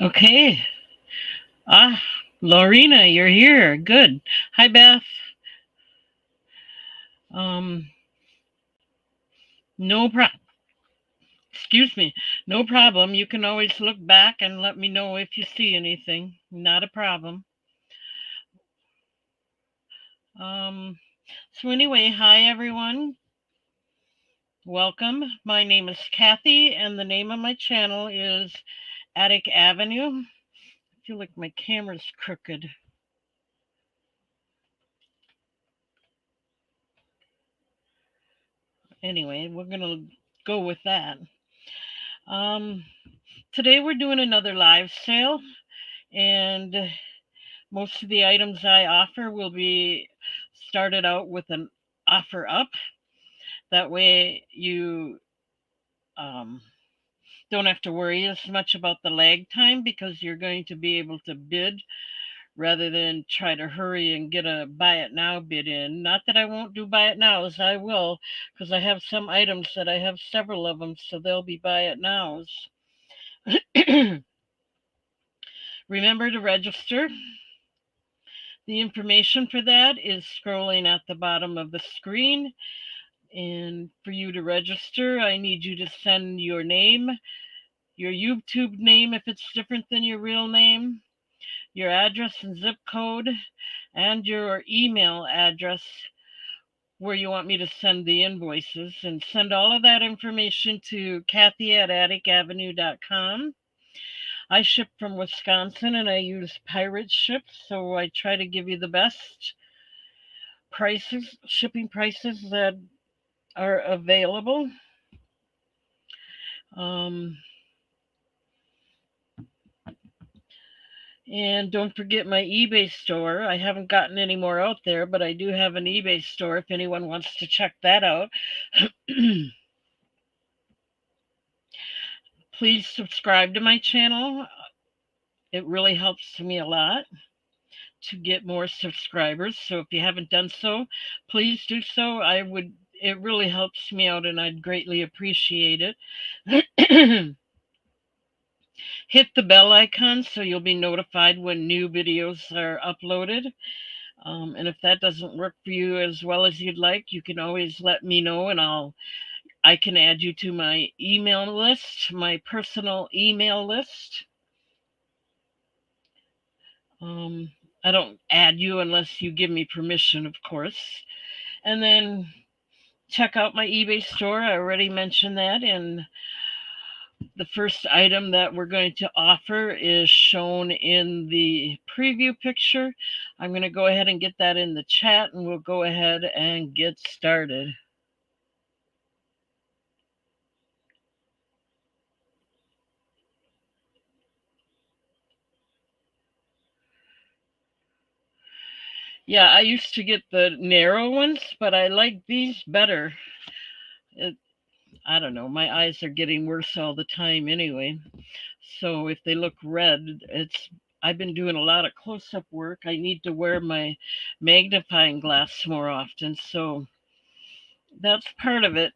Okay. Ah, Lorena, you're here. Good. Hi, Beth. Um, no pro. Excuse me. No problem. You can always look back and let me know if you see anything. Not a problem. Um, so anyway, hi everyone. Welcome. My name is Kathy, and the name of my channel is Attic Avenue. I feel like my camera's crooked. Anyway, we're gonna go with that. Um, Today we're doing another live sale, and most of the items I offer will be started out with an offer up. That way you um, don't have to worry as much about the lag time because you're going to be able to bid rather than try to hurry and get a buy it now bid in. Not that I won't do buy it nows, I will, because I have some items that I have several of them, so they'll be buy it nows. Remember to register. The information for that is scrolling at the bottom of the screen. And for you to register, I need you to send your name, your YouTube name if it's different than your real name, your address and zip code, and your email address where you want me to send the invoices. And send all of that information to Kathy@atticavenue.com. I ship from Wisconsin and I use pirate ship, so I try to give you the best prices, shipping prices that are available. Um, and don't forget my eBay store. I haven't gotten any more out there, but I do have an eBay store if anyone wants to check that out. Please subscribe to my channel. It really helps me a lot to get more subscribers. So if you haven't done so, please do so. It really helps me out and I'd greatly appreciate it. Hit the bell icon so you'll be notified when new videos are uploaded. And if that doesn't work for you as well as you'd like, you can always let me know and I can add you to my email list, my personal email list. Um, I don't add you unless you give me permission, of course. And then check out my eBay store. I already mentioned that. And the first item that we're going to offer is shown in the preview picture. I'm going to go ahead and get that in the chat and we'll go ahead and get started. Yeah, I used to get the narrow ones, but I like these better. It, I don't know, my eyes are getting worse all the time anyway. So if they look red, I've been doing a lot of close-up work. I need to wear my magnifying glass more often, so that's part of it.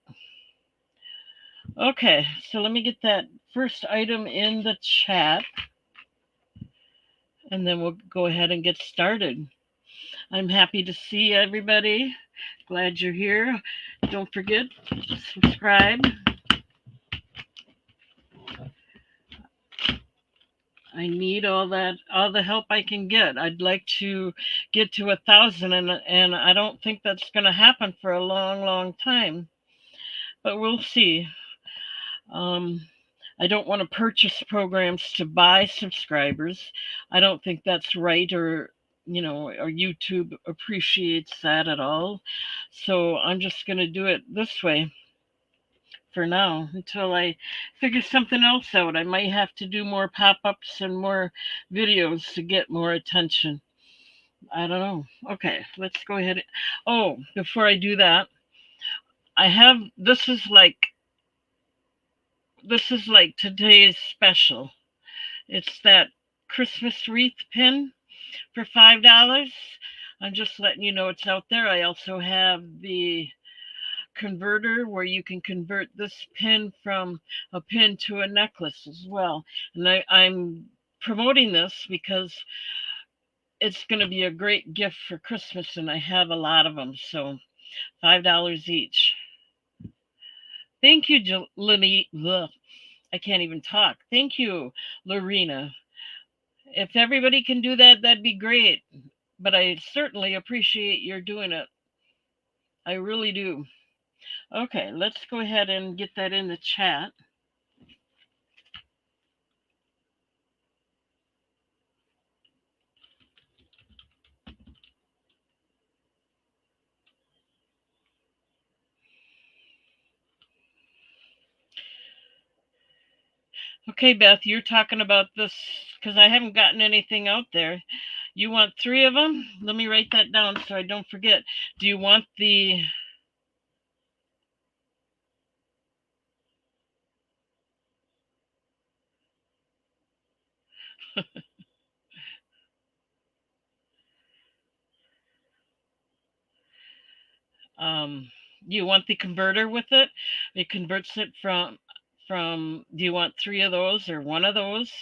Okay, so let me get that first item in the chat, and then we'll go ahead and get started. I'm happy to see everybody. Glad you're here. Don't forget, subscribe. I need all the help I can get. I'd like to get to 1,000, and I don't think that's going to happen for a long, long time. But we'll see. I don't want to purchase programs to buy subscribers. I don't think that's right, or YouTube appreciates that at all. So I'm just going to do it this way for now until I figure something else out. I might have to do more pop-ups and more videos to get more attention. I don't know. Okay, let's go ahead. Oh, before I do that, I have this is like today's special. It's that Christmas wreath pin for $5. I'm just letting you know it's out there. I also have the converter where you can convert this pin from a pin to a necklace as well. And I'm promoting this because it's going to be a great gift for Christmas, and I have a lot of them. So $5 each. Thank you, Lily. I can't even talk. Thank you, Lorena. If everybody can do that, that'd be great. But I certainly appreciate your doing it. I really do. Okay, let's go ahead and get that in the chat. Okay, Beth, you're talking about this because I haven't gotten anything out there. You want 3 of them? Let me write that down so I don't forget. Do you want the you want the converter with it? It converts it from do you want 3 of those or 1 of those?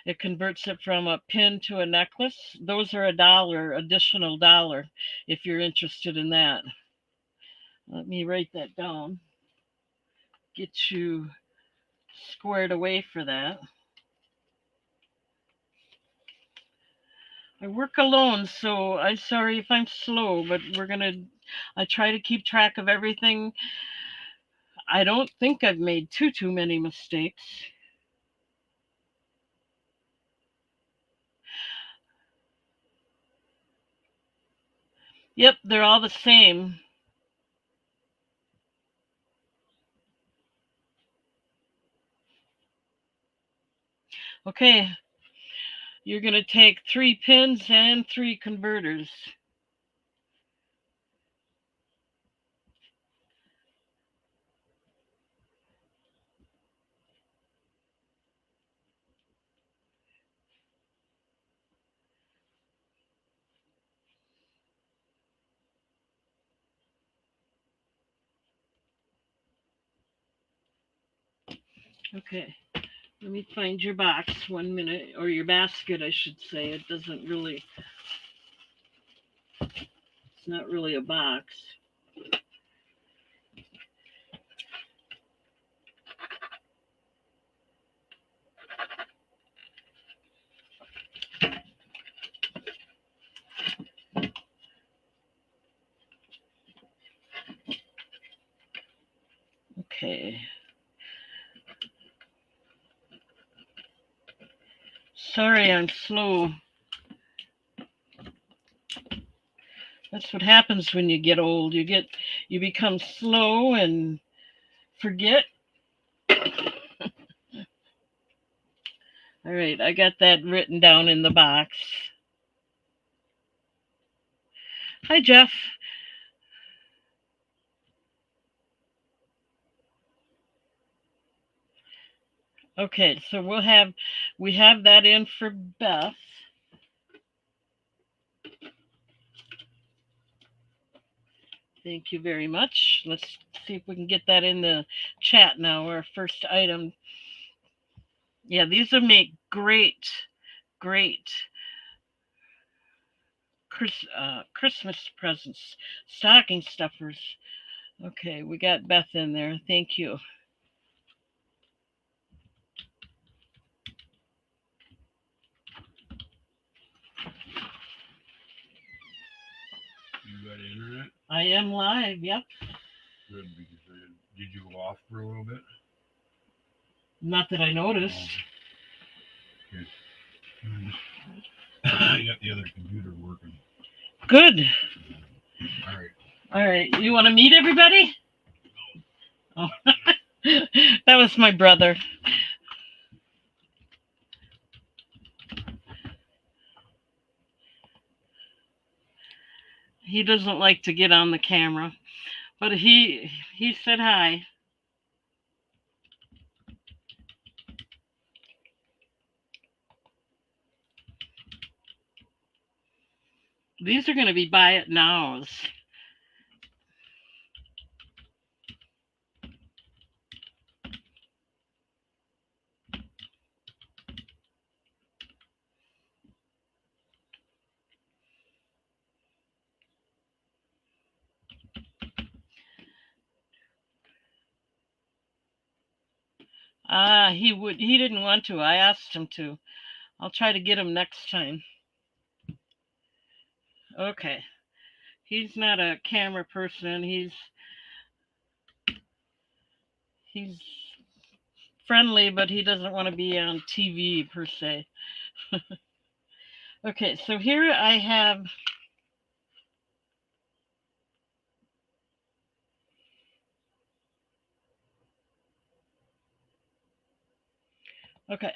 It converts it from a pin to a necklace. Those are $1, additional dollar if you're interested in that. Let me write that down. Get you squared away for that. I work alone, so I'm sorry if I'm slow, but I try to keep track of everything. I don't think I've made too many mistakes. Yep, they're all the same. Okay, you're going to take 3 pins and 3 converters. Okay, let me find your box 1 minute, or your basket, I should say. It doesn't really, it's not really a box. Okay. Sorry, I'm slow. That's what happens when you get old. You become slow and forget. All right, I got that written down in the box. Hi, Jeff. Okay, so we have that in for Beth. Thank you very much. Let's see if we can get that in the chat now. Our first item. Yeah, these will make great Christmas presents, stocking stuffers. Okay, we got Beth in there. Thank you. You got internet? I am live. Yep. Good, because did you go off for a little bit? Not that I noticed. Okay. I got the other computer working. Good. All right. All right. You want to meet everybody? Oh. That was my brother. He doesn't like to get on the camera, but he said hi. These are going to be buy it nows. He didn't want to. I asked him to. I'll try to get him next time. Okay. He's not a camera person. He's friendly, but he doesn't want to be on TV per se. Okay, so here I have. Okay,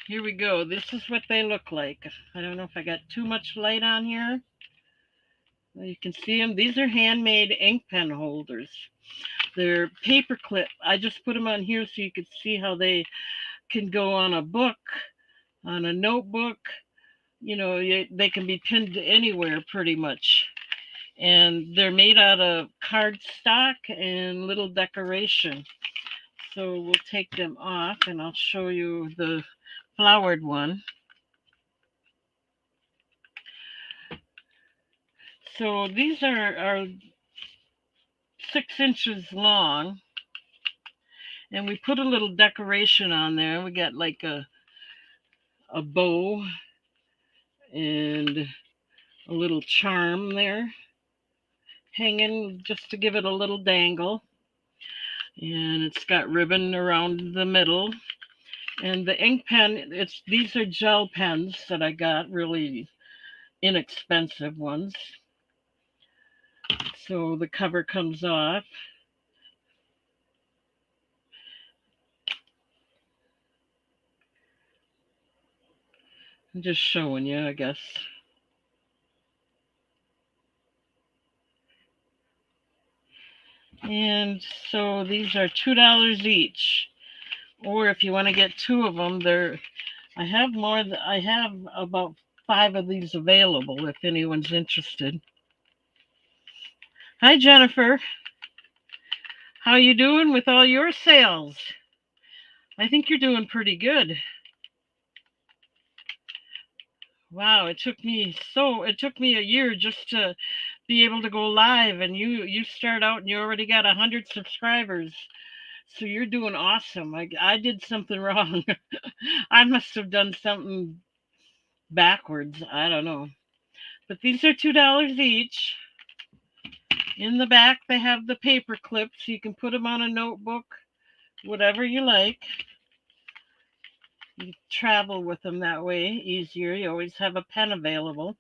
here we go. This is what they look like. I don't know if I got too much light on here. You can see them. These are handmade ink pen holders. They're paper clip. I just put them on here so you can see how they can go on a book, on a notebook. They can be pinned anywhere pretty much. And they're made out of cardstock and little decoration. So we'll take them off and I'll show you the flowered one. So these are 6 inches long, and we put a little decoration on there. We got like a bow and a little charm there hanging just to give it a little dangle. And it's got ribbon around the middle. And the ink pen, these are gel pens that I got, really inexpensive ones. So the cover comes off. I'm just showing you, I guess. And so these are $2 each. Or if you want to get 2 of them, I have more. I have about 5 of these available if anyone's interested. Hi, Jennifer. How you doing with all your sales? I think you're doing pretty good. Wow, it took me a year just to be able to go live, and you start out and you already got 100 subscribers. So you're doing awesome. I did something wrong. I must have done something backwards. I don't know. But these are $2 each. In the back, they have the paper clips. You can put them on a notebook, whatever you like. You travel with them that way easier. You always have a pen available.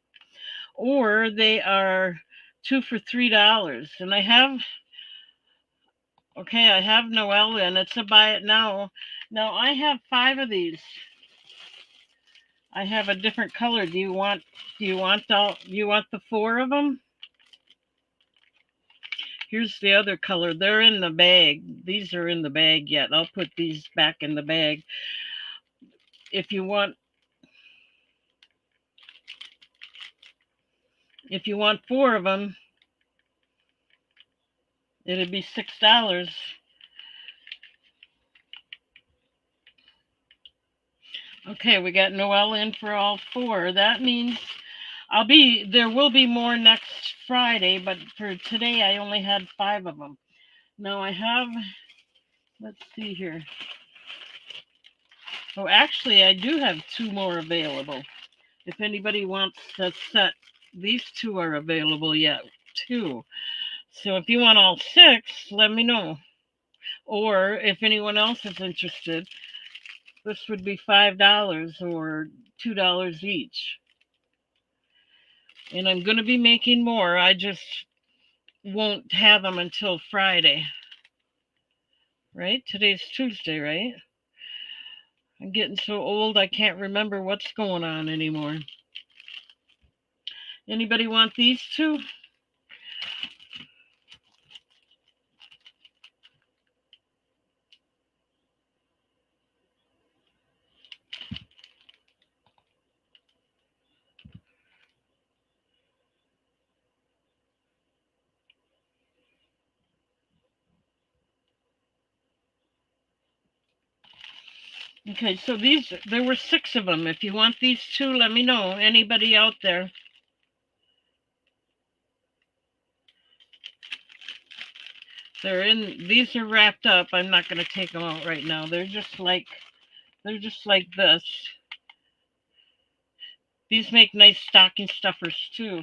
Or they are 2 for $3. And I have Noel in. It's a buy it now. Now I have 5 of these. I have a different color. Do you want the 4 of them? Here's the other color. They're in the bag. These are in the bag yet. I'll put these back in the bag. If you want 4 of them, it'd be $6. Okay, we got Noel in for all 4. That means there will be more next Friday, but for today I only had 5 of them. Now I have, let's see here. Oh, actually I do have 2 more available. If anybody wants a set, these 2 are available yet too. So if you want all 6, let me know. Or if anyone else is interested, this would be $5 or $2 each. And I'm going to be making more. I just won't have them until Friday. Right? Today's Tuesday, right? I'm getting so old I can't remember what's going on anymore. Anybody want these 2? Okay, so there were 6 of them. If you want these 2, let me know. Anybody out there? They're in. These are wrapped up. I'm not going to take them out right now. They're just like this. These make nice stocking stuffers too.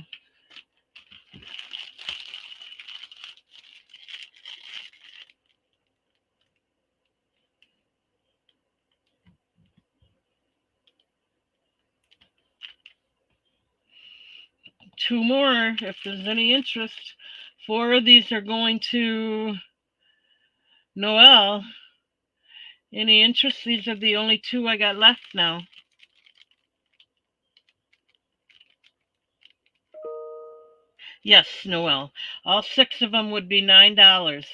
Two more if there's any interest. Four of these are going to Noel. Any interest? These are the only two I got left now. Yes, Noel. All six of them would be $9.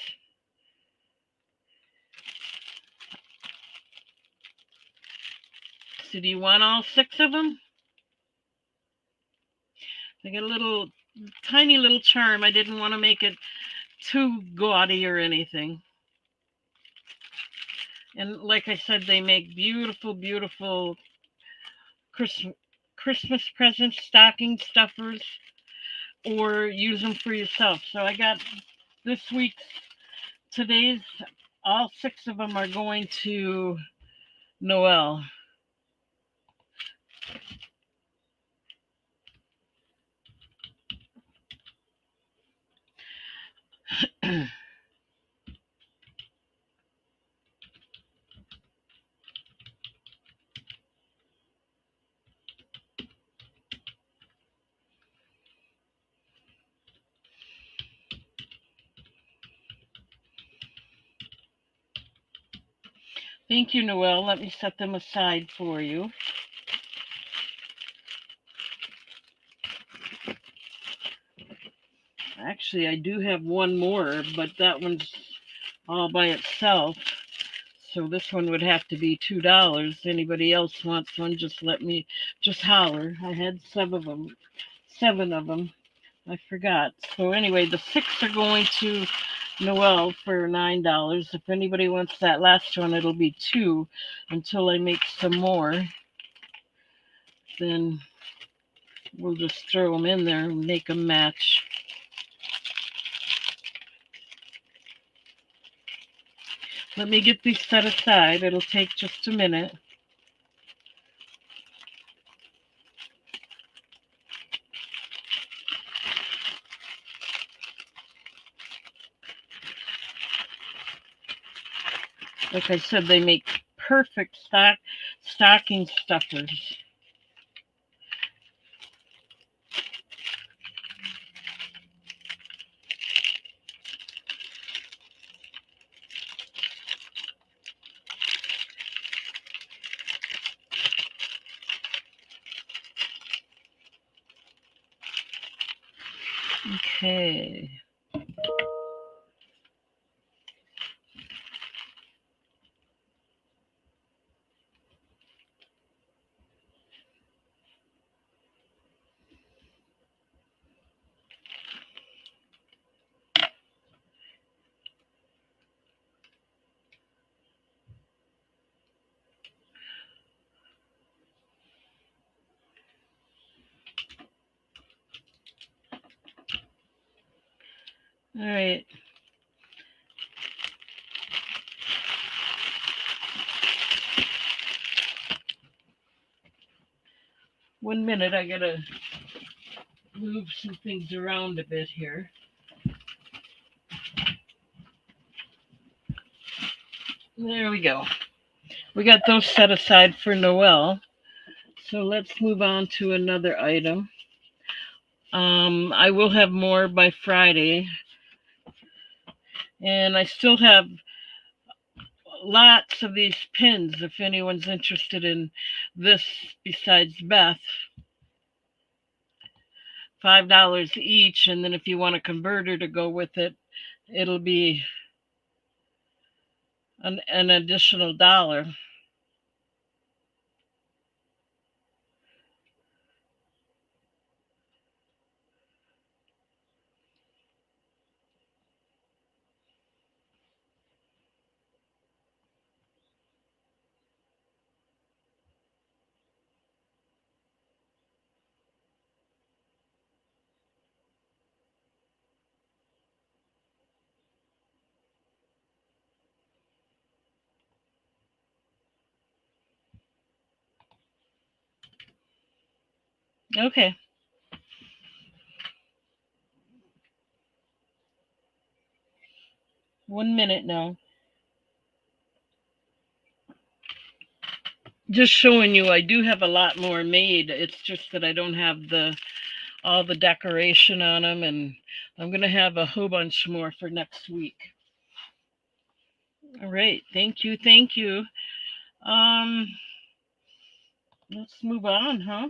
So do you want all six of them? They get a little tiny little charm. I didn't want to make it too gaudy or anything. And like I said, they make beautiful, beautiful Christmas Christmas presents, stocking stuffers, or use them for yourself. So I got this week's today's. All six of them are going to Noel. Thank you, Noel. Let me set them aside for you. Actually, I do have one more, but that one's all by itself. So this one would have to be $2. Anybody else wants one, just holler. I had seven of them. I forgot. So anyway, the six are going to Noel for $9. If anybody wants that last one, it'll be two until I make some more. Then we'll just throw them in there and make them match. Let me get these set aside. It'll take just a minute. Like I said, they make perfect stocking stuffers. Okay. All right. One minute. I gotta move some things around a bit here. There we go. We got those set aside for Noel. So let's move on to another item. I will have more by Friday. And I still have lots of these pins if anyone's interested in this besides Beth. $5 each. And then if you want a converter to go with it, it'll be an additional dollar. Okay. 1 minute now. Just showing you, I do have a lot more made. It's just that I don't have the all the decoration on them, and I'm gonna have a whole bunch more for next week. All right. Thank you. Thank you. Um, let's move on, huh?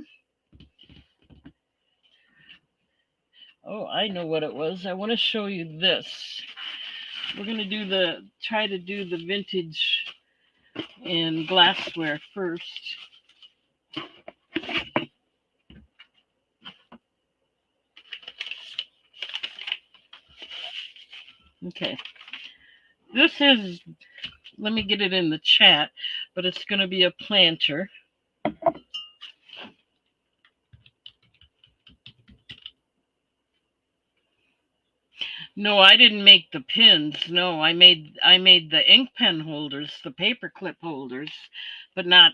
Oh, I know what it was. I want to show you this. We're gonna try to do the vintage in glassware first. Okay. This is, let me get it in the chat, but it's going to be a planter. No, I didn't make the pins. No, I made the ink pen holders, the paper clip holders, but not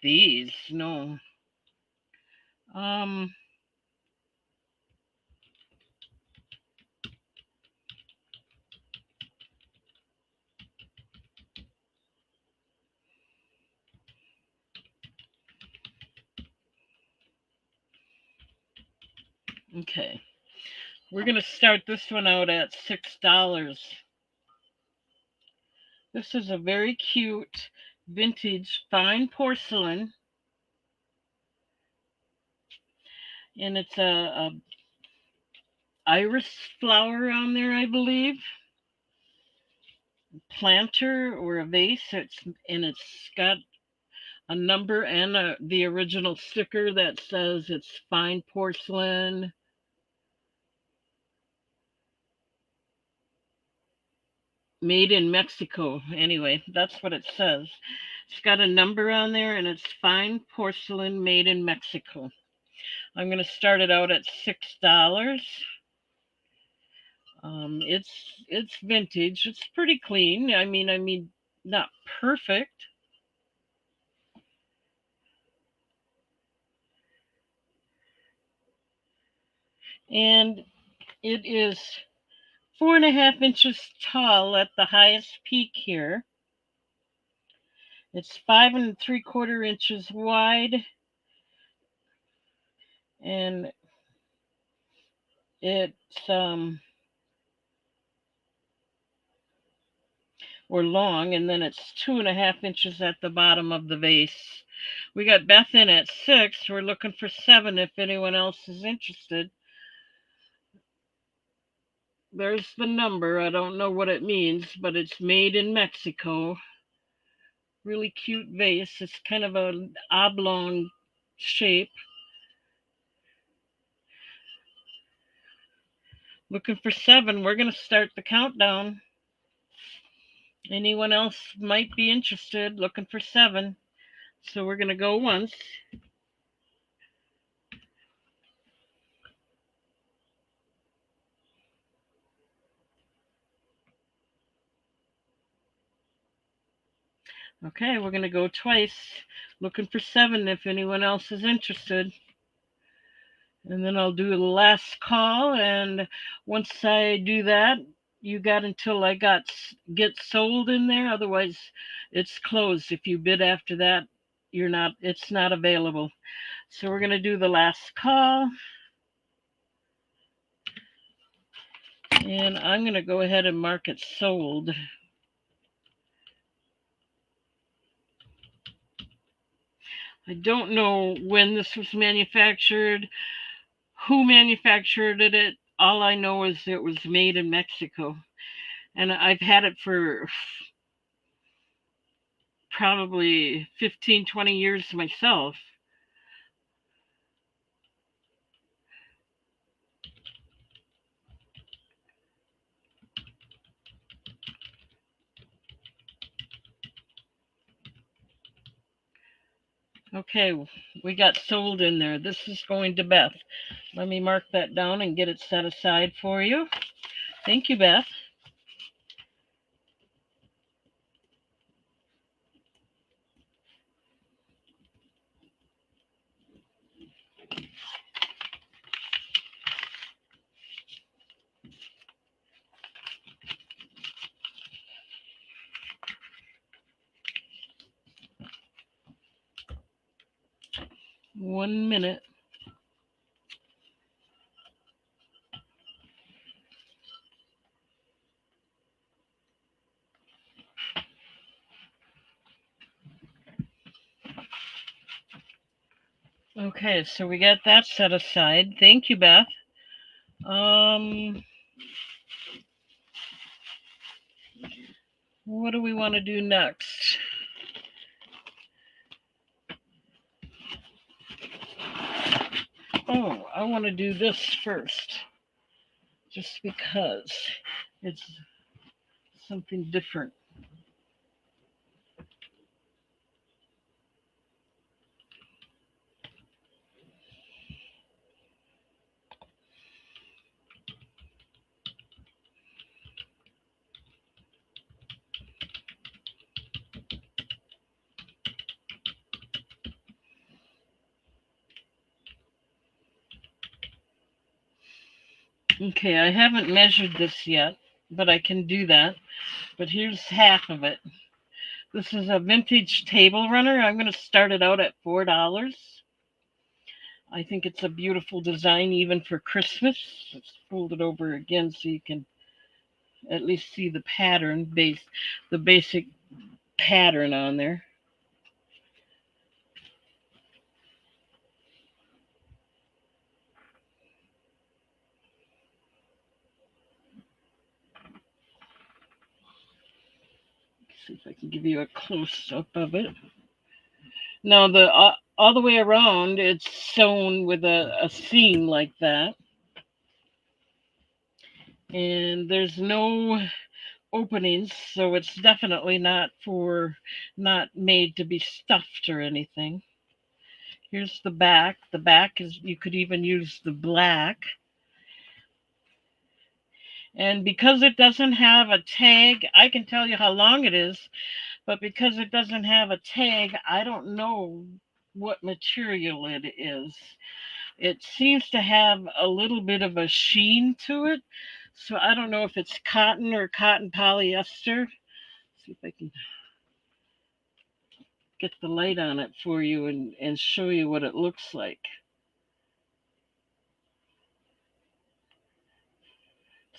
these. No. Um okay. We're going to start this one out at $6. This is a very cute vintage fine porcelain, and it's a iris flower on there, I believe. Planter or a vase. It's got a number and the original sticker that says it's fine porcelain. Made in Mexico. Anyway, that's what it says. It's got a number on there, and it's fine porcelain made in Mexico. I'm going to start it out at $6. It's vintage. It's pretty clean. I mean, not perfect. And it is 4.5 inches tall at the highest peak here. It's 5 3/4 inches wide, and it's or long, and then it's 2.5 inches at the bottom of the vase. We got Beth in at 6. We're looking for 7 if anyone else is interested. There's the number. I don't know what it means, but it's made in Mexico. Really cute vase. It's kind of an oblong shape. Looking for 7. We're going to start the countdown. Anyone else might be interested, looking for 7. So we're going to go once. Okay, we're going to go twice, looking for 7 if anyone else is interested. And then I'll do the last call, and once I do that, you got until I get sold in there. Otherwise, it's closed. If you bid after that, it's not available. So we're going to do the last call. And I'm going to go ahead and mark it sold. I don't know when this was manufactured, who manufactured it. All I know is it was made in Mexico. And I've had it for probably 15, 20 years myself. Okay, we got sold in there. This is going to Beth. Let me mark that down and get it set aside for you. Thank you, Beth. 1 minute. Okay, so we got that set aside. Thank you, Beth. Um, what do we want to do next? Oh, I want to do this first, just because it's something different. Okay, I haven't measured this yet, but I can do that. But here's half of it. This is a vintage table runner. I'm going to start it out at $4. I think it's a beautiful design even for Christmas. Let's fold it over again so you can at least see the pattern, the basic pattern on there. Let's see if I can give you a close up of it. Now the all the way around, it's sewn with a seam like that, and there's no openings, so it's definitely not made to be stuffed or anything. Here's the back. The back is, you could even use the black. And because it doesn't have a tag, I can tell you how long it is, but because it doesn't have a tag, I don't know what material it is. It seems to have a little bit of a sheen to it, so I don't know if it's cotton or cotton polyester. Let's see if I can get the light on it for you and show you what it looks like.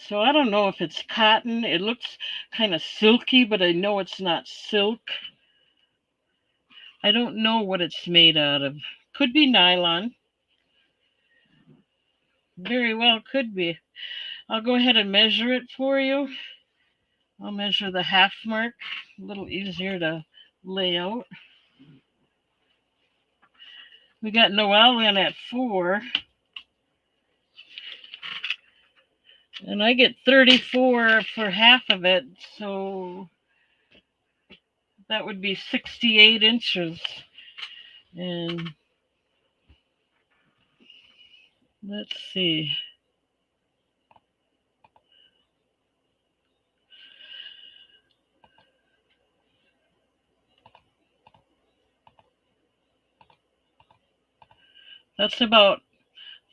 So I don't know if it's cotton. It looks kind of silky, but I know it's not silk. I don't know what it's made out of. Could be nylon. Very well could be. I'll go ahead and measure it for you. I'll measure the half mark, a little easier to lay out. We got Noel in at 4, and I get 34 for half of it, so that would be 68 inches. And let's see. That's about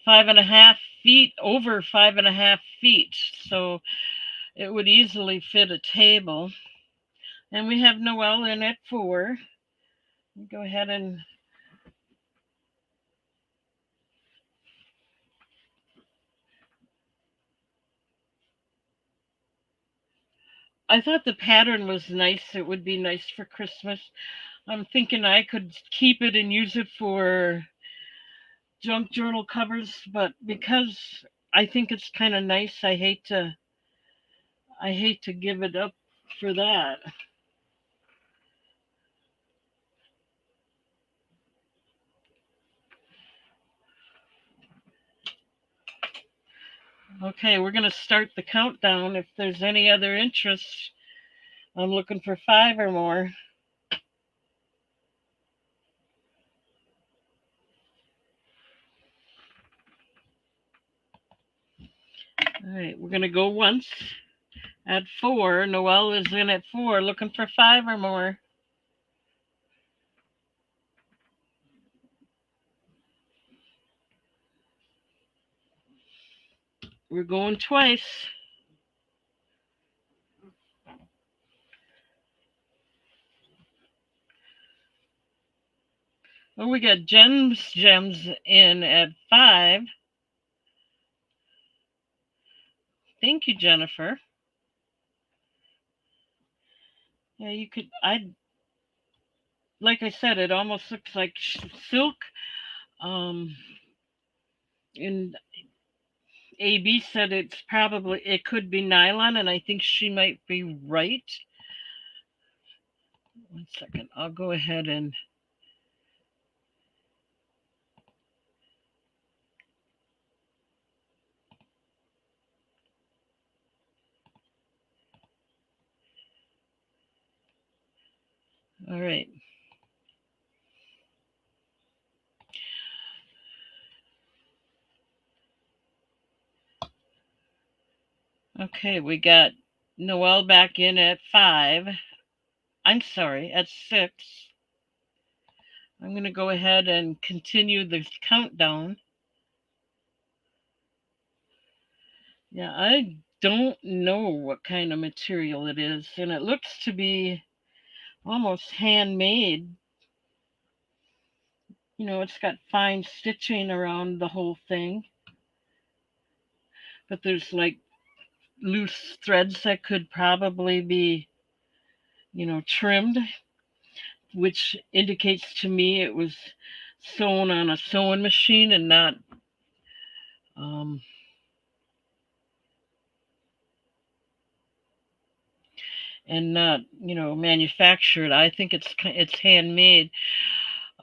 5.5 feet, over 5.5 feet. So it would easily fit a table. And we have Noel in at 4. Go ahead and I thought the pattern was nice. It would be nice for Christmas. I'm thinking I could keep it and use it for junk journal covers, but because I think it's kind of nice, I hate to give it up for that. Okay, we're going to start the countdown. If there's any other interest, I'm looking for 5 or more. All right, we're going to go once at 4. Noel is in at 4, looking for 5 or more. We're going twice. Oh, we got Jen's Gems in at 5. Thank you, Jennifer. Yeah, you could. Like I said, it almost looks like silk. Um, and AB said it could be nylon, and I think she might be right. 1 second, I'll go ahead and. All right. Okay, we got Noelle back in at 5. I'm sorry, at 6. I'm going to go ahead and continue the countdown. Yeah, I don't know what kind of material it is, and it looks to be almost handmade. It's got fine stitching around the whole thing, but there's like loose threads that could probably be, trimmed, which indicates to me it was sewn on a sewing machine um, not manufactured. I think it's handmade.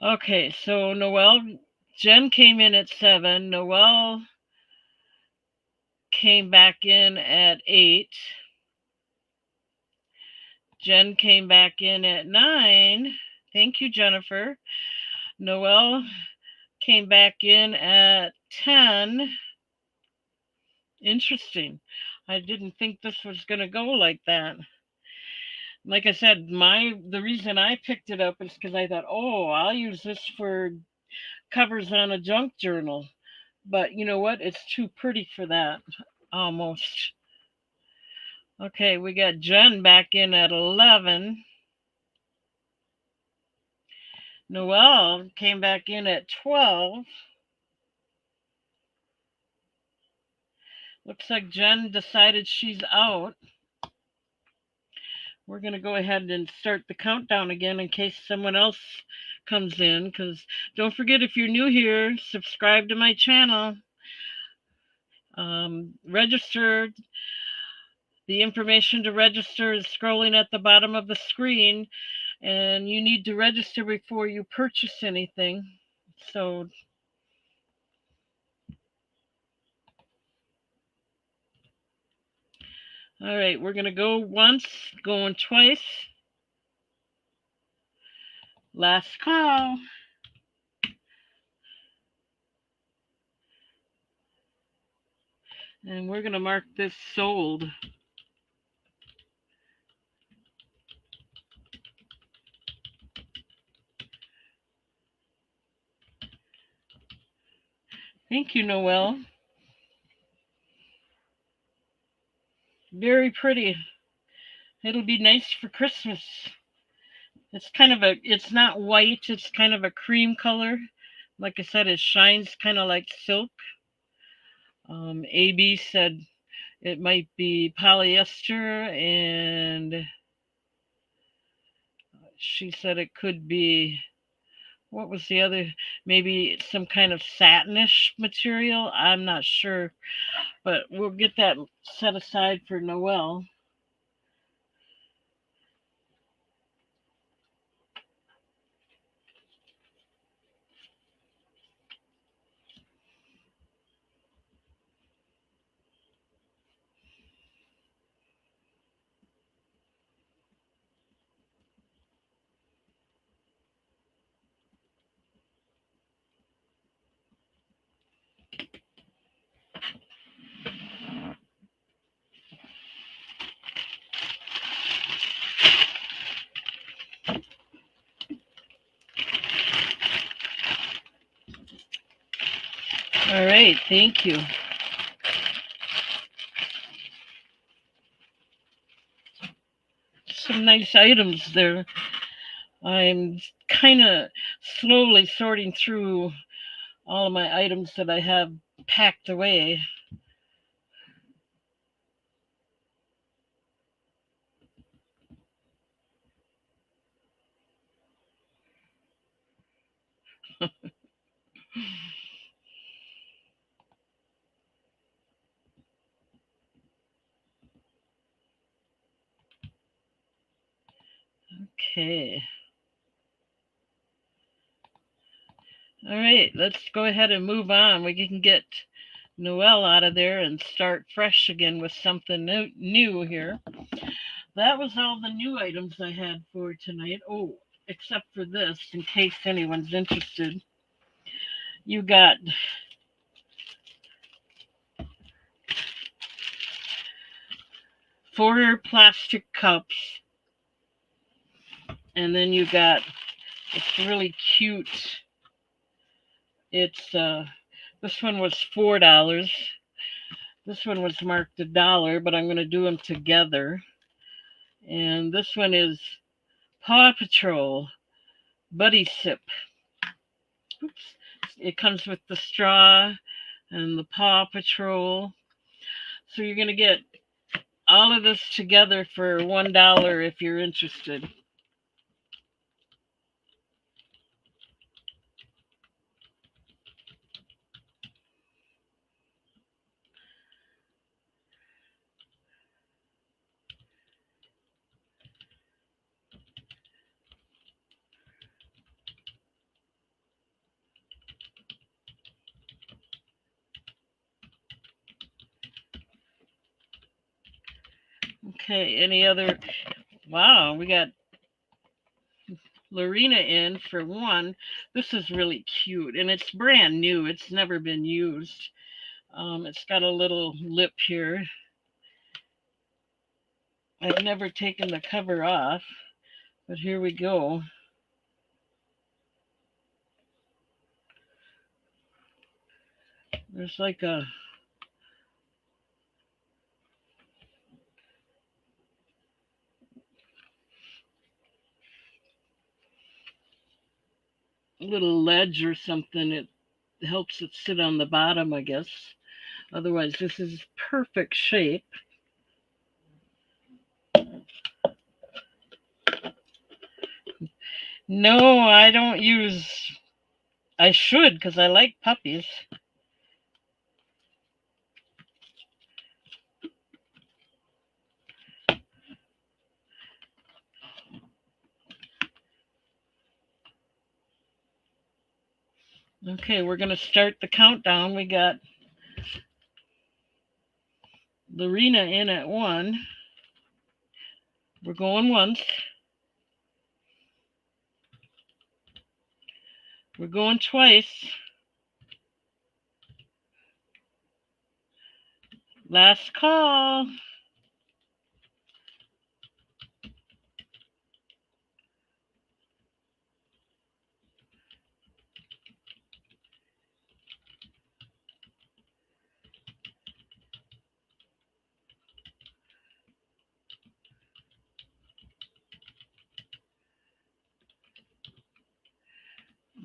Okay, so Jen came in at 7. Noelle came back in at 8. Jen came back in at 9. Thank you, Jennifer. Noelle came back in at 10. Interesting. I didn't think this was going to go like that. Like I said, the reason I picked it up is because I thought, oh, I'll use this for covers on a junk journal. But you know what? It's too pretty for that. Almost. Okay, we got Jen back in at 11. Noelle came back in at 12. Looks like Jen decided she's out. We're going to go ahead and start the countdown again in case someone else comes in. Because don't forget, if you're new here, subscribe to my channel. Register. The information to register is scrolling at the bottom of the screen, and you need to register before you purchase anything. So, all right, we're going to go once, going twice. Last call. And we're going to mark this sold. Thank you, Noelle. Very pretty. It'll be nice for Christmas. It's not white, it's kind of a cream color. Like I said, it shines kind of like silk. AB said it might be polyester, and she said it could be, what was the other? Maybe some kind of satinish material. I'm not sure, but we'll get that set aside for Noelle. All right, thank you. Some nice items there. I'm kind of slowly sorting through all of my items that I have packed away. Okay. All right, let's go ahead and move on. We can get Noelle out of there and start fresh again with something new here. That was all the new items I had for tonight. Oh, except for this, in case anyone's interested. You got 4 plastic cups, and then you got, it's really cute. It's this one was $4. This one was marked $1, but I'm going to do them together. And this one is Paw Patrol Buddy Sip. Oops. It comes with the straw and the Paw Patrol. So you're going to get all of this together for $1 if you're interested. Okay, any other? Wow, we got Lorena in for one. This is really cute, and it's brand new. It's never been used. It's got a little lip here. I've never taken the cover off, but here we go. There's like a little ledge or something. It helps it sit on the bottom, I guess. Otherwise, this is perfect shape. No, I don't use. I should because I like puppies. Okay, we're going to start the countdown. We got Lorena in at 1. We're going once. We're going twice. Last call.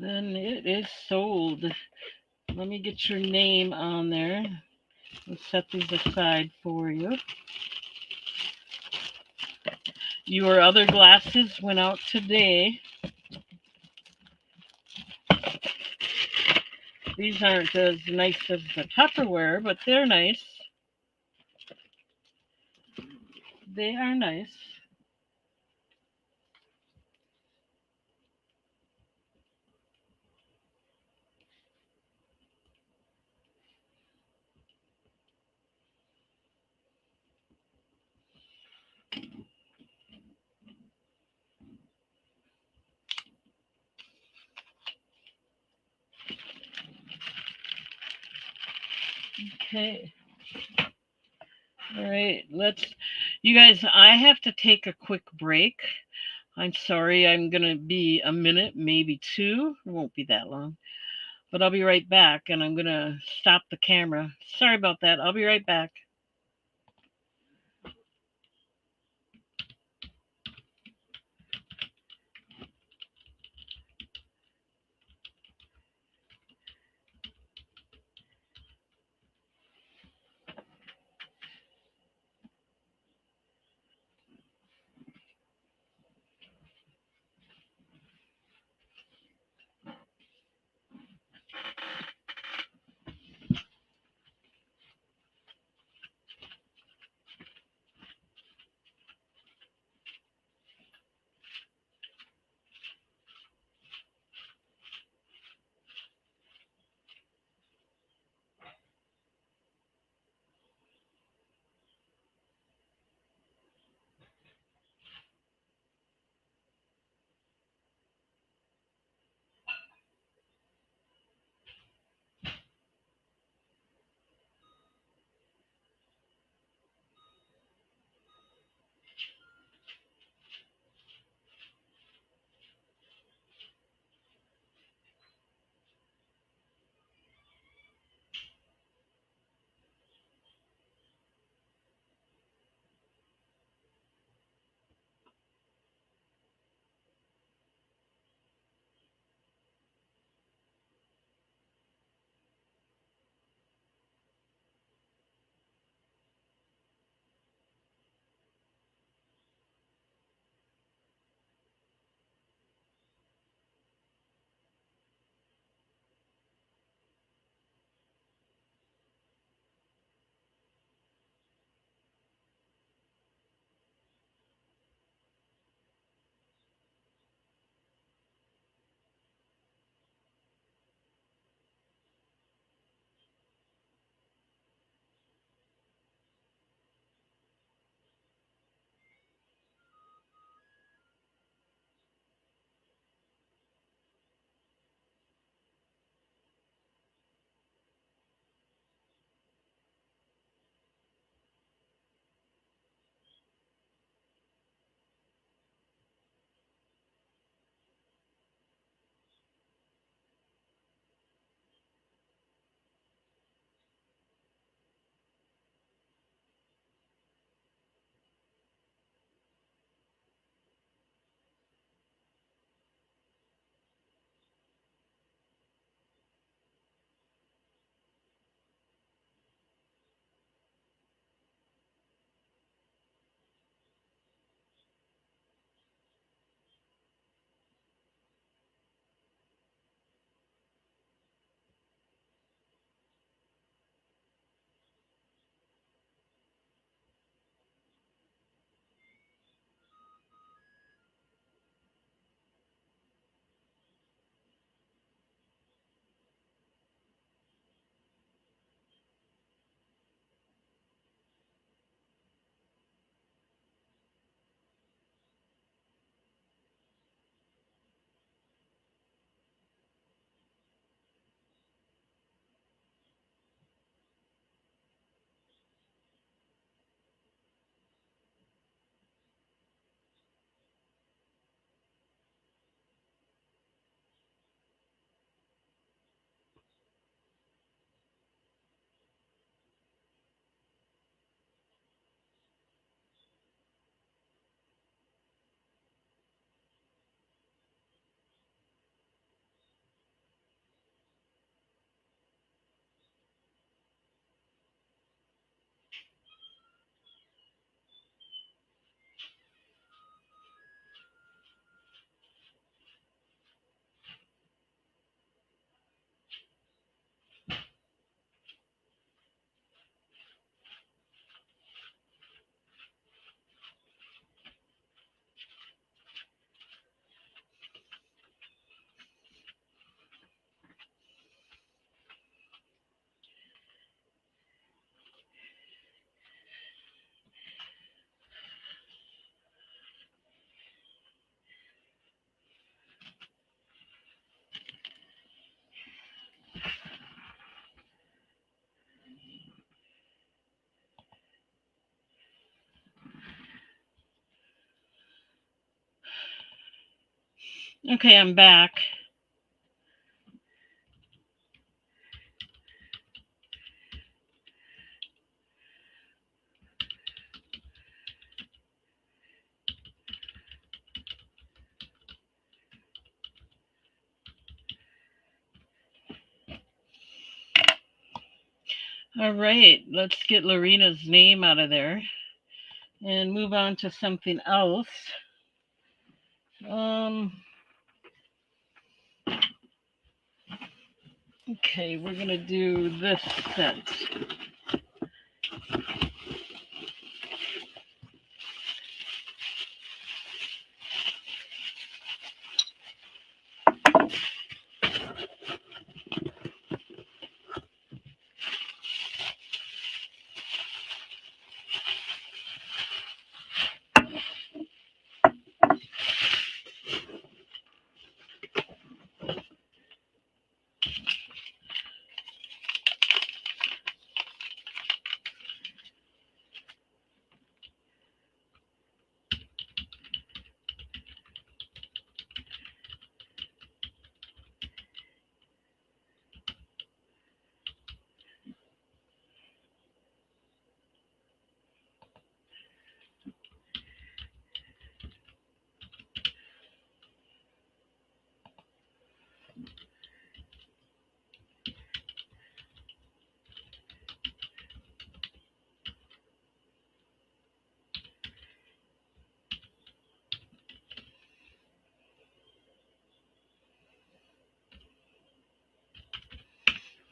Then it is sold. Let me get your name on there. Let's set these aside for you. Your other glasses went out today. These aren't as nice as the Tupperware, but they're nice. They are nice. Okay. All right, you guys, I have to take a quick break. I'm sorry, I'm going to be a minute, maybe 2. It won't be that long. But I'll be right back and I'm going to stop the camera. Sorry about that. I'll be right back. Okay, I'm back. All right, let's get Lorena's name out of there and move on to something else. Um, okay, we're gonna do this set.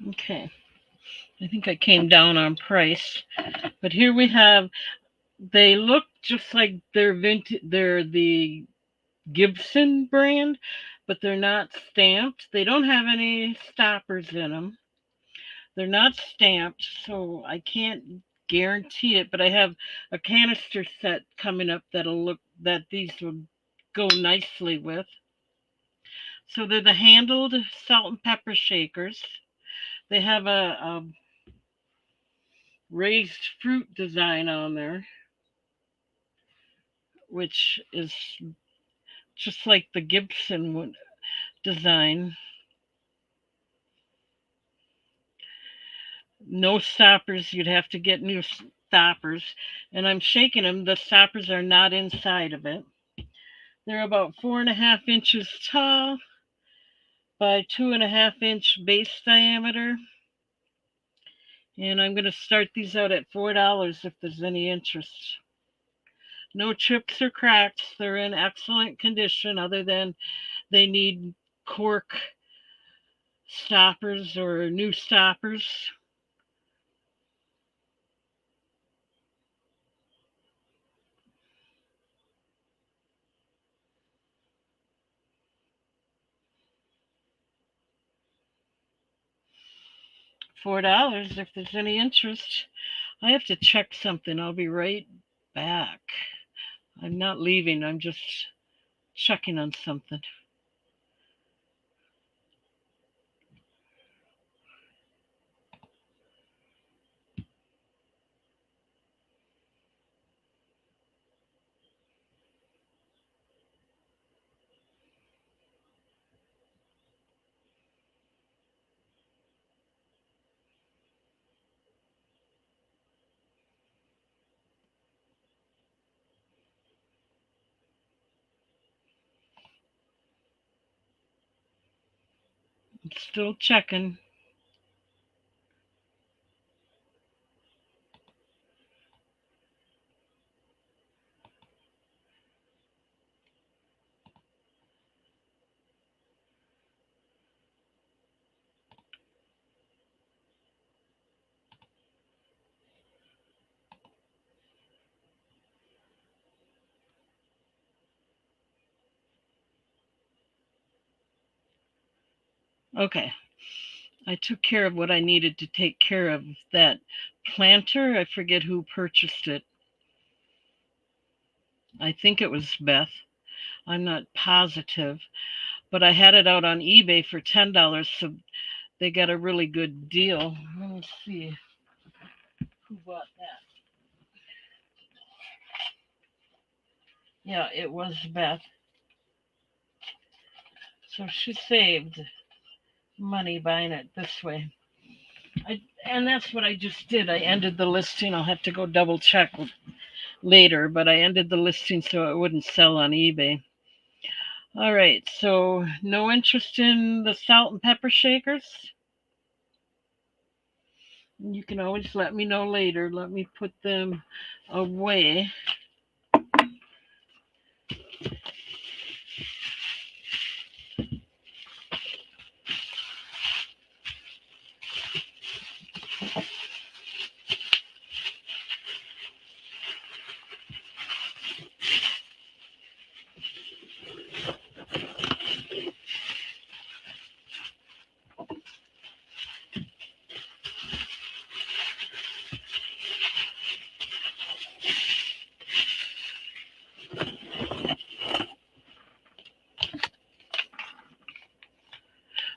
Okay, I think I came down on price, but here we have. They look just like they're vintage. They're the Gibson brand, but they're not stamped. They don't have any stoppers in them. They're not stamped, so I can't guarantee it. But I have a canister set coming up that'll look that these will go nicely with. So they're the handled salt and pepper shakers. They have a raised fruit design on there, which is just like the Gibson design. No stoppers. You'd have to get new stoppers. And I'm shaking them. The stoppers are not inside of it. They're about 4.5 inches tall by 2.5 inch base diameter. And I'm going to start these out at $4 if there's any interest. No chips or cracks. They're in excellent condition, other than they need cork stoppers or new stoppers. $4 if there's any interest. I have to check something. I'll be right back. I'm not leaving. I'm just checking on something. I'm still checking. Okay. I took care of what I needed to take care of. That planter, I forget who purchased it. I think it was Beth. I'm not positive. But I had it out on eBay for $10, so they got a really good deal. Let me see who bought that. Yeah, it was Beth. So she saved money buying it this way. And that's what I just did. I ended the listing. I'll have to go double check later, but I ended the listing so it wouldn't sell on eBay. All right, so no interest in the salt and pepper shakers? You can always let me know later. Let me put them away.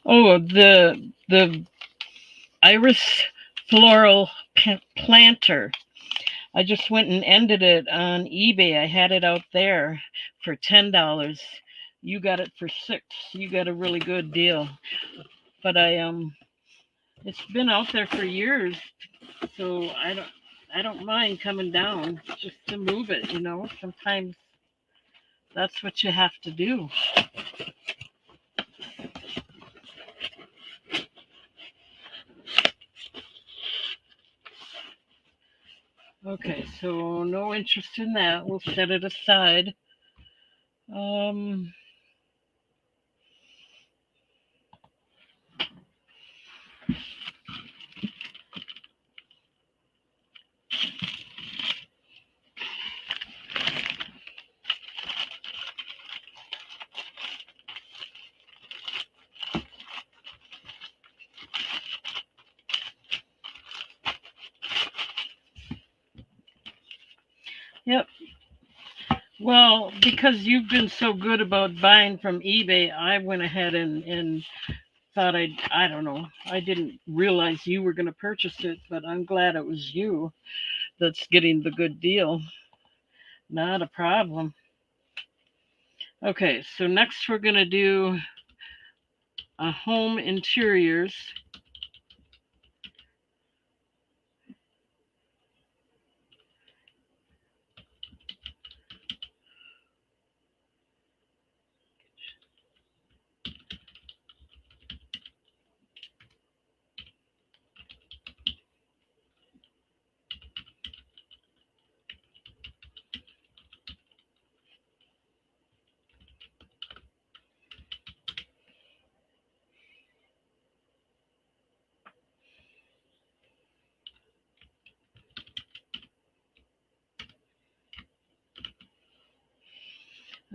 Oh, the iris floral planter. I just went and ended it on eBay. I had it out there for $10. You got it for 6. You got a really good deal. But it's been out there for years, so I don't mind coming down just to move it, you know. Sometimes that's what you have to do. Okay, so no interest in that. We'll set it aside. Um, yep. Well, because you've been so good about buying from eBay, I went ahead and thought I don't know. I didn't realize you were going to purchase it, but I'm glad it was you that's getting the good deal. Not a problem. Okay, so next we're going to do a home interiors.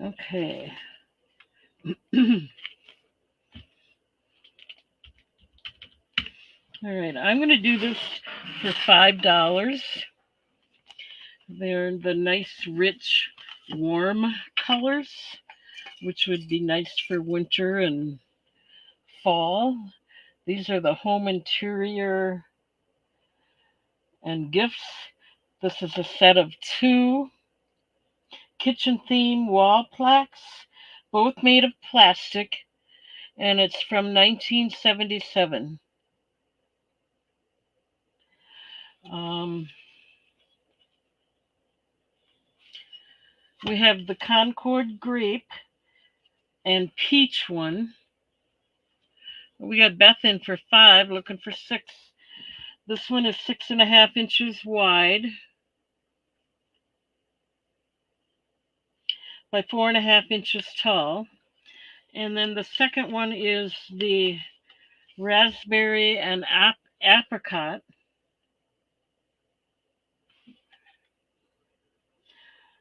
Okay. All right, I'm going to do this for $5. They're the nice, rich, warm colors, which would be nice for winter and fall. These are the home interior and gifts. This is a set of 2 kitchen theme wall plaques, both made of plastic, and it's from 1977. Um, we have the Concord grape and peach one. We got Beth in for 5, looking for 6. This one is 6.5 inches wide by 4.5 inches tall. And then the second one is the raspberry and apricot.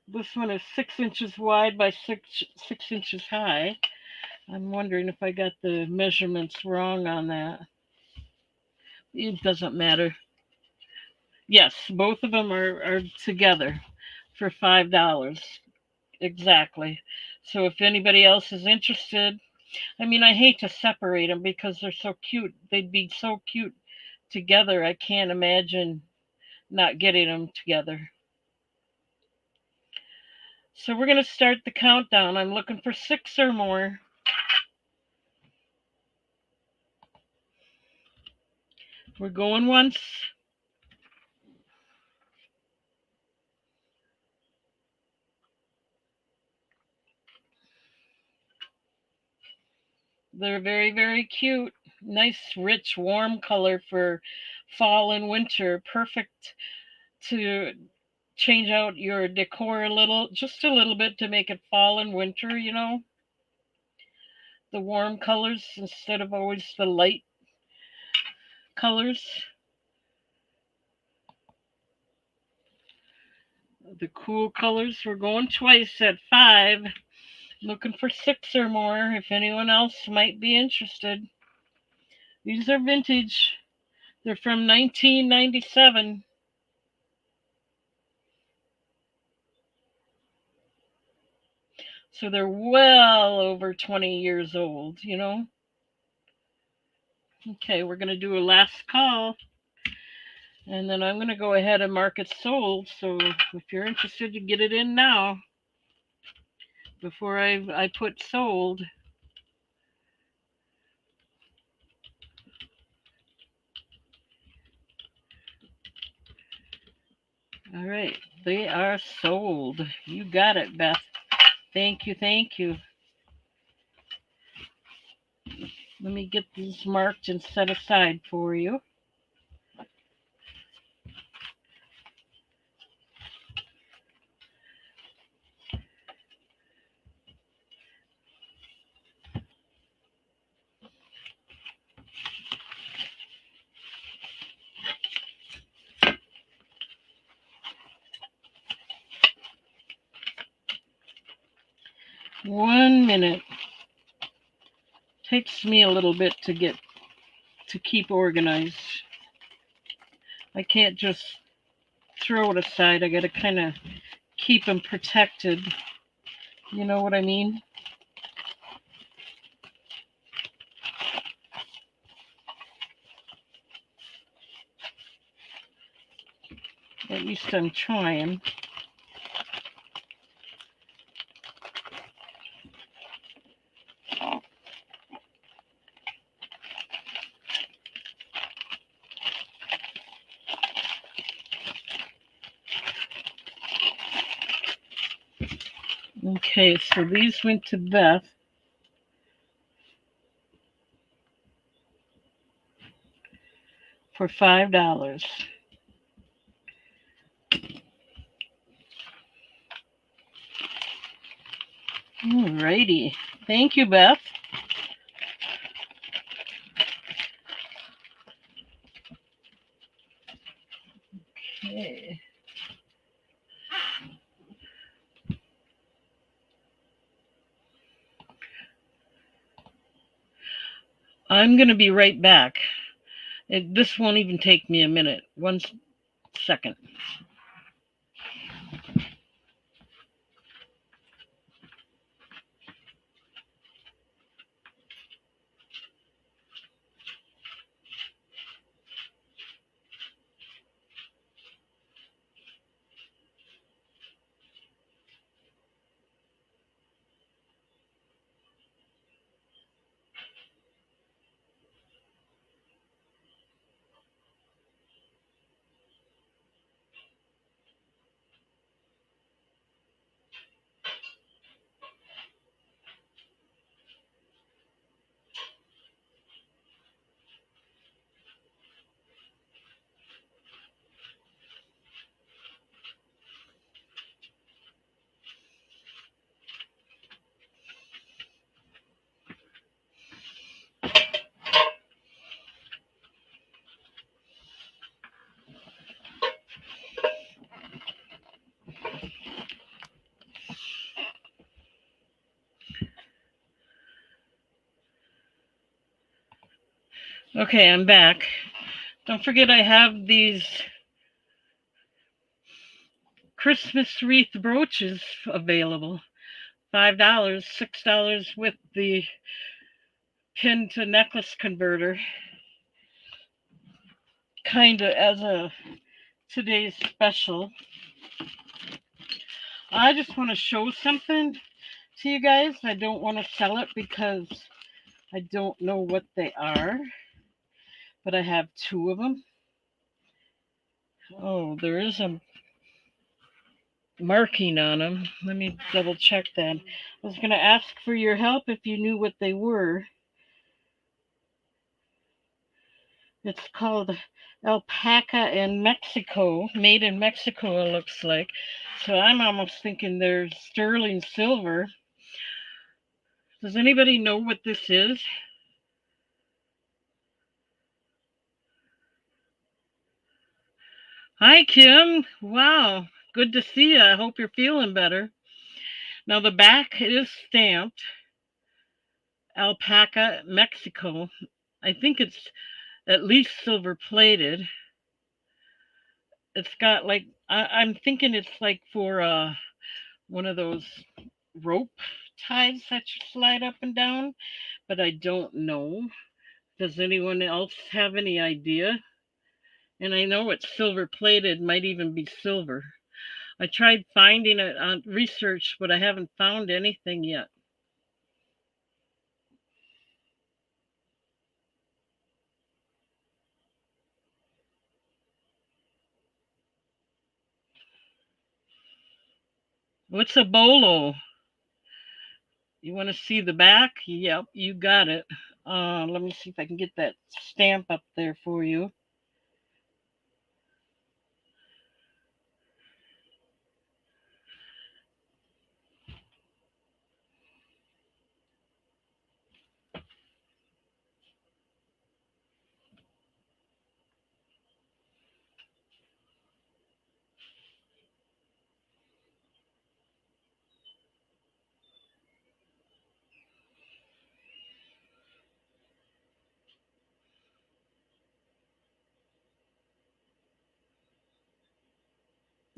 This one is 6 inches wide by six inches high. I'm wondering if I got the measurements wrong on that. It doesn't matter. Yes, both of them are together for $5. Exactly. So if anybody else is interested, I mean, I hate to separate them because they're so cute. They'd be so cute together. I can't imagine not getting them together. So we're going to start the countdown. I'm looking for 6 or more. We're going once. They're very, very cute. Nice, rich, warm color for fall and winter. Perfect to change out your decor a little, just a little bit to make it fall and winter, you know. The warm colors instead of always the light colors. The cool colors. We're going twice at 5. Looking for 6 or more if anyone else might be interested. These are vintage. They're from 1997. So they're well over 20 years old, you know. Okay, we're going to do a last call. And then I'm going to go ahead and mark it sold. So if you're interested, you get it in now before I put sold. All right, they are sold. You got it, Beth. Thank you, thank you. Let me get these marked and set aside for you. One minute. Takes me a little bit to keep organized. I can't just throw it aside. I got to kind of keep them protected. You know what I mean? At least I'm trying. Okay, so these went to Beth for $5. Alrighty. Thank you, Beth. Okay. I'm going to be right back. This won't even take me a minute. 1 second. Okay, I'm back. Don't forget I have these Christmas wreath brooches available. $5, $6 with the pin to necklace converter. Kind of as a today's special. I just want to show something to you guys. I don't want to sell it because I don't know what they are. but I have two of them. Oh, there is a marking on them. Let me double check that. I was going to ask for your help if you knew what they were. It's called alpaca in Mexico, made in Mexico, it looks like. So I'm almost thinking they're sterling silver. Does anybody know what this is? Hi, Kim. Wow, good to see you. I hope you're feeling better. Now, the back is stamped Alpaca, Mexico. I think it's at least silver plated. It's got like, I'm thinking it's like for one of those rope ties that you slide up and down, but I don't know. Does anyone else have any idea? And I know it's silver plated, might even be silver. I tried finding it on research, but I haven't found anything yet. What's a bolo? You want to see the back? Yep, you got it. Let me see if I can get that stamp up there for you.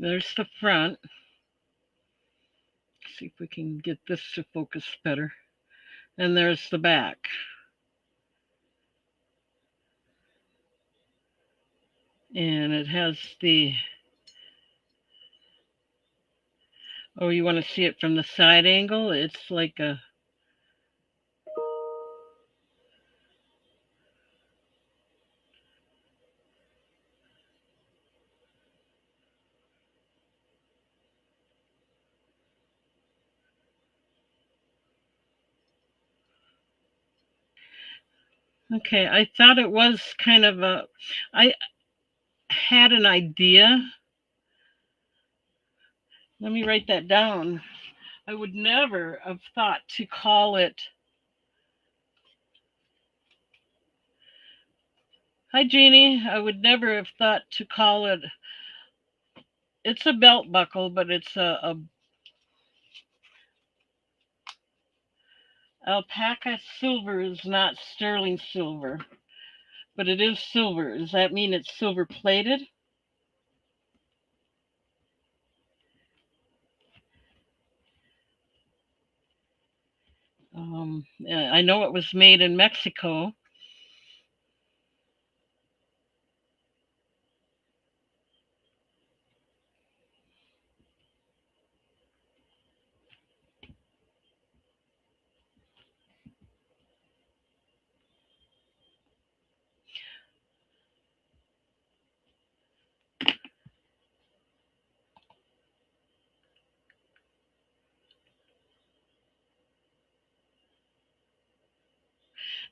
There's the front. See if we can get this to focus better. And there's the back. And it has the, oh, you want to see it from the side angle? It's like a, okay, I thought it was kind of a, I had an idea. Let me write that down. I would never have thought to call it. Hi, Jeannie. I would never have thought to call it. It's a belt buckle, but it's a alpaca silver is not sterling silver, but it is silver. Does that mean it's silver plated? Yeah, I know it was made in Mexico.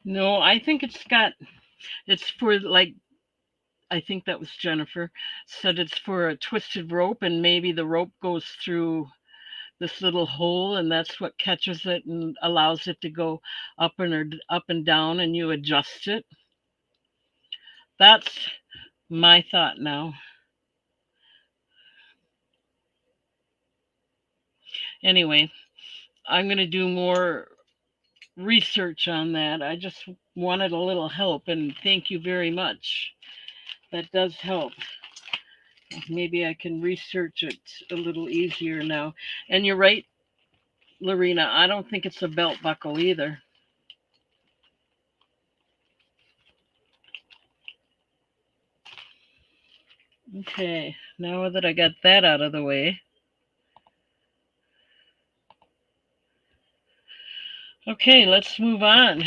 No, I think it's for like, I think that was Jennifer, said it's for a twisted rope, and maybe the rope goes through this little hole, and that's what catches it and allows it to go up and down, and you adjust it. That's my thought now. Anyway, I'm going to do more research on that. I just wanted a little help, and thank you very much. That does help. Maybe I can research it a little easier now. And you're right, Lorena, I don't think it's a belt buckle either. Okay, now that I got that out of the way. Okay, let's move on.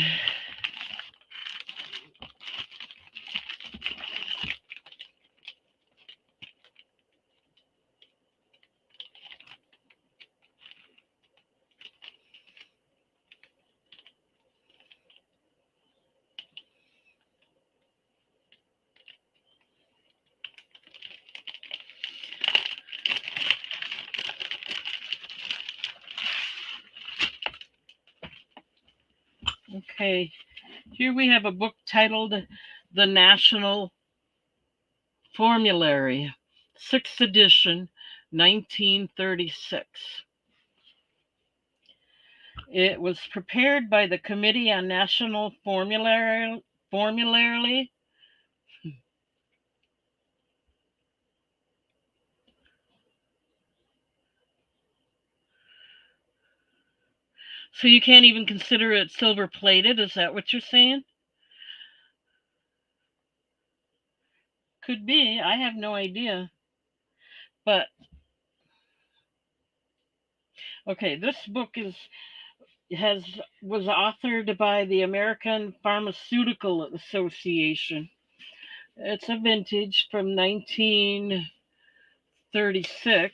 Okay, here we have a book titled The National Formulary, 6th edition, 1936. It was prepared by the Committee on National Formulary. So you can't even consider it silver plated? Is that what you're saying? Could be. I have no idea. But okay, this book has was authored by the American Pharmaceutical Association. It's a vintage from 1936.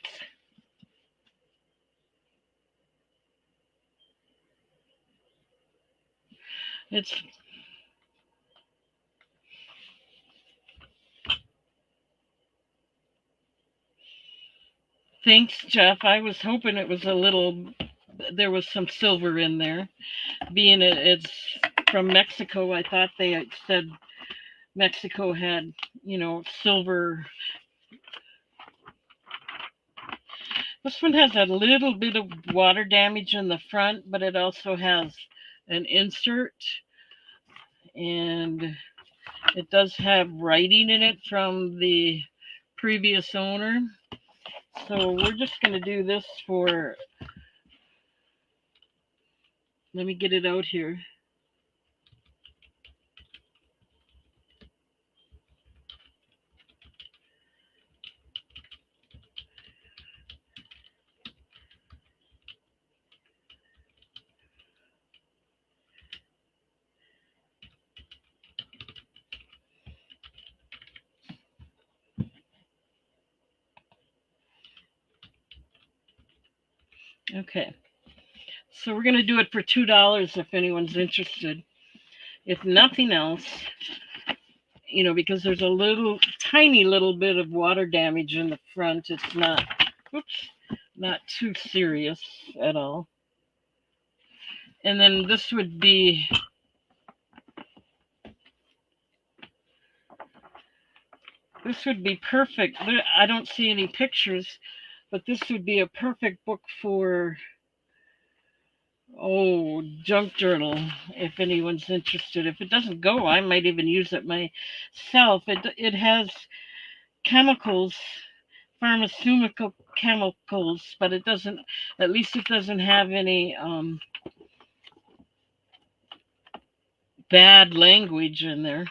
It's Thanks, Jeff. I was hoping it was a little there was some silver in there. Being it's from Mexico, I thought they had said Mexico had, silver. This one has a little bit of water damage in the front, but it also has an insert, and it does have writing in it from the previous owner. So we're just going to do this for, let me get it out here. Okay. So we're going to do it for $2 if anyone's interested. If nothing else, because there's a little tiny little bit of water damage in the front. It's not, oops, not too serious at all. And then this would be perfect. I don't see any pictures, but this would be a perfect book for junk journal if anyone's interested. If it doesn't go, I might even use it myself. It has chemicals, pharmaceutical chemicals, but it doesn't. At least it doesn't have any bad language in there.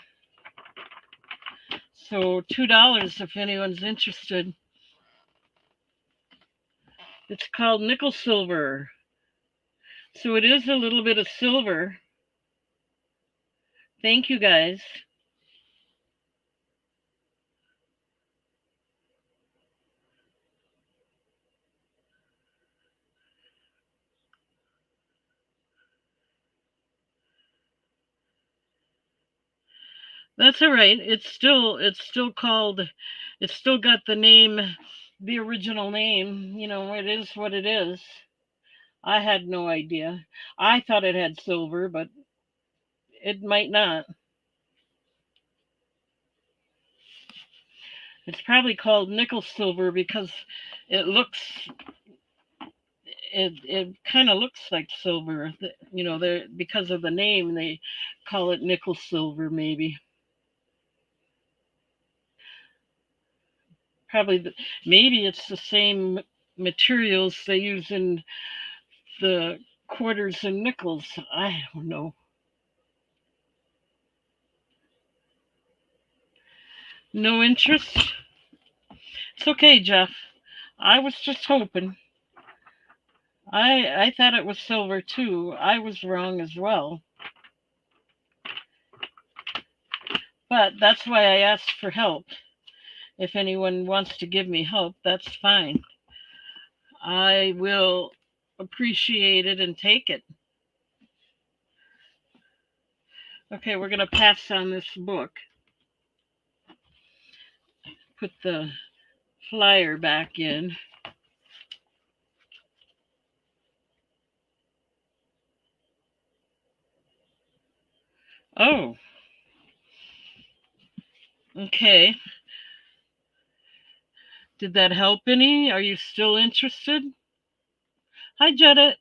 So $2 if anyone's interested. It's called nickel silver. So it is a little bit of silver. Thank you guys. That's all right. It's still called, it's still got the name, the original name. It is what it is. I had no idea. I thought it had silver, but it might not. It's probably called nickel silver because it looks it kind of looks like silver. They because of the name they call it nickel silver maybe. Probably maybe it's the same materials they use in the quarters and nickels. I don't know. No interest? It's okay, Jeff. I was just hoping. I thought it was silver too. I was wrong as well. But that's why I asked for help. If anyone wants to give me help, that's fine. I will appreciate it and take it. Okay, we're going to pass on this book. Put the flyer back in. Oh, okay. Did that help any? Are you still interested? Hi, Judith.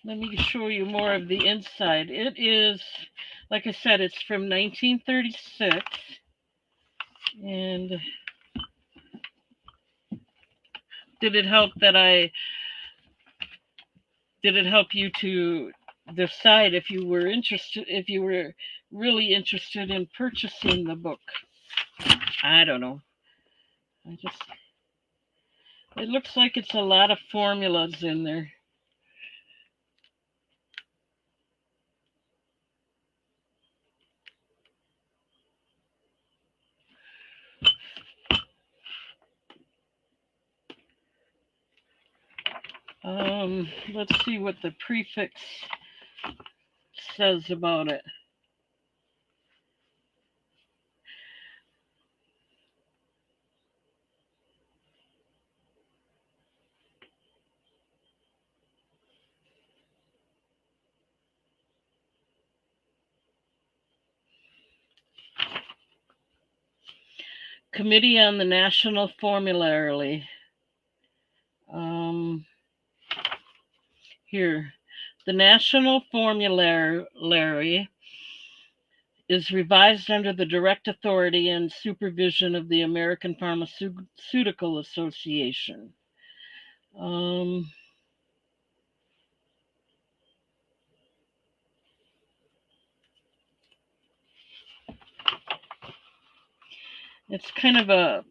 Let me show you more of the inside. It is, like I said, it's from 1936. And did it help that I, did it help you to decide if you were interested, if you were really interested in purchasing the book? I don't know. I just, it looks like it's a lot of formulas in there. Let's see what the prefix says about it. Committee on the National Formulary. Um, Here, the National Formulary is revised under the direct authority and supervision of the American Pharmaceutical Association. Um, it's kind of a,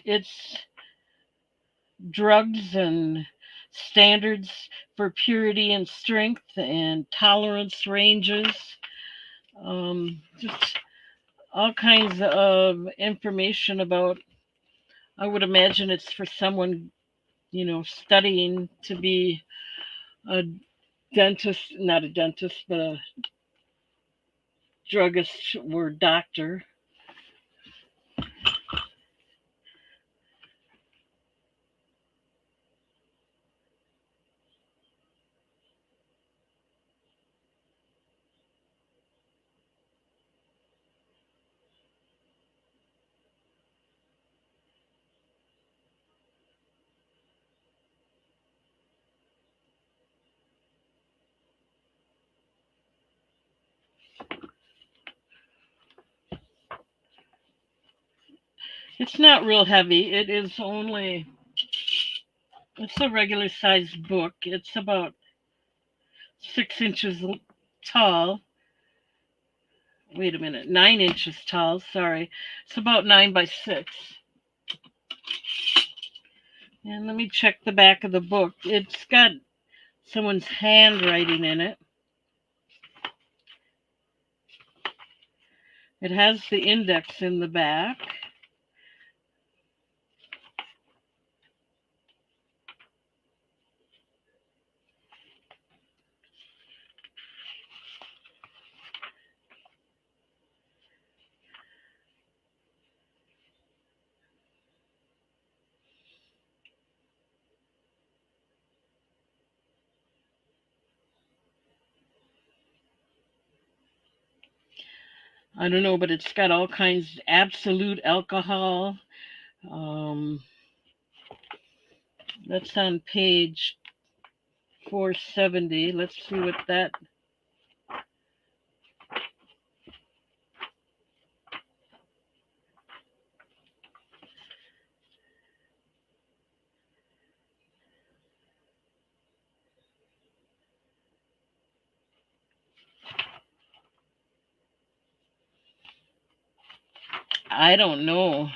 it's drugs and standards for purity and strength and tolerance ranges. Just all kinds of information about. I would imagine it's for someone, studying to be a dentist, not a dentist, but a druggist or doctor. It's not real heavy. It is only, it's a regular sized book. It's about 6 inches tall. Wait a minute, 9 inches tall. Sorry. It's about 9 by 6. And let me check the back of the book. It's got someone's handwriting in it. It has the index in the back. I don't know, but it's got all kinds absolute alcohol. Um, that's on page 470. Let's see what that. I don't know.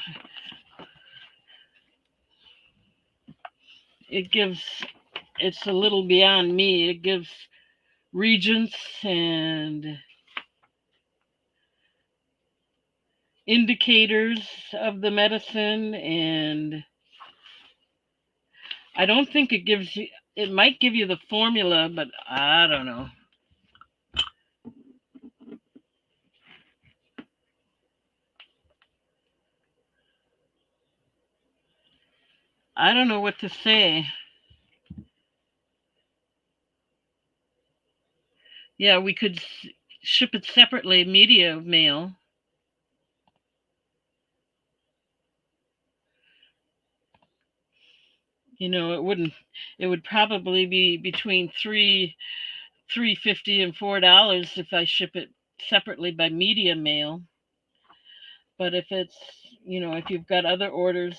It gives. It's a little beyond me. It gives regents and indicators of the medicine, and I don't think it gives you. it might give you the formula, but I don't know. I don't know what to say. Yeah, we could ship it separately, media mail. You know, it wouldn't. It would probably be between $3.50 and $4 if I ship it separately by media mail. But if it's, if you've got other orders,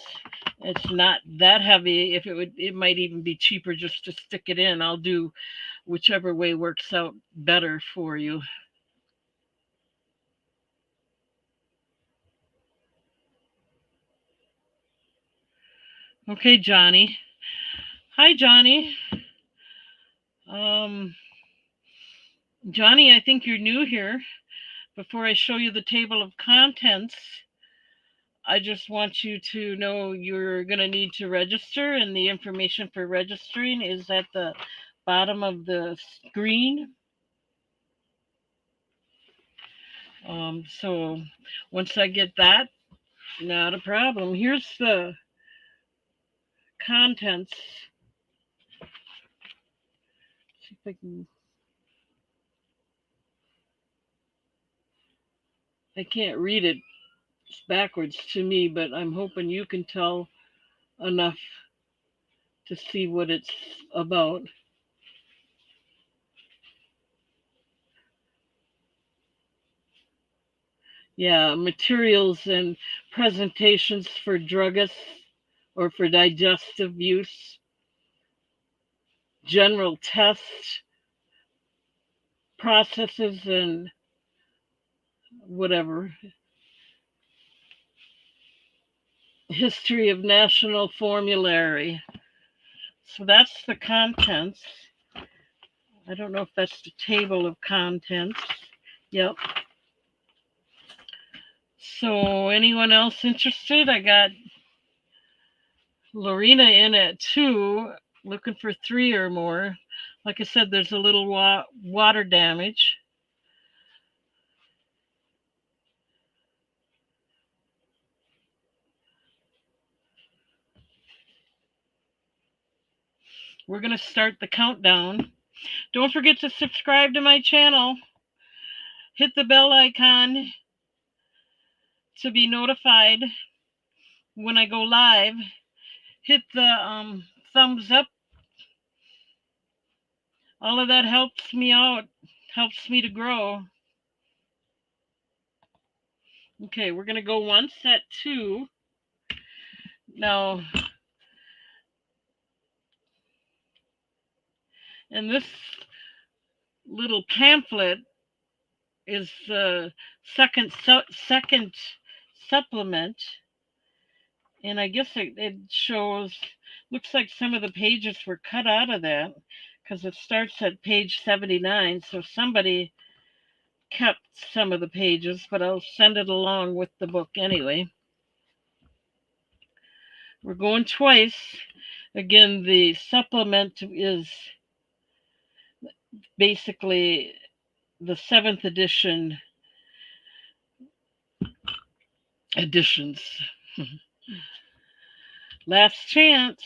it's not that heavy. If it might even be cheaper just to stick it in. I'll do whichever way works out better for you. Okay, Johnny. Hi, Johnny. Um, Johnny, I think you're new here. Before I show you the table of contents, I just want you to know you're going to need to register, and the information for registering is at the bottom of the screen. So once I get that, not a problem. Here's the contents. See if I can. I can't read it. It's backwards to me, but I'm hoping you can tell enough to see what it's about. Yeah, materials and presentations for druggists or for digestive use, general test processes, and whatever. History of National Formulary. So that's the contents. I don't know if that's the table of contents. Yep. So anyone else interested? I got Lorena in at 2, looking for 3 or more. Like I said, there's a little water damage. We're going to start the countdown. Don't forget to subscribe to my channel. Hit the bell icon to be notified when I go live. Hit the thumbs up. All of that helps me out, helps me to grow. Okay, we're going to go once at 2. Now, and this little pamphlet is the second supplement, and I guess it shows. Looks like some of the pages were cut out of that because it starts at page 79. So somebody kept some of the pages, but I'll send it along with the book anyway. We're going twice. Again, the supplement is basically the 7th editions. Last chance.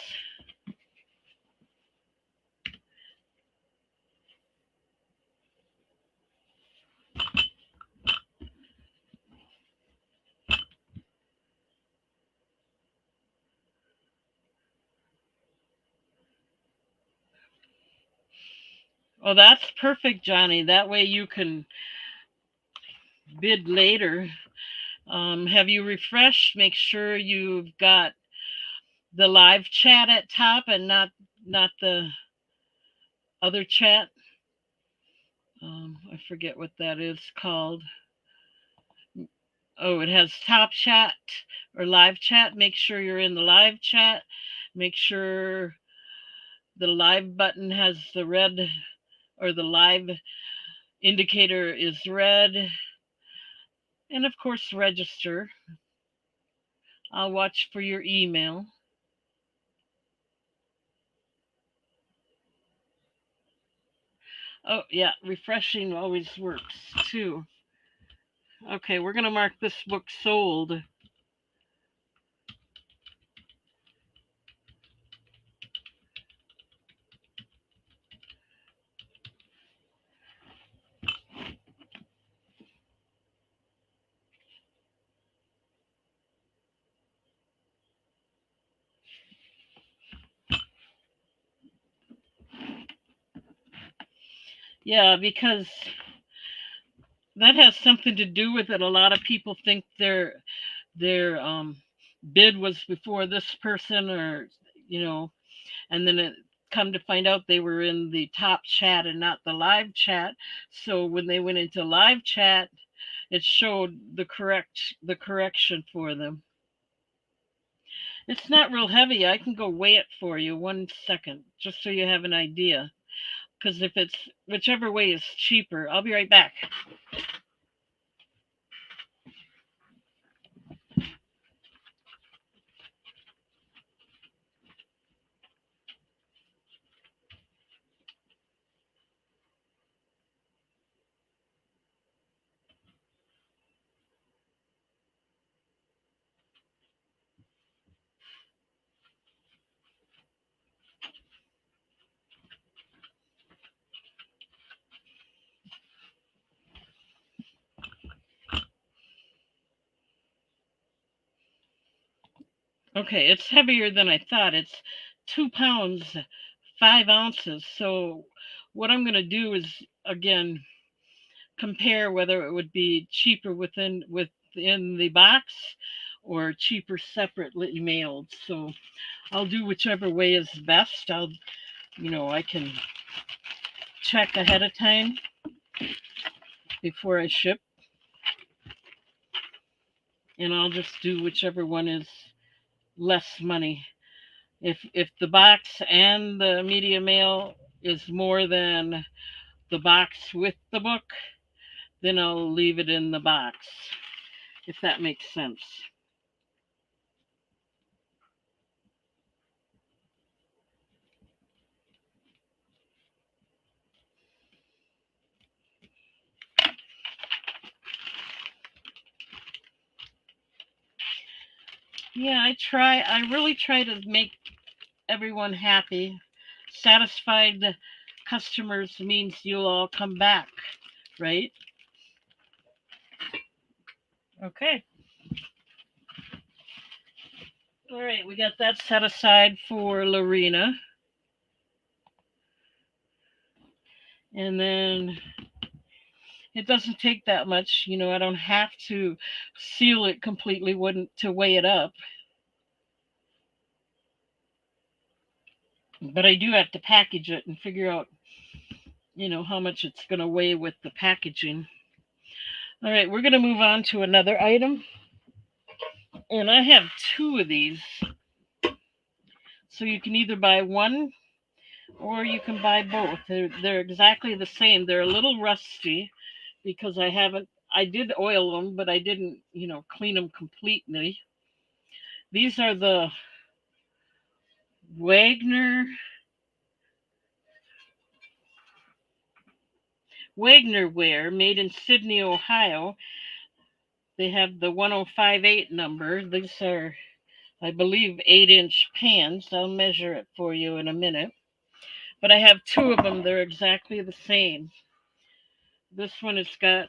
Oh, that's perfect, Johnny. That way you can bid later. Have you refreshed? Make sure you've got the live chat at top and not the other chat. I forget what that is called. Oh, it has top chat or live chat. Make sure you're in the live chat. Make sure the live button has the red, or the live indicator is red. And of course, register. I'll watch for your email. Oh, yeah, refreshing always works too. Okay, we're going to mark this book sold. Yeah, because that has something to do with it. A lot of people think their bid was before this person, or you know, and then it come to find out they were in the top chat and not the live chat. So when they went into live chat, it showed the correction for them. It's not real heavy. I can go weigh it for you 1 second, just so you have an idea. Because if it's whichever way is cheaper, I'll be right back. Okay, it's heavier than I thought. It's 2 pounds, 5 ounces. So what I'm going to do is again compare whether it would be cheaper within the box or cheaper separately mailed. So I'll do whichever way is best. I can check ahead of time before I ship, and I'll just do whichever one is less money. If the box and the media mail is more than the box with the book, then I'll leave it in the box, if that makes sense. Yeah, I really try to make everyone happy. Satisfied customers means you'll all come back, right? Okay. All right, we got that set aside for Lorena. And then it doesn't take that much. I don't have to seal it completely wouldn't to weigh it up, but I do have to package it and figure out, how much it's going to weigh with the packaging. All right, we're going to move on to another item. And I have two of these. So you can either buy one or you can buy both. They're exactly the same. They're a little rusty because I did oil them, but I didn't, clean them completely. These are the Wagner Wagner ware made in Sydney, Ohio. They have the 1058 number. These are, I believe, 8-inch pans. I'll measure it for you in a minute. But I have two of them. They're exactly the same. This one has got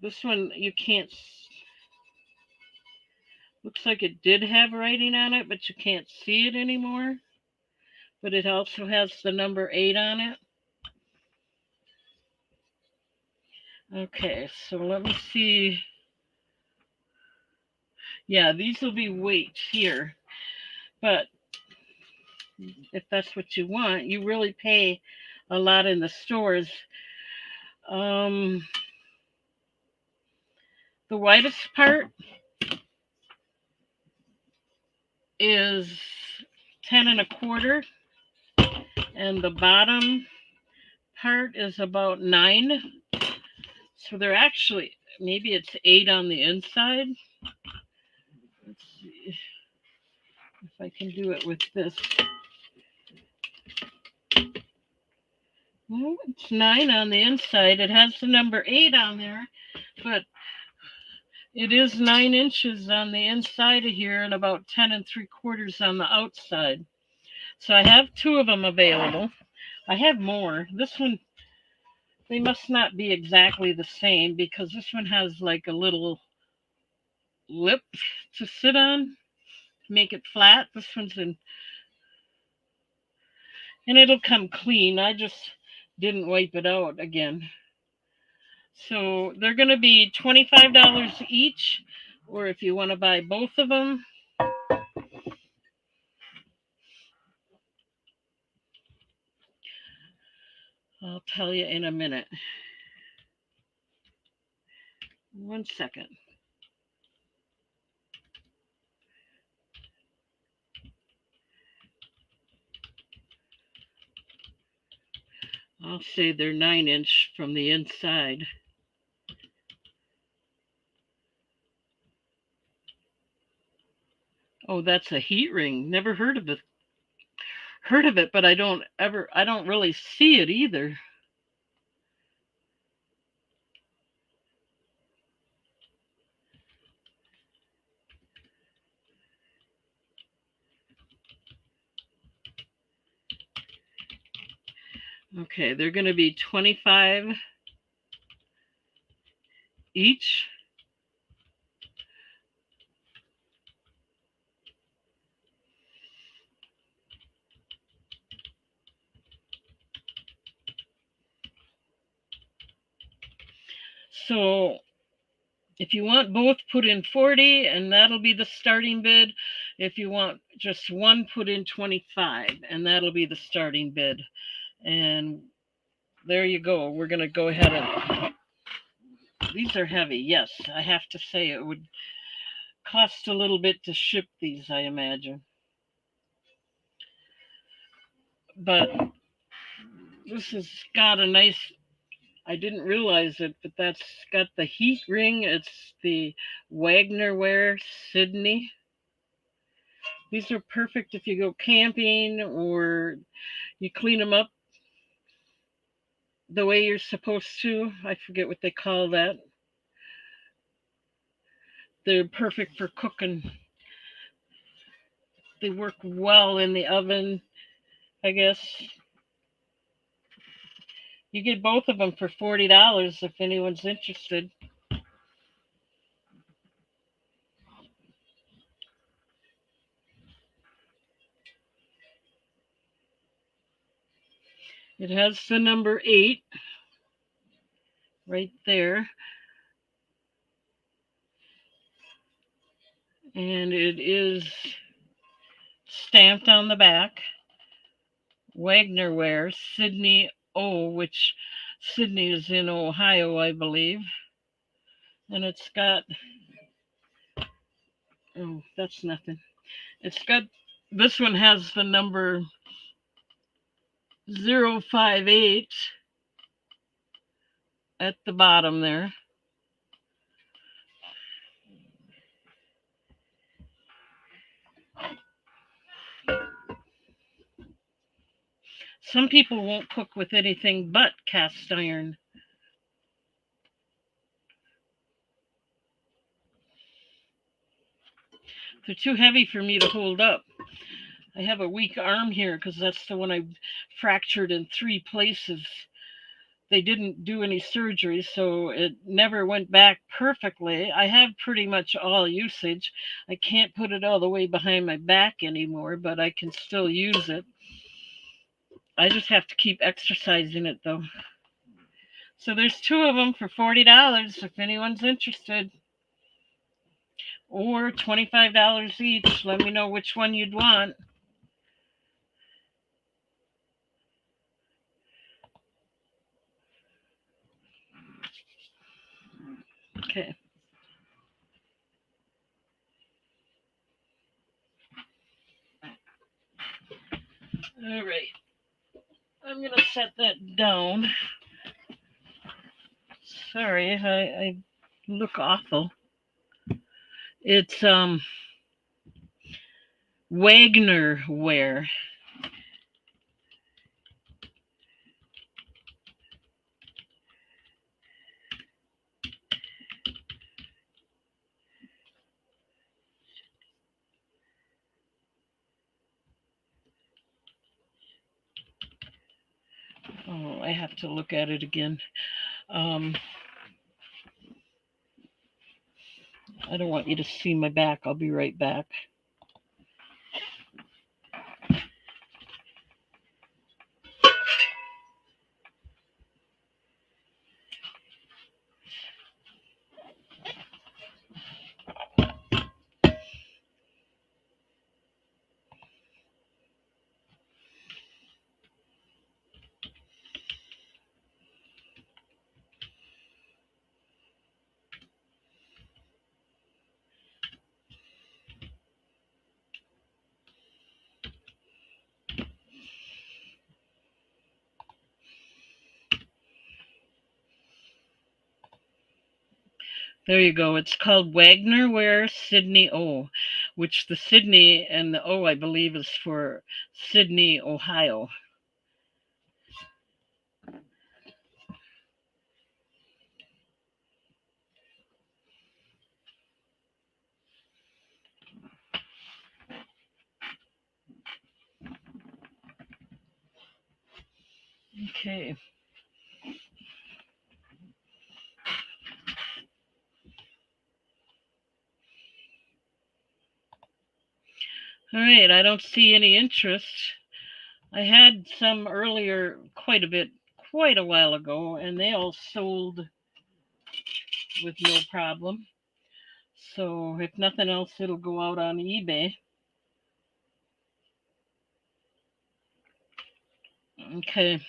this one you can't. Looks like it did have writing on it, but you can't see it anymore. But it also has the number 8 on it. Okay, so let me see. Yeah, these will be weight here. But if that's what you want, you really pay a lot in the stores. Um, the widest part is 10 1/4, and the bottom part is about 9. So they're actually, maybe it's 8 on the inside. Let's see if I can do it with this. Well, it's 9 on the inside. It has the number 8 on there, but it is 9 inches on the inside of here and about 10 3/4 on the outside. So I have two of them available. I have more. This one, they must not be exactly the same because this one has like a little lip to sit on, make it flat. This one's in, and it'll come clean. I just didn't wipe it out again. So they're going to be $25 each, or if you want to buy both of them, I'll tell you in a minute. 1 second. I'll say they're 9 inch from the inside. Oh, that's a heat ring. Never heard of it. Heard of it, but I don't really see it either. Okay, they're going to be 25 each. So if you want both, put in 40 and that'll be the starting bid. If you want just one, put in 25 and that'll be the starting bid. And there you go. We're going to go ahead and these are heavy. Yes, I have to say it would cost a little bit to ship these, I imagine. But this has got a nice, I didn't realize it, but that's got the heat ring. It's the Wagner Wear Sydney. These are perfect if you go camping or you clean them up the way you're supposed to. I forget what they call that. They're perfect for cooking. They work well in the oven, I guess. You get both of them for $40 if anyone's interested. It has the number 8 right there. And it is stamped on the back. Wagner Wear, Sydney O, which Sydney is in Ohio, I believe. And it's got, oh, that's nothing. It's got, this one has the number 058 at the bottom there. Some people won't cook with anything but cast iron. They're too heavy for me to hold up. I have a weak arm here because that's the one I fractured in 3 places. They didn't do any surgery, so it never went back perfectly. I have pretty much all usage. I can't put it all the way behind my back anymore, but I can still use it. I just have to keep exercising it though. So there's two of them for $40 if anyone's interested, or $25 each. Let me know which one you'd want. Okay. All right. I'm going to set that down. Sorry, I look awful. It's Wagner Wear. have to look at it again. Um, I don't want you to see my back. I'll be right back. There you go. It's called Wagner Ware Sydney O, which the Sydney and the O, I believe, is for Sydney, Ohio. Okay. All right. I don't see any interest. I had some earlier, quite a bit, quite a while ago, and they all sold with no problem. So if nothing else, it'll go out on eBay. Okay.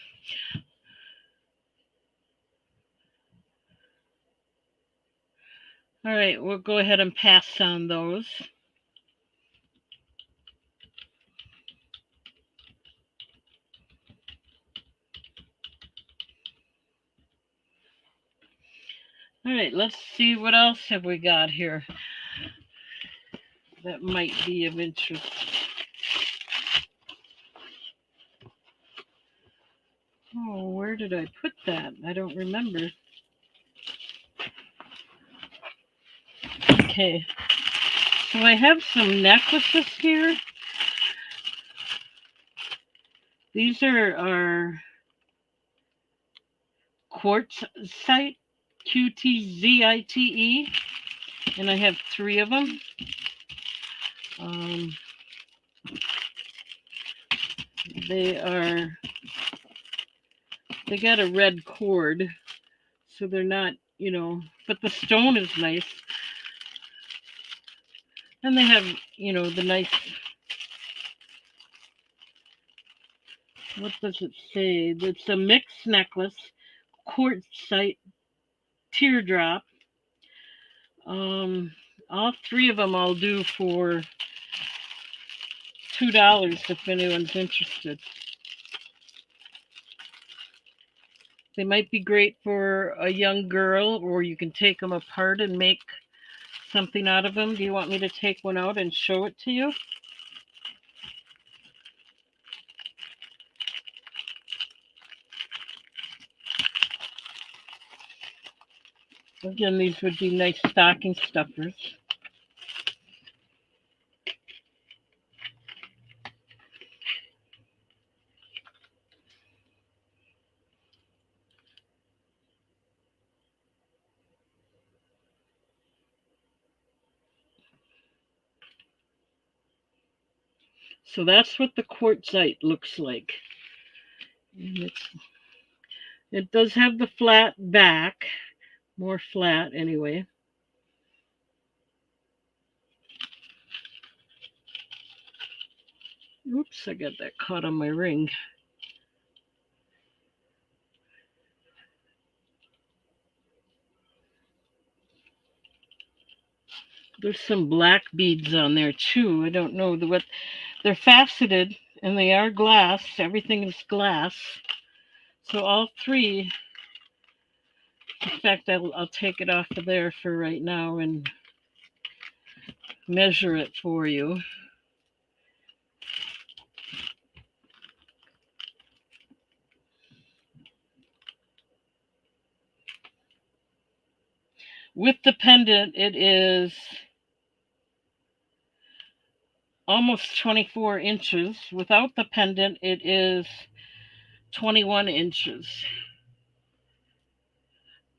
All right. We'll go ahead and pass on those. All right. Let's see what else have we got here that might be of interest. Oh, where did I put that? I don't remember. Okay. So I have some necklaces here. These are quartzite, QTZITE, and I have 3 of them. Um, they got a red cord, so they're not, but the stone is nice. And they have, the nice, what does it say? It's a mixed necklace, quartzite, teardrop. Um, all 3 of them I'll do for $2 if anyone's interested. They might be great for a young girl, or you can take them apart and make something out of them. Do you want me to take one out and show it to you? Again, these would be nice stocking stuffers. So that's what the quartzite looks like. It does have the flat back, more flat anyway. Oops, I got that caught on my ring. There's some black beads on there too. I don't know what they're faceted and they are glass. Everything is glass. So all 3. In fact, I'll take it off of there for right now and measure it for you. With the pendant, it is almost 24 inches. Without the pendant, it is 21 inches.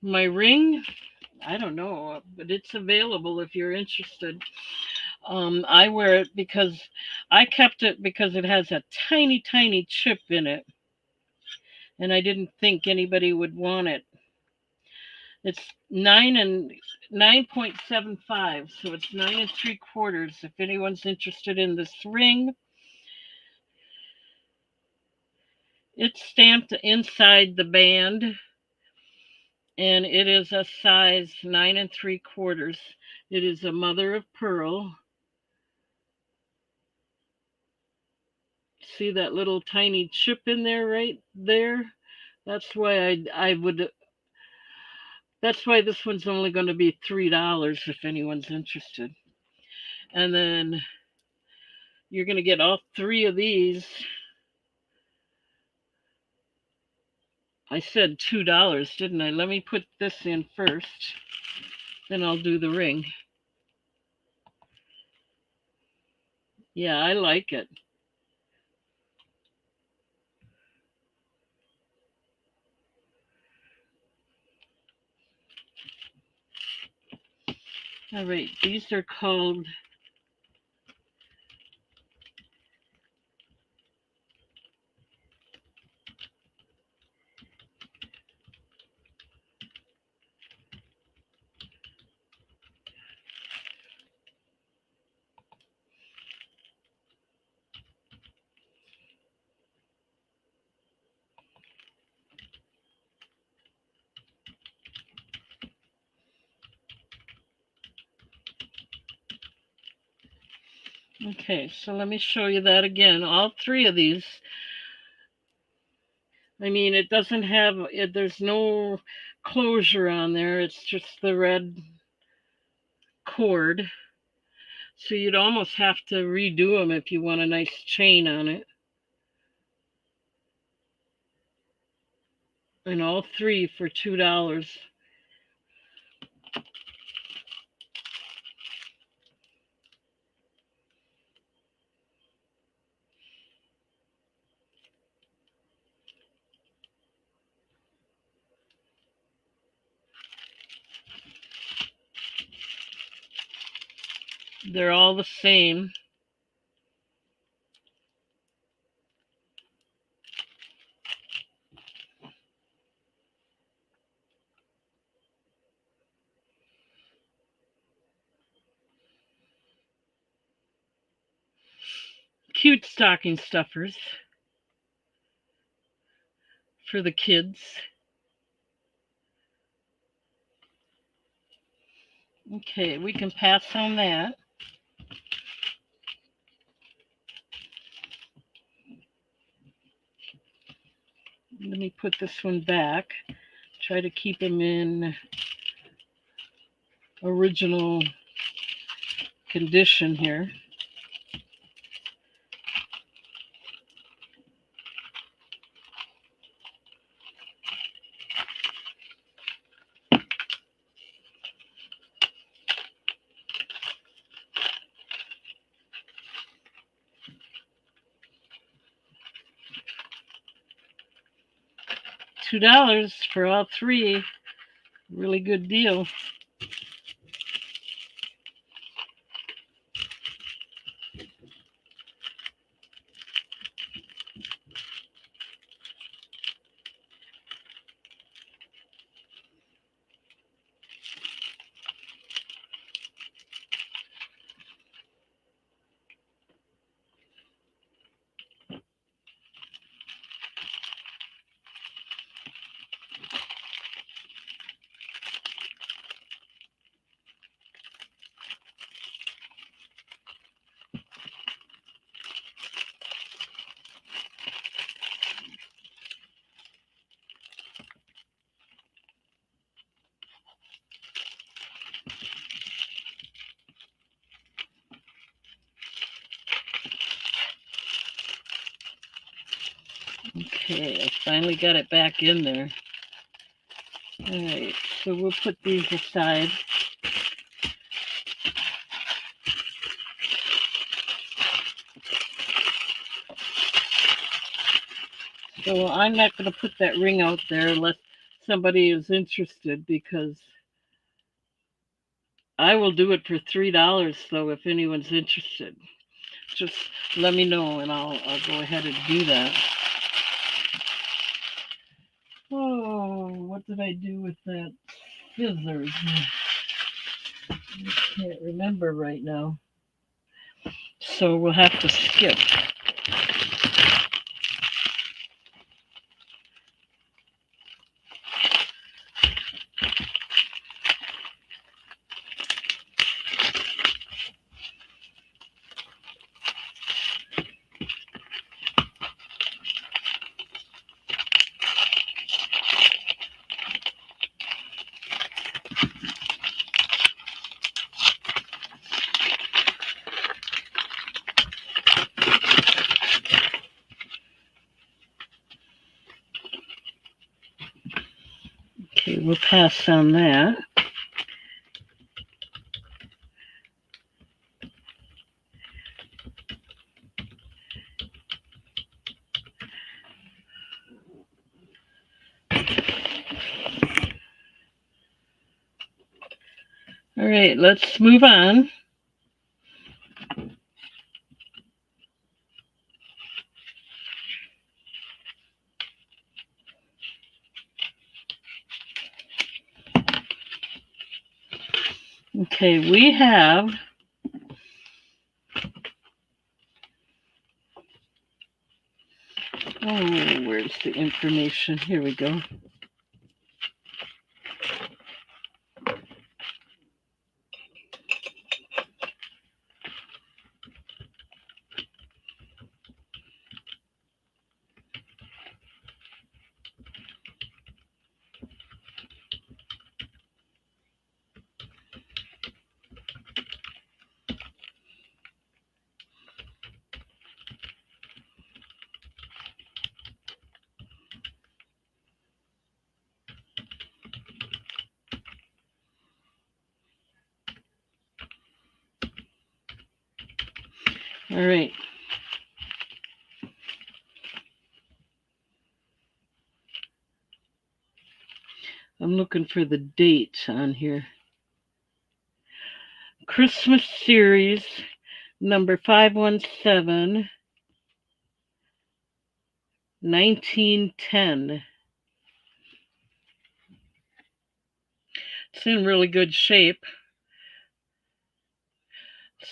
My ring, I don't know, but it's available if you're interested. I wear it because I kept it because it has a tiny, tiny chip in it, and I didn't think anybody would want it. It's 9.75, so it's 9 3/4. If anyone's interested in this ring, it's stamped inside the band, and it is a size 9 3/4. It is a mother of pearl. See that little tiny chip in there right there? That's why I would. That's why this one's only going to be $3 if anyone's interested. And then you're going to get all three of these. I said $2, didn't I? Let me put this in first. Then I'll do the ring. Yeah, I like it. All right, these are called okay, so let me show you that again. All three of these. I mean, it doesn't have, there's no closure on there. It's just the red cord. So you'd almost have to redo them if you want a nice chain on it. And all three for $2. They're all the same. Cute stocking stuffers for the kids. Okay, we can pass on that. Let me put this one back. Try to keep them in original condition here. $2 for all three. Really good deal. Okay, I finally got it back in there. All right, so we'll put these aside. So I'm not going to put that ring out there unless somebody is interested because I will do it for $3 though if anyone's interested. Just let me know and I'll go ahead and do that. Oh, what did I do with that scissors? I can't remember right now. So we'll have to skip. Okay, we'll pass on that. All right, let's move on. Okay, we have. Oh, where's the information? Here we go. All right. I'm looking for the date on here. Christmas series number 517, 1910. It's in really good shape.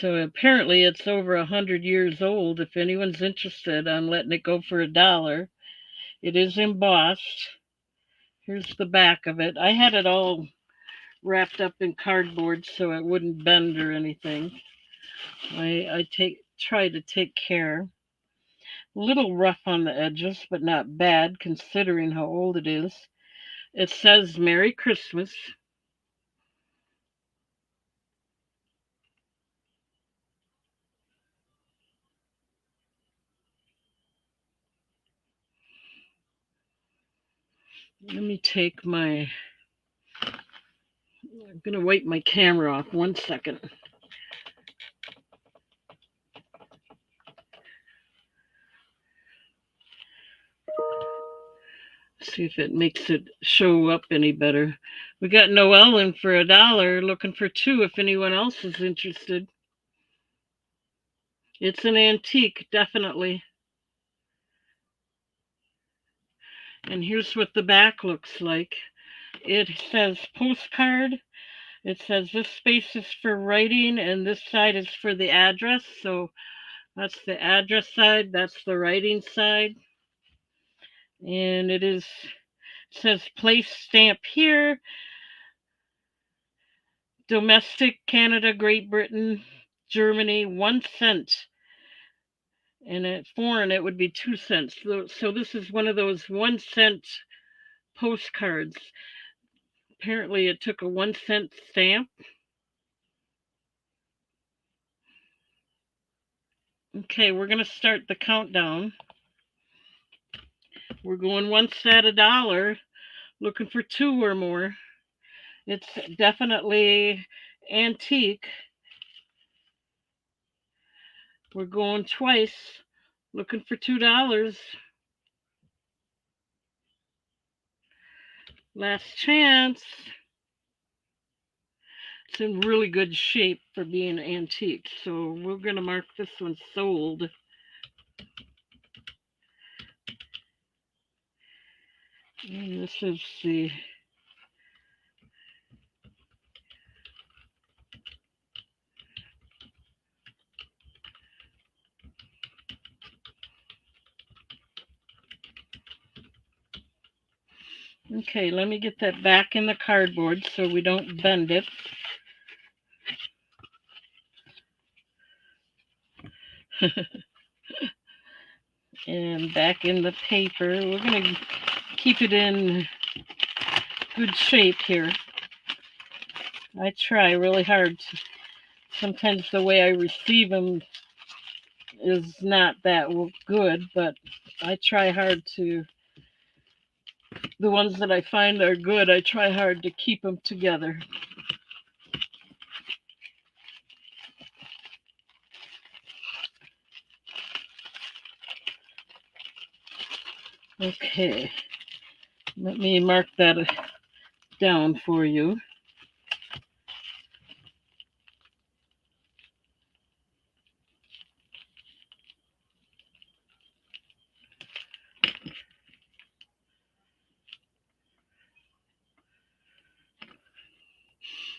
So apparently it's over 100 years old. If anyone's interested on letting it go for $1, it is embossed. Here's the back of it. I had it all wrapped up in cardboard so it wouldn't bend or anything. I try to take care. A little rough on the edges, but not bad considering how old it is. It says Merry Christmas. Let me take my. I'm going to wipe my camera off 1 second. See if it makes it show up any better. We got Noelle in for $1, looking for two if anyone else is interested. It's an antique, definitely. And here's what the back looks like. It says postcard. It says this space is for writing and this side is for the address. So that's the address side, that's the writing side. And it says place stamp here. Domestic, Canada, Great Britain, Germany, 1 cent. And at foreign, it would be 2 cents. So this is one of those 1 cent postcards. Apparently, it took a 1 cent stamp. Okay, we're going to start the countdown. We're going once at $1, looking for two or more. It's definitely antique. We're going twice, looking for $2. Last chance. It's in really good shape for being antique, so we're going to mark this one sold. And this is the okay, let me get that back in the cardboard so we don't bend it. And back in the paper. We're going to keep it in good shape here. I try really hard. Sometimes the way I receive them is not that good, but I try hard to. The ones that I find are good, I try hard to keep them together. Okay, let me mark that down for you.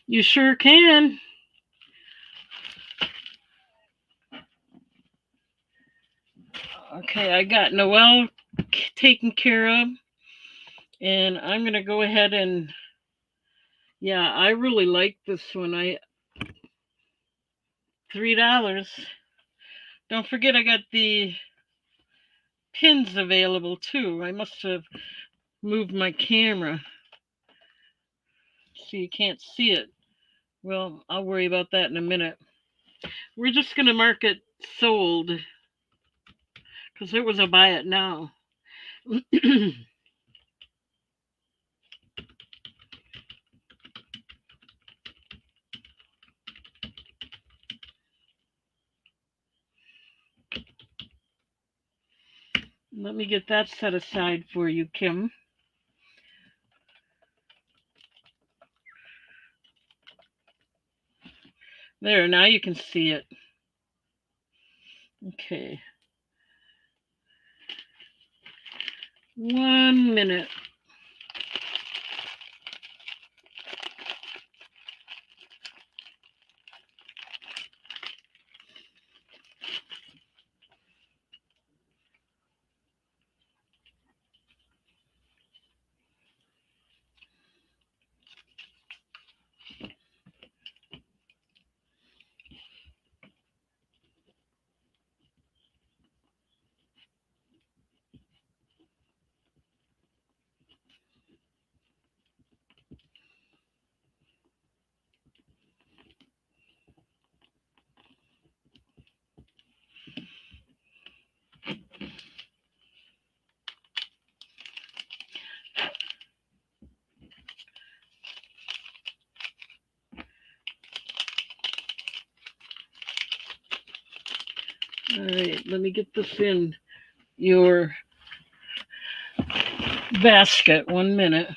You sure can. Okay, I got Noelle taken care of. And I'm going to go ahead and, yeah, I really like this one. $3. Don't forget I got the pins available too. I must have moved my camera so you can't see it. Well, I'll worry about that in a minute. We're just going to mark it sold because it was a buy it now. Let me get that set aside for you, Kim. There, now you can see it. Okay. 1 minute. All right, let me get this in your basket. 1 minute.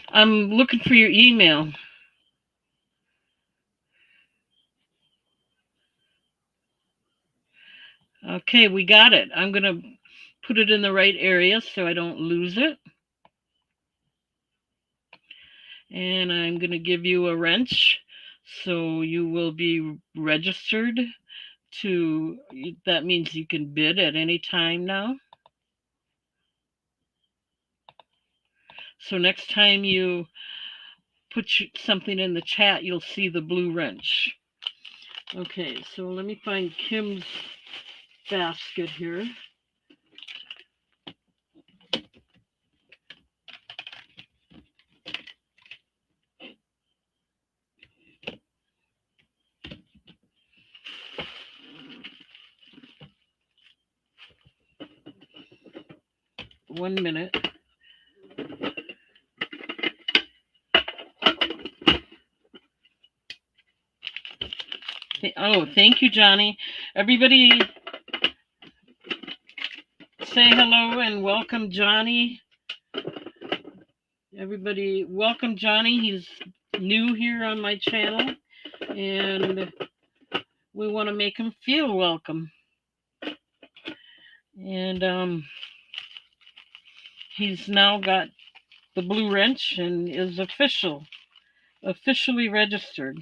I'm looking for your email. Okay, we got it. I'm going to put it in the right area so I don't lose it. And I'm going to give you a wrench so you will be registered to, that means you can bid at any time now. So next time you put something in the chat, you'll see the blue wrench. Okay, so let me find Kim's basket here. One minute. Oh, thank you, Johnny. Everybody say hello and welcome Johnny. Everybody welcome Johnny. He's new here on my channel and we want to make him feel welcome. And he's now got the blue wrench and is officially registered.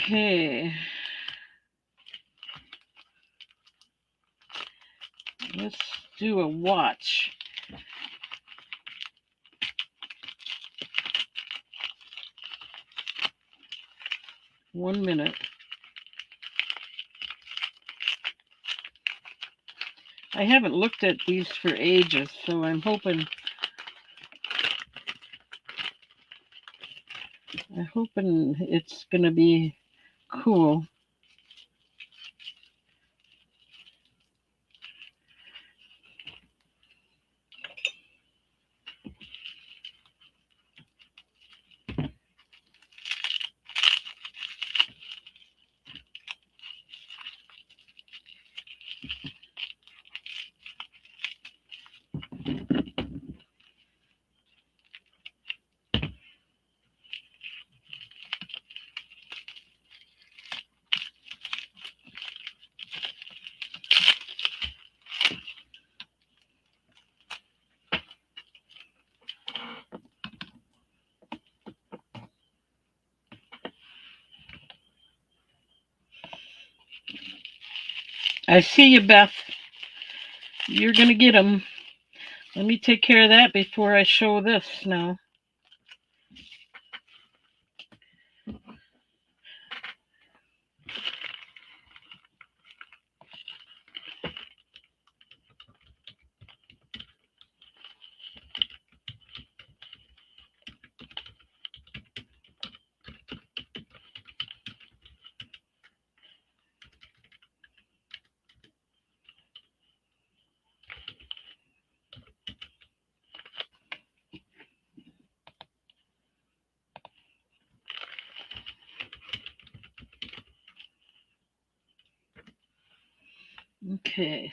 Okay. Let's do a watch. One minute. I haven't looked at these for ages, so I'm hoping it's gonna be cool. I see you, Beth. You're gonna get them. Let me take care of that before I show this now. Okay.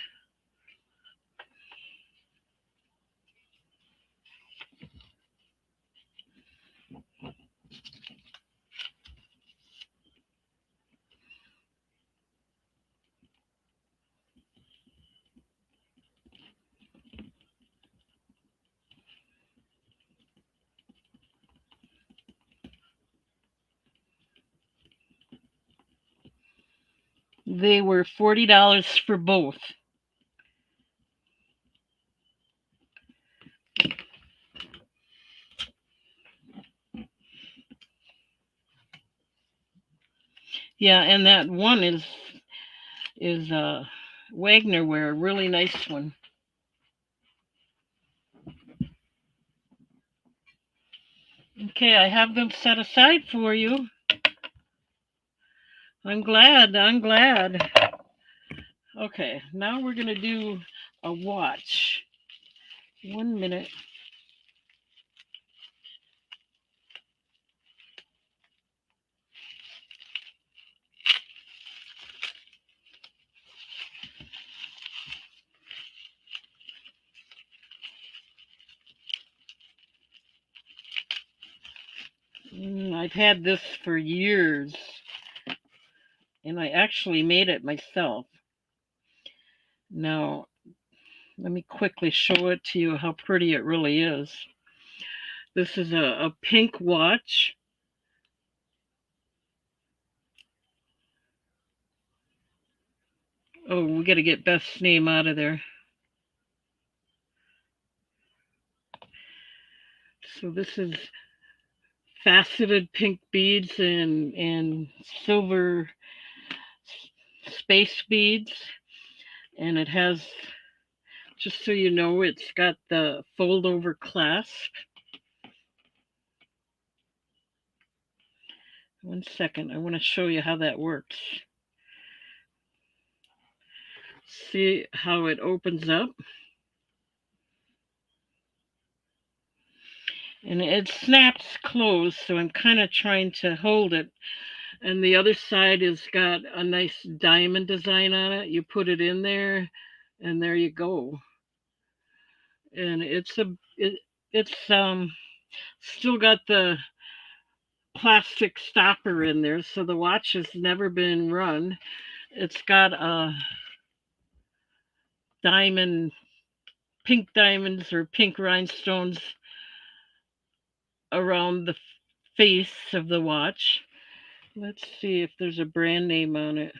They were $40 for both. Yeah, and that one is Wagner wear, a really nice one. Okay, I have them set aside for you. I'm glad. I'm glad. Okay, now we're gonna do a watch. 1 minute. I've had this for years, and I actually made it myself. Now, let me quickly show it to you how pretty it really is. This is a pink watch. Oh, we got to get Beth's name out of there. So this is faceted pink beads and silver space beads. And it has, just so you know, it's got the fold over clasp. 1 second, I want to show you how that works. See how it opens up? And it snaps closed, so I'm kind of trying to hold it. And the other side has got a nice diamond design on it. You put it in there, and there you go. And it's still got the plastic stopper in there, so the watch has never been run. It's got a diamond, pink diamonds or pink rhinestones around the face of the watch. Let's see if there's a brand name on it.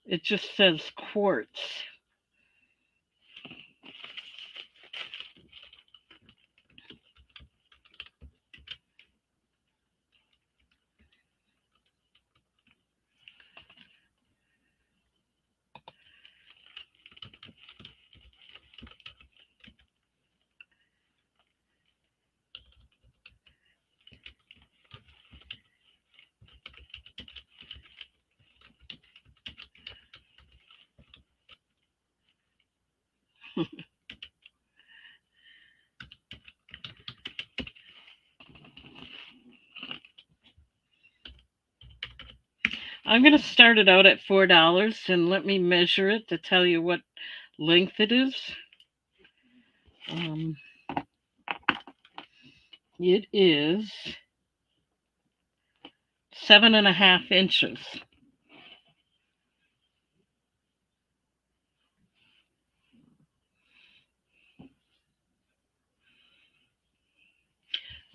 It just says quartz. I'm going to start it out at $4 and let me measure it to tell you what length it is. Um, it is 7.5 inches.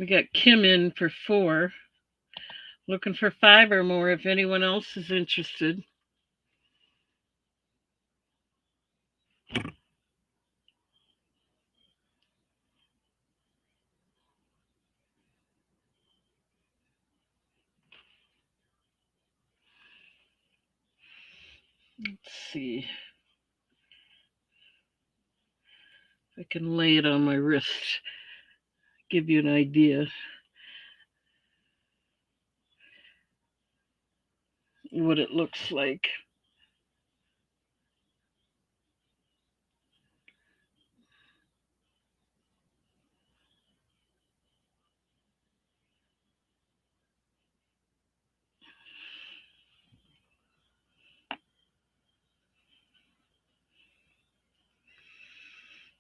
We got Kim in for 4. Looking for 5 or more if anyone else is interested. Let's see. I can lay it on my wrist, give you an idea what it looks like.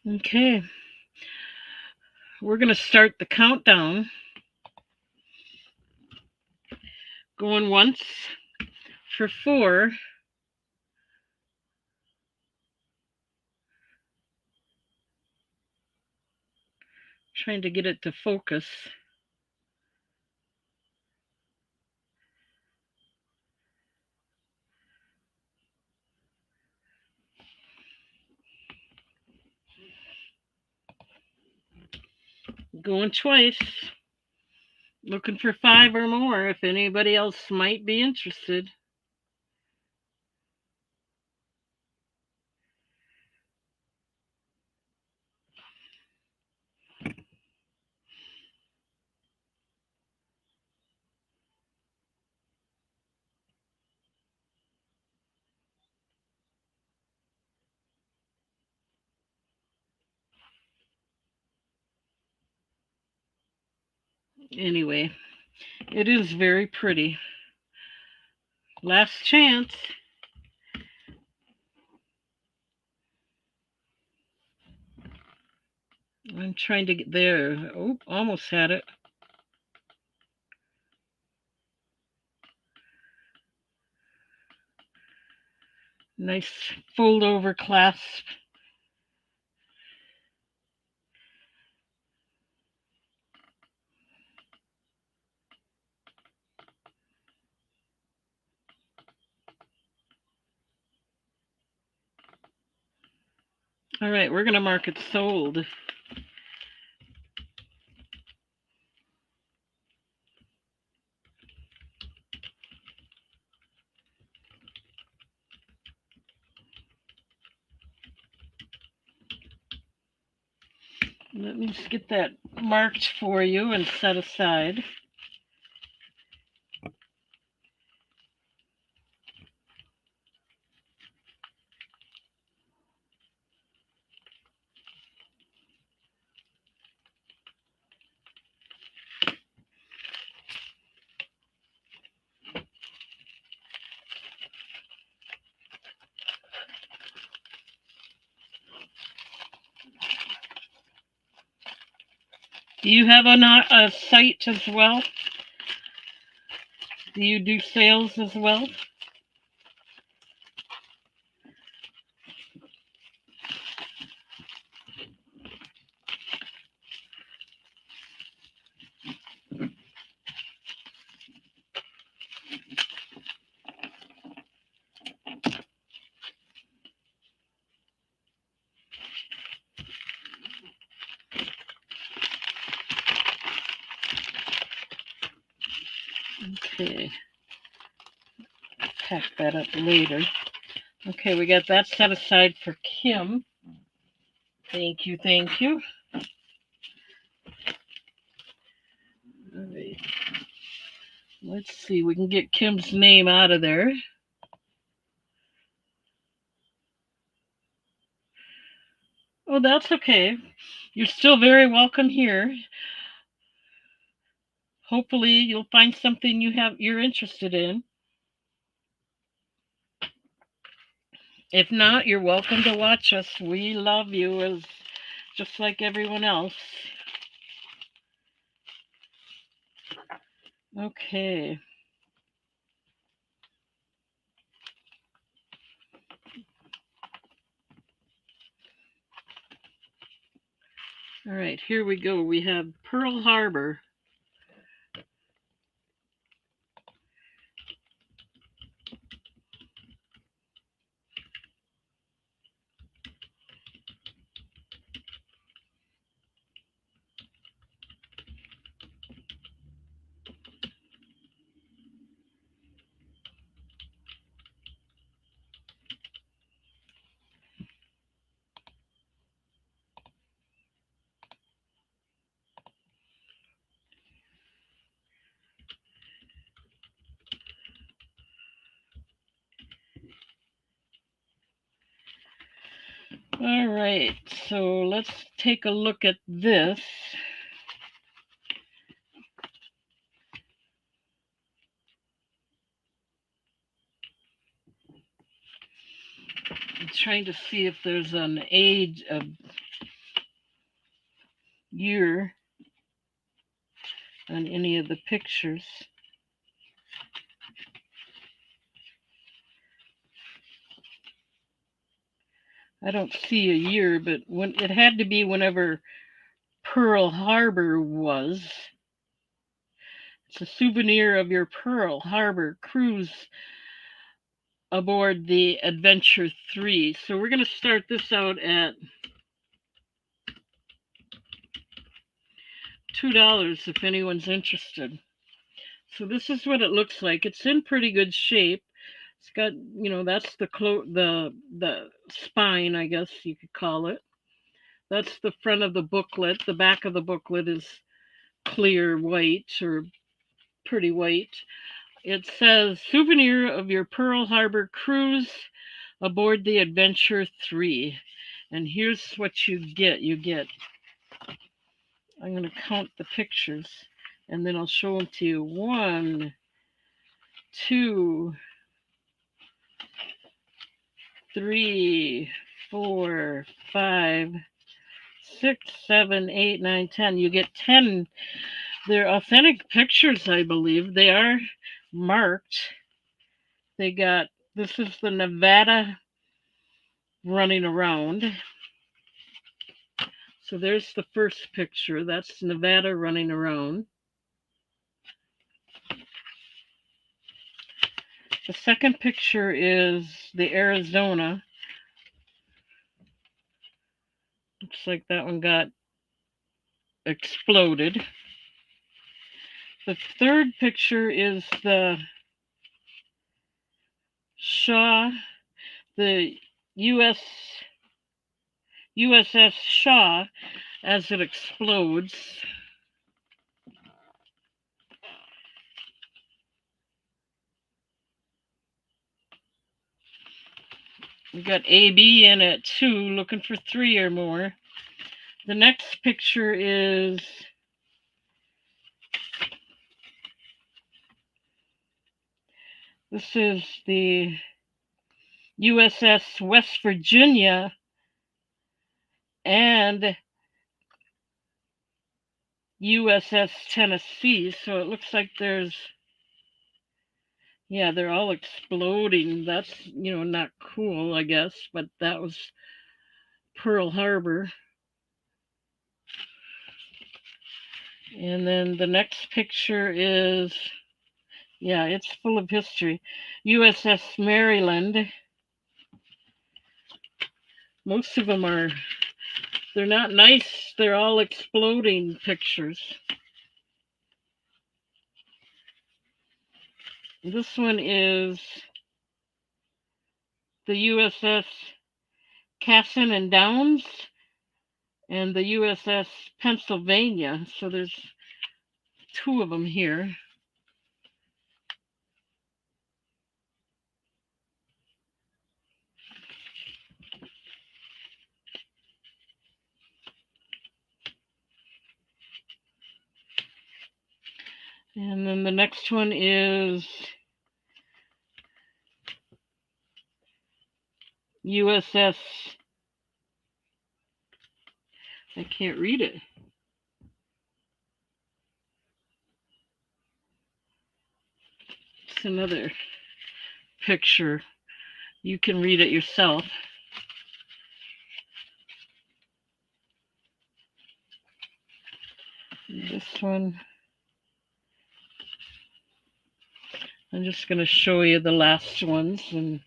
Okay, we're going to start the countdown. Going once for 4. Trying to get it to focus. Going twice. Looking for 5 or more if anybody else might be interested. Anyway, it is very pretty. Last chance. I'm trying to get there. Oh, almost had it. Nice fold over clasp. All right, we're going to mark it sold. Let me just get that marked for you and set aside. Do you have a site as well? Do you do sales as well? Okay. Pack that up later. Okay, we got that set aside for Kim. Thank you, thank you. All right. Let's see, we can get Kim's name out of there. Oh, that's okay. You're still very welcome here. Hopefully, you'll find something you're interested in. If not, you're welcome to watch us. We love you as just like everyone else. Okay. All right, here we go. We have Pearl Harbor. All right, so let's take a look at this. I'm trying to see if there's an age of year on any of the pictures. I don't see a year, but when it had to be whenever Pearl Harbor was. It's a souvenir of your Pearl Harbor cruise aboard the Adventure 3. So we're going to start this out at $2 if anyone's interested. So this is what it looks like. It's in pretty good shape. It's got, that's the spine, I guess you could call it. That's the front of the booklet. The back of the booklet is clear white or pretty white. It says souvenir of your Pearl Harbor cruise aboard the Adventure 3. And here's what you get. I'm going to count the pictures and then I'll show them to you. 1, 2, 3, 4, 5, 6, 7, 8, 9, 10. You get 10. They're authentic pictures, I believe. They are marked. This is the Nevada running around. So there's the first picture. That's Nevada running around. The second picture is the Arizona. Looks like that one got exploded. The third picture is the Shaw, the USS Shaw as it explodes. We got AB in it too, looking for 3 or more. The next picture is the USS West Virginia and USS Tennessee. So it looks like yeah, they're all exploding. That's, not cool, I guess, but that was Pearl Harbor. And then the next picture is, yeah, it's full of history. USS Maryland. Most of them they're not nice. They're all exploding pictures. This one is the USS Cassin and Downs and the USS Pennsylvania. So there's two of them here. And then the next one is USS, I can't read it. It's another picture. You can read it yourself. This one, I'm just going to show you the last ones. And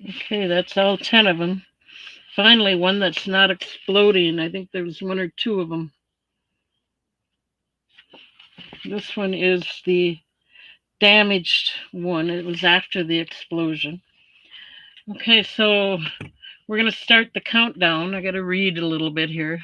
okay, that's all 10 of them. Finally, one that's not exploding. I think there's one or two of them. This one is the damaged one. It was after the explosion. Okay, so we're going to start the countdown. I got to read a little bit here.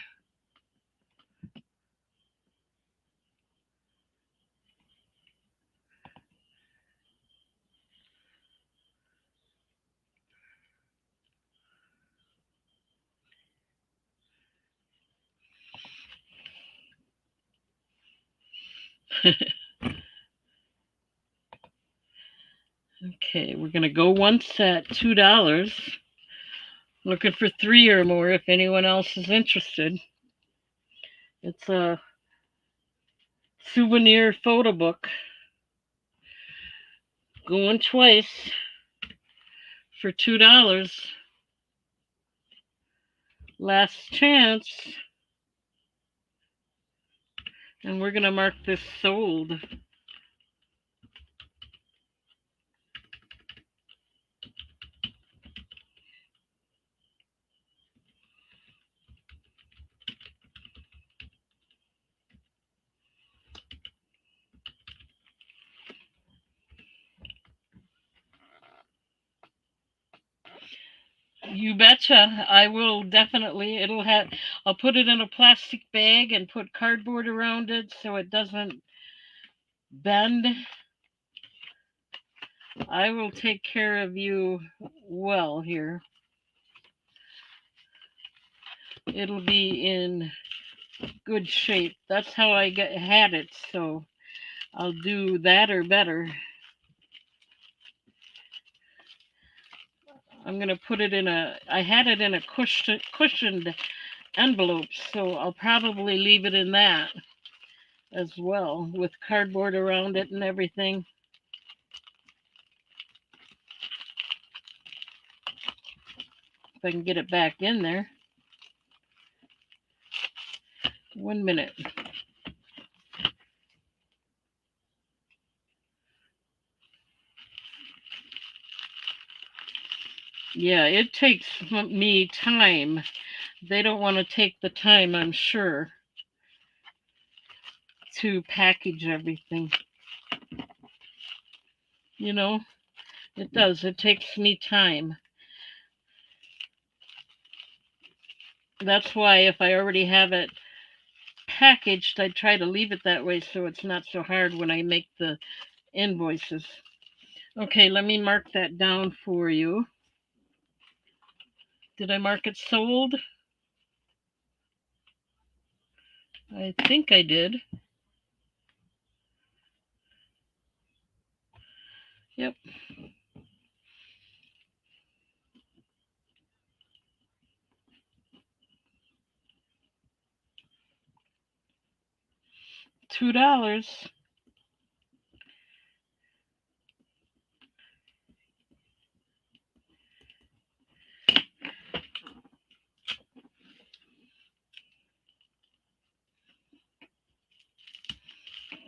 Okay, we're going to go once at $2. Looking for 3 or more if anyone else is interested. It's a souvenir photo book. Going twice for $2. Last chance. And we're going to mark this sold. You betcha. I will definitely. I'll put it in a plastic bag and put cardboard around it so it doesn't bend. I will take care of you well here. It'll be in good shape. That's how I had it, so I'll do that or better. I'm going to put it I had it in a cushioned envelope, so I'll probably leave it in that as well with cardboard around it and everything. If I can get it back in there. 1 minute. Yeah, it takes me time. They don't want to take the time, I'm sure, to package everything. It does. It takes me time. That's why if I already have it packaged, I try to leave it that way so it's not so hard when I make the invoices. Okay, let me mark that down for you. Did I mark it sold? I think I did. Yep. $2.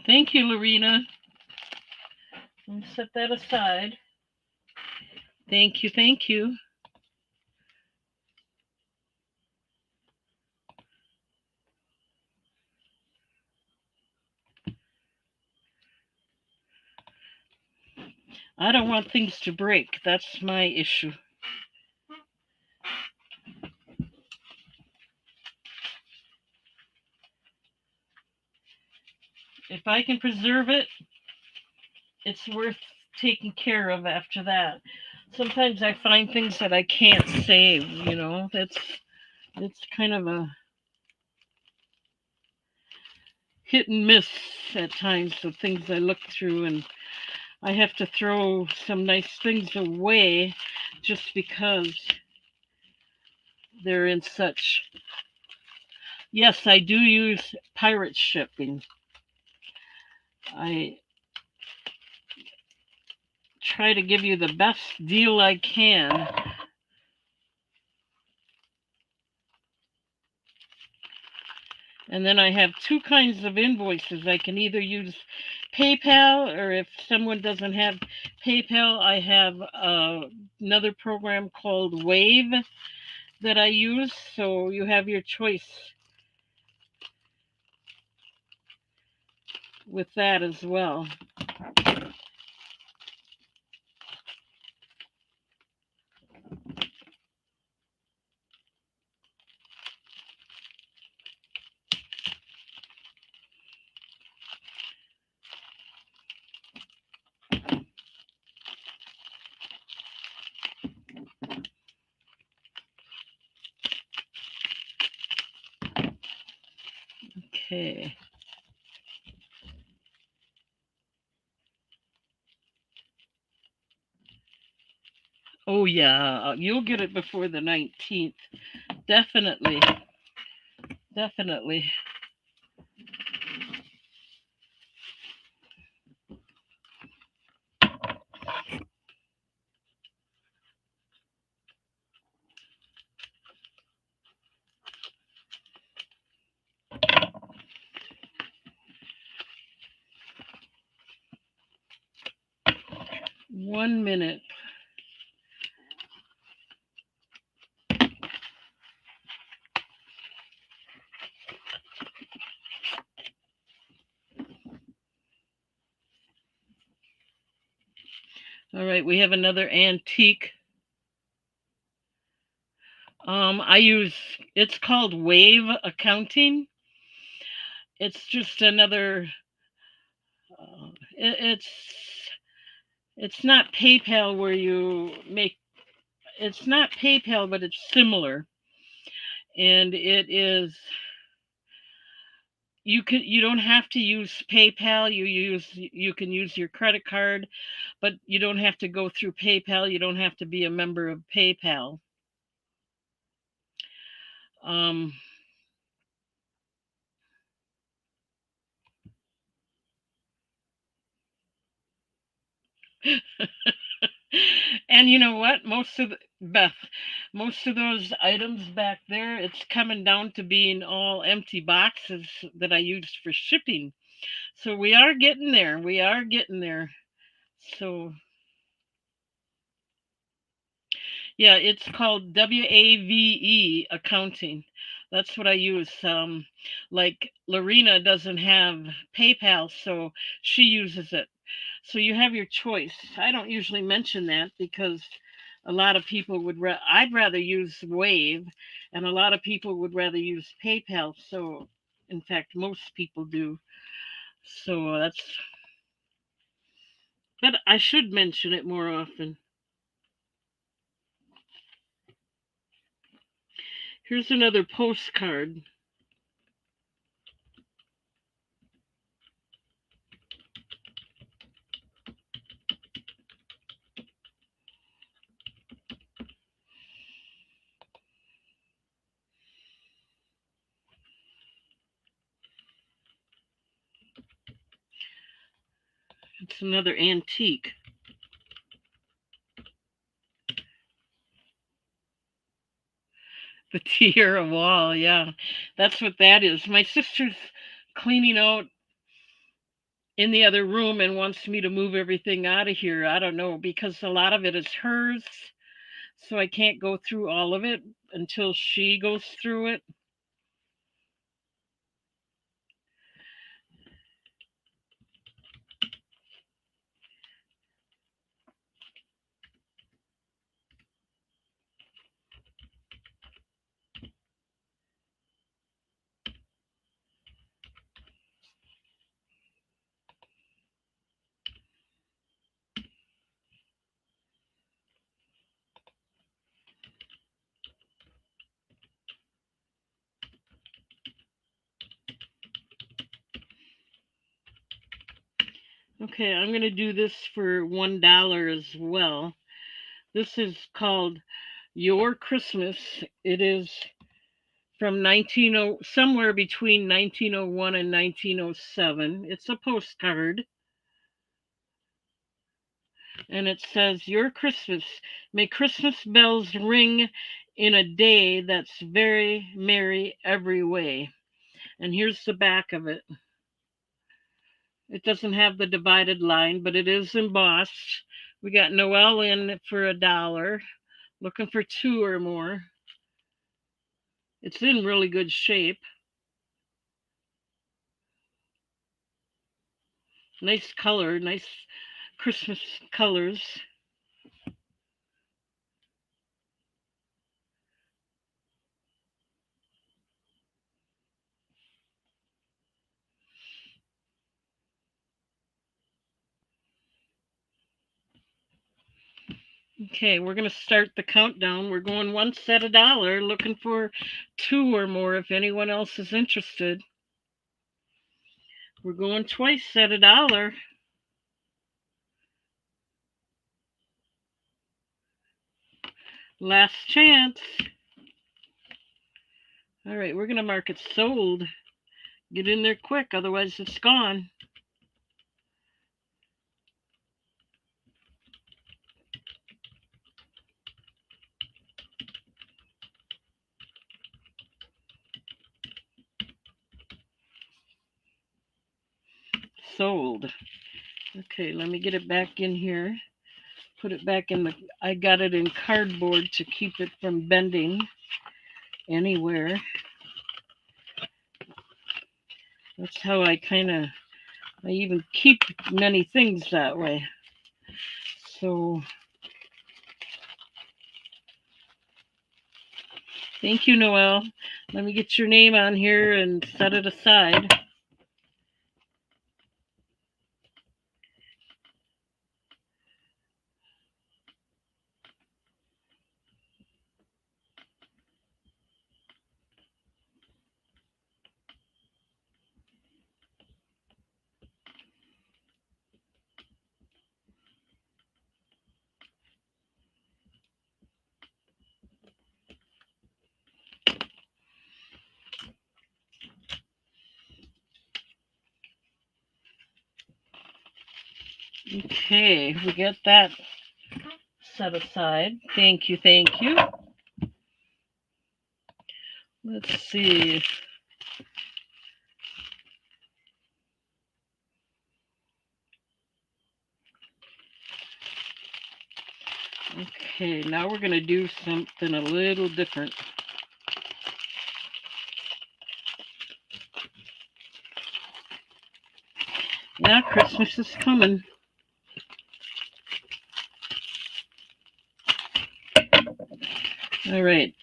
Thank you, Lorena. Let me set that aside. Thank you, thank you. I don't want things to break. That's my issue. If I can preserve it, it's worth taking care of after that. Sometimes I find things that I can't save, That's it's kind of a hit and miss at times of things I look through, and I have to throw some nice things away just because they're in such. Yes, I do use pirate shipping. I try to give you the best deal I can. And then I have two kinds of invoices. I can either use PayPal, or if someone doesn't have PayPal, I have another program called Wave that I use. So you have your choice with that as well. Okay. Oh, yeah. You'll get it before the 19th. Definitely. Definitely. One minute. All right, we have another antique. I use, it's called Wave Accounting. It's just another, it's not PayPal where you make, it's not PayPal, but it's similar. And it is, you don't have to use PayPal. You can use your credit card, but you don't have to go through PayPal. You don't have to be a member of PayPal. Um, and you know what? Beth, most of those items back there, it's coming down to being all empty boxes that I used for shipping. So we are getting there. We are getting there. So yeah, it's called WAVE accounting. That's what I use. Like Lorena doesn't have PayPal, so she uses it. So you have your choice. I don't usually mention that because a lot of people I'd rather use Wave, and a lot of people would rather use PayPal. So, in fact, most people do. So but I should mention it more often. Here's another postcard. It's another antique. The tiara wall, yeah. That's what that is. My sister's cleaning out in the other room and wants me to move everything out of here. I don't know, because a lot of it is hers, so I can't go through all of it until she goes through it. Okay, I'm going to do this for $1 as well. This is called Your Christmas. It is from 190 somewhere between 1901 and 1907. It's a postcard, and it says, Your Christmas. May Christmas bells ring in a day that's very merry every way. And here's the back of it. It doesn't have the divided line, but it is embossed. We got Noel in for $1. Looking for 2 or more. It's in really good shape. Nice color, nice Christmas colors. Okay, we're going to start the countdown. We're going once at $1, looking for 2 or more if anyone else is interested. We're going twice at $1. Last chance. All right, we're going to mark it sold. Get in there quick, otherwise it's gone. Sold. Okay, let me get it back in here. Put it back in the, I got it in cardboard to keep it from bending anywhere. That's how I even keep many things that way. So, thank you, Noel. Let me get your name on here and set it aside. Okay, we got that set aside. Thank you, thank you. Let's see. Okay, now we're going to do something a little different. Yeah, Christmas is coming. All right.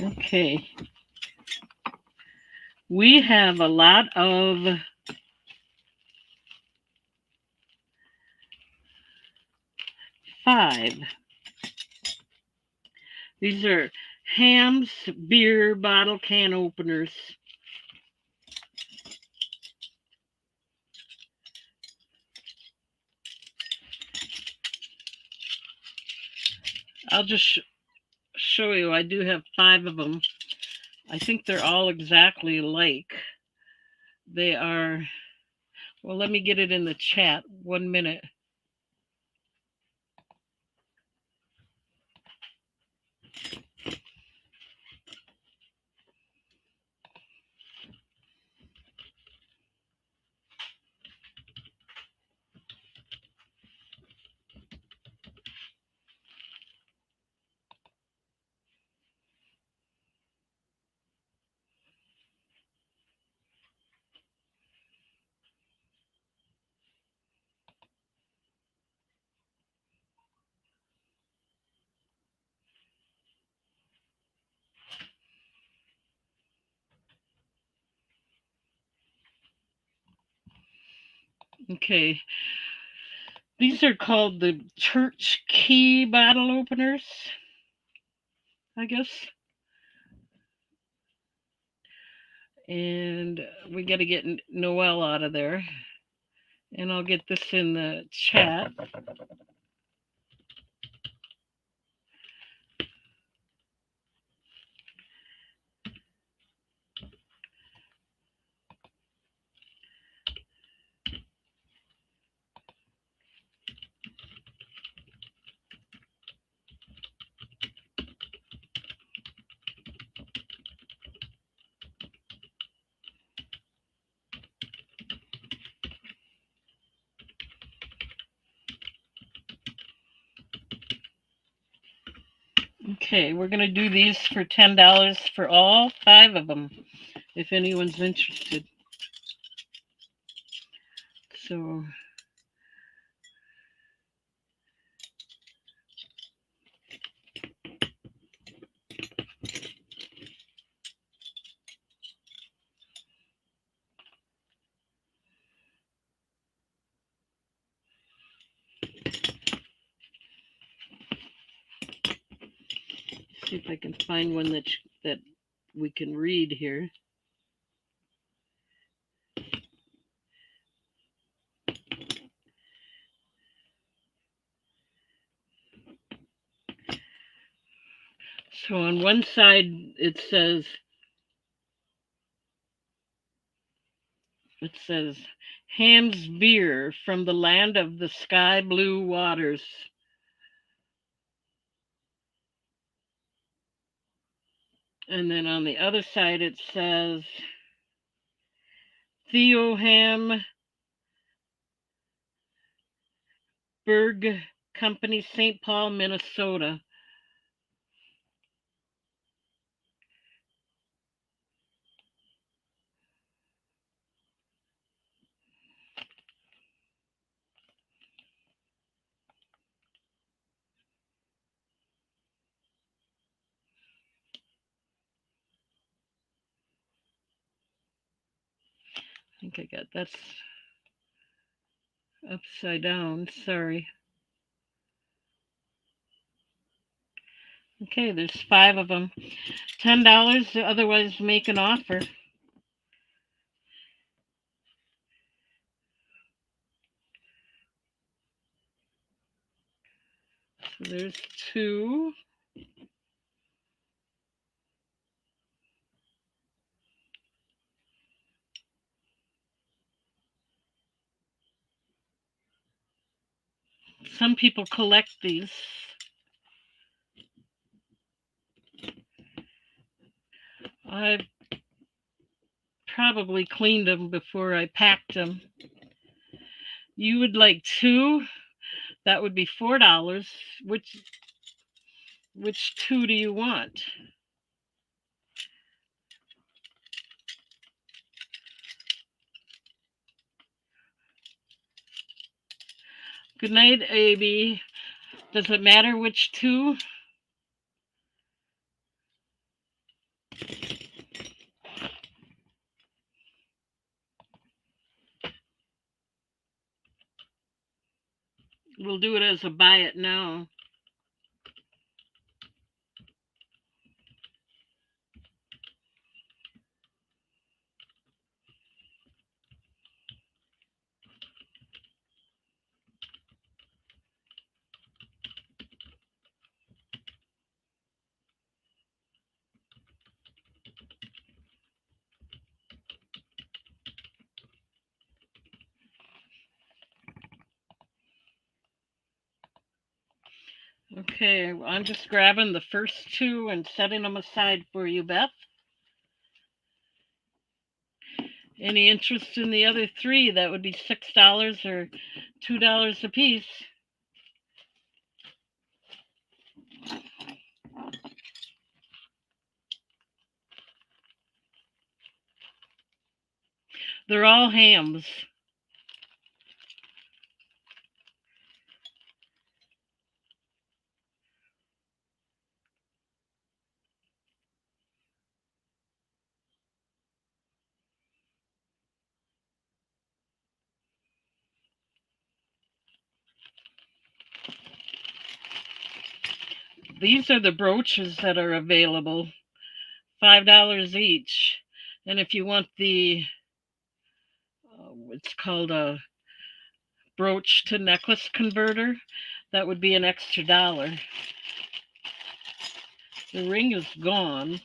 Okay. We have a lot of five. These are Ham's beer bottle can openers. I'll just show you. I do have 5 of them. I think they're all exactly alike. They are, well, let me get it in the chat. 1 minute. Okay. These are called the church key bottle openers, I guess. And we got to get Noel out of there. And I'll get this in the chat. Okay, we're going to do these for $10 for all 5 of them, if anyone's interested. So, see if I can find one that we can read here. So on one side it says Ham's beer from the land of the sky blue waters. And then on the other side it says Theo Ham Berg Company, St. Paul, Minnesota. I think I got that's upside down. Sorry. Okay, there's 5 of them. $10. Otherwise, make an offer. So there's 2. Some people collect these. I've probably cleaned them before I packed them. You would like 2? That would be $4. Which 2 do you want? Good night, AB. Does it matter which 2? We'll do it as a buy it now. Okay, I'm just grabbing the first two and setting them aside for you, Beth. Any interest in the other three? That would be $6 or $2 a piece. They're all hams. These are the brooches that are available, $5 each. And if you want the, it's called a brooch to necklace converter, that would be an extra $1. The ring is gone.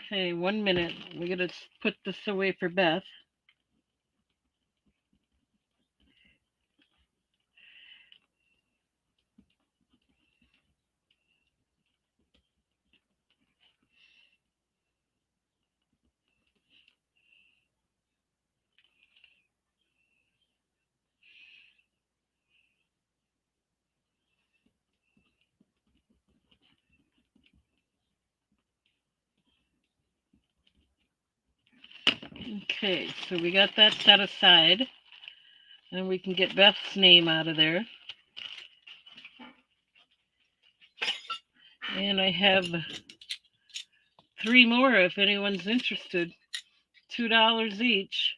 Okay, 1 minute. We gotta put this away for Beth. Okay, so we got that set aside. And we can get Beth's name out of there. And I have three more if anyone's interested. $2 each.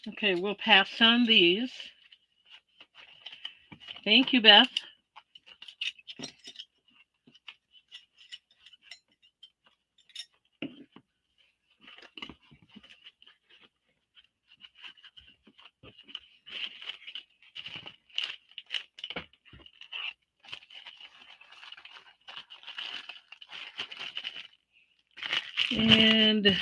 Okay, we'll pass on these. Thank you, Beth. And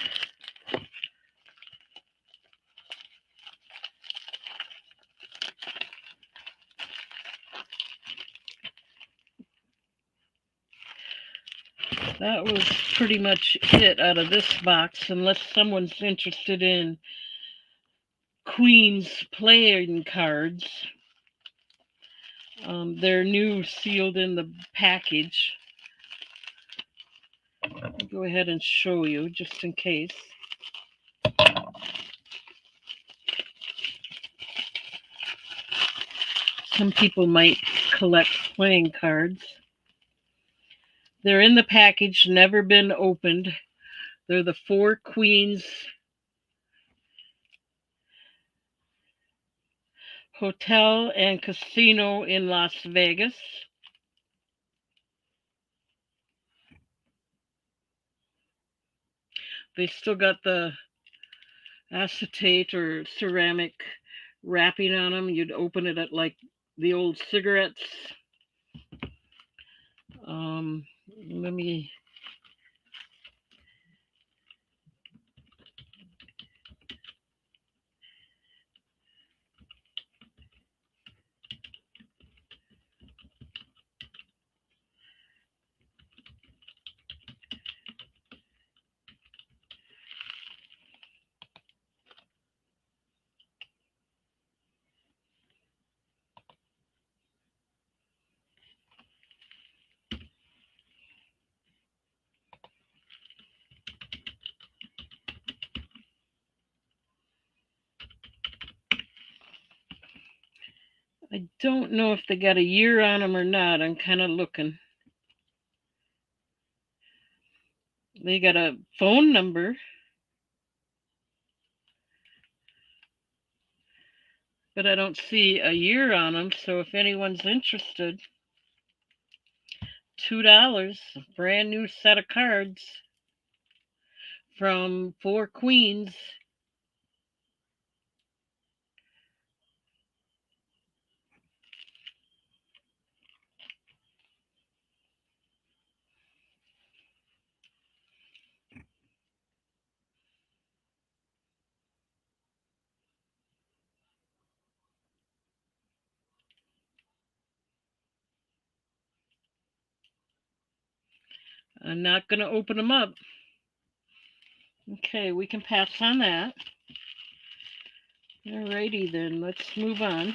that was pretty much it out of this box, unless someone's interested in Queen's playing cards. They're new, sealed in the package. I'll go ahead and show you just in case. Some people might collect playing cards. They're in the package, never been opened. They're the Four Queens Hotel and Casino in Las Vegas. They still got the acetate or ceramic wrapping on them. You'd open it at like the old cigarettes. Let me. I don't know if they got a year on them or not. I'm kind of looking. They got a phone number, but I don't see a year on them. So if anyone's interested, $2, brand new set of cards from Four Queens. I'm not going to open them up. Okay, we can pass on that. Alrighty then, let's move on.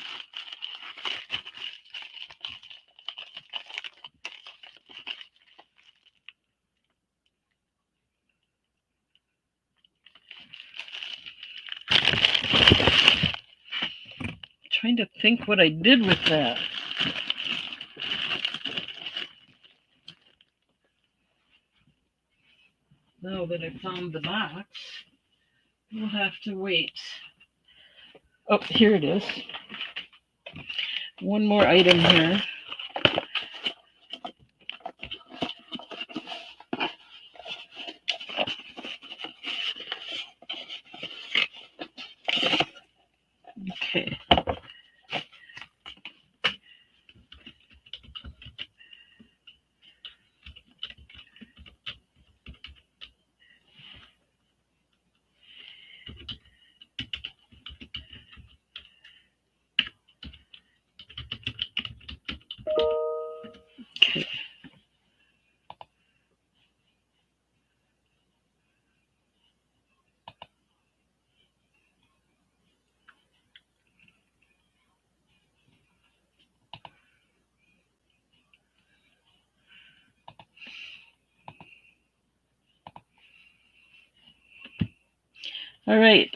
Trying to think what I did with that. Now that I found the box, we'll have to wait. Oh, here it is. One more item here. Okay. Okay. All right.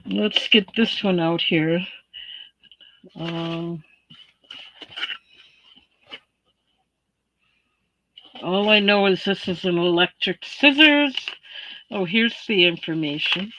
Let's get this one out here. All I know is this is an electric scissors. Oh, here's the information.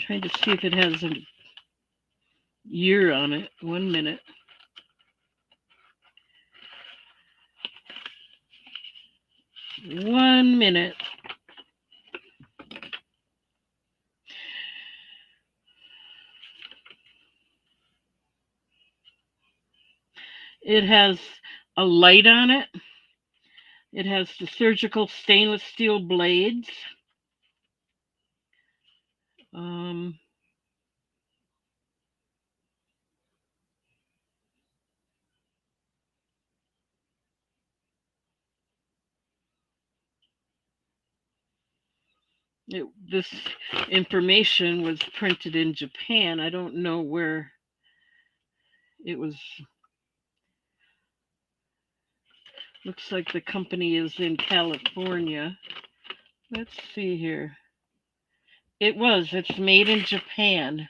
Trying to see if it has a year on it. 1 minute. One minute. It has a light on it. It has the surgical stainless steel blades. Um, this information was printed in Japan. I don't know where it was. Looks like the company is in California. Let's see here. It's made in Japan.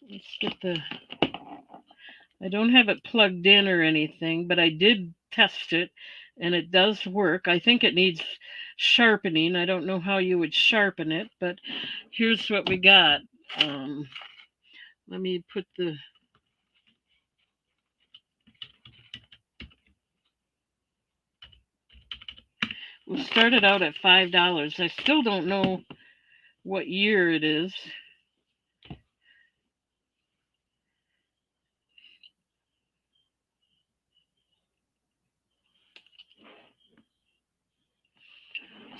Let's get the. I don't have it plugged in or anything, but I did test it and it does work. I think it needs sharpening. I don't know how you would sharpen it, but here's what we got. Let me put the. We'll start it out at $5. I still don't know what year it is.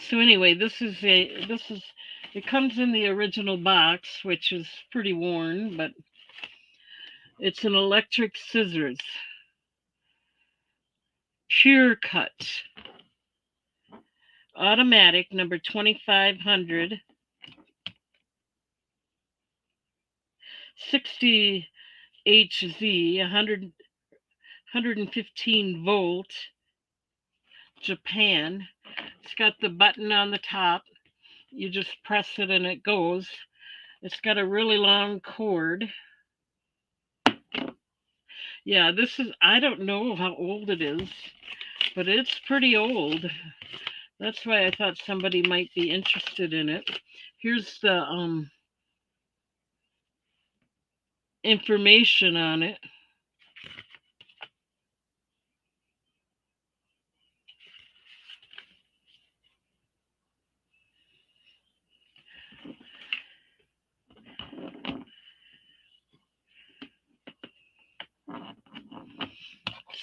So anyway, it comes in the original box, which is pretty worn, but it's an electric scissors. Pure cut. Automatic number 2500. 60 HZ, 115 volt. Japan. It's got the button on the top. You just press it and it goes. It's got a really long cord. Yeah, I don't know how old it is, but it's pretty old. That's why I thought somebody might be interested in it. Here's the information on it.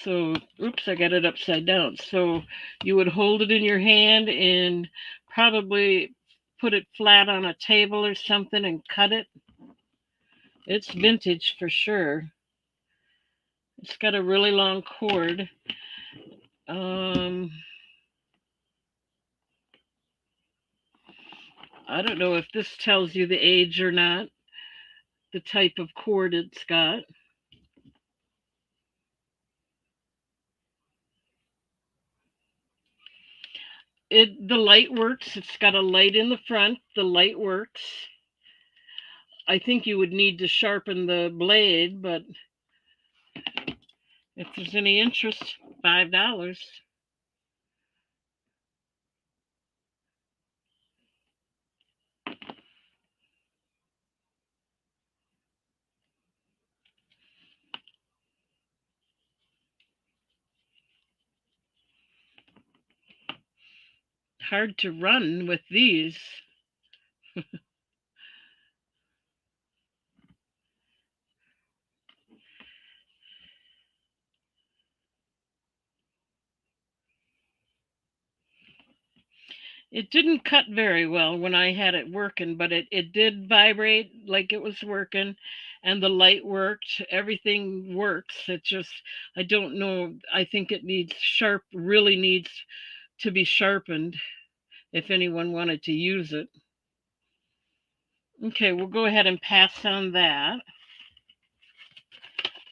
So, oops, I got it upside down. So you would hold it in your hand and probably put it flat on a table or something and cut it. It's vintage for sure. It's got a really long cord. Um, I don't know if this tells you the age or not, the type of cord it's got. The light works. It's got a light in the front. The light works. I think you would need to sharpen the blade, but if there's any interest, $5. Hard to run with these. It didn't cut very well when I had it working, but it did vibrate like it was working, and the light worked. Everything works. It just, I don't know. I think it needs really needs to be sharpened if anyone wanted to use it. Okay, we'll go ahead and pass on that.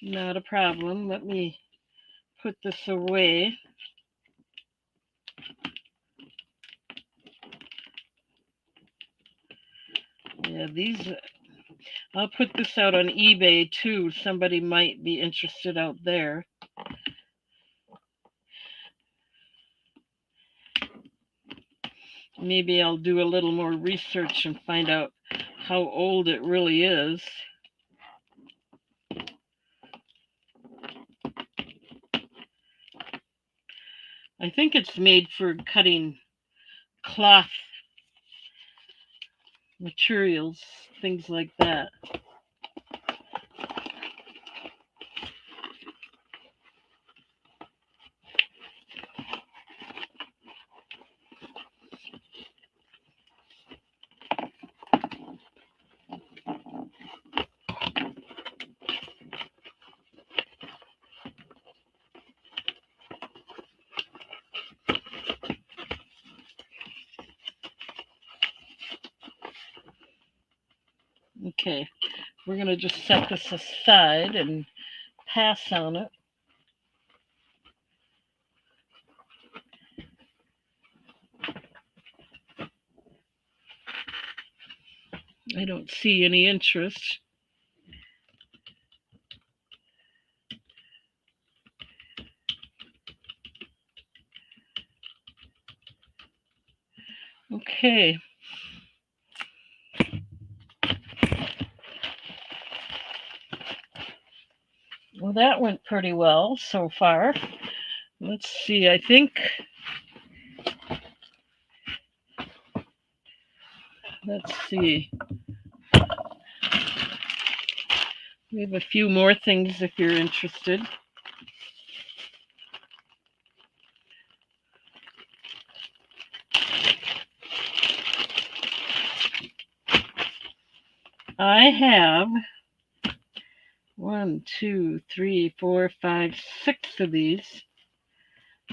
Not a problem. Let me put this away. Yeah, these, I'll put this out on eBay too. Somebody might be interested out there. Maybe I'll do a little more research and find out how old it really is. I think it's made for cutting cloth materials, things like that. Okay, we're going to just set this aside and pass on it. I don't see any interest. Okay. Well, that went pretty well so far. Let's see. I think, let's see. We have a few more things if you're interested. I have 6 of these.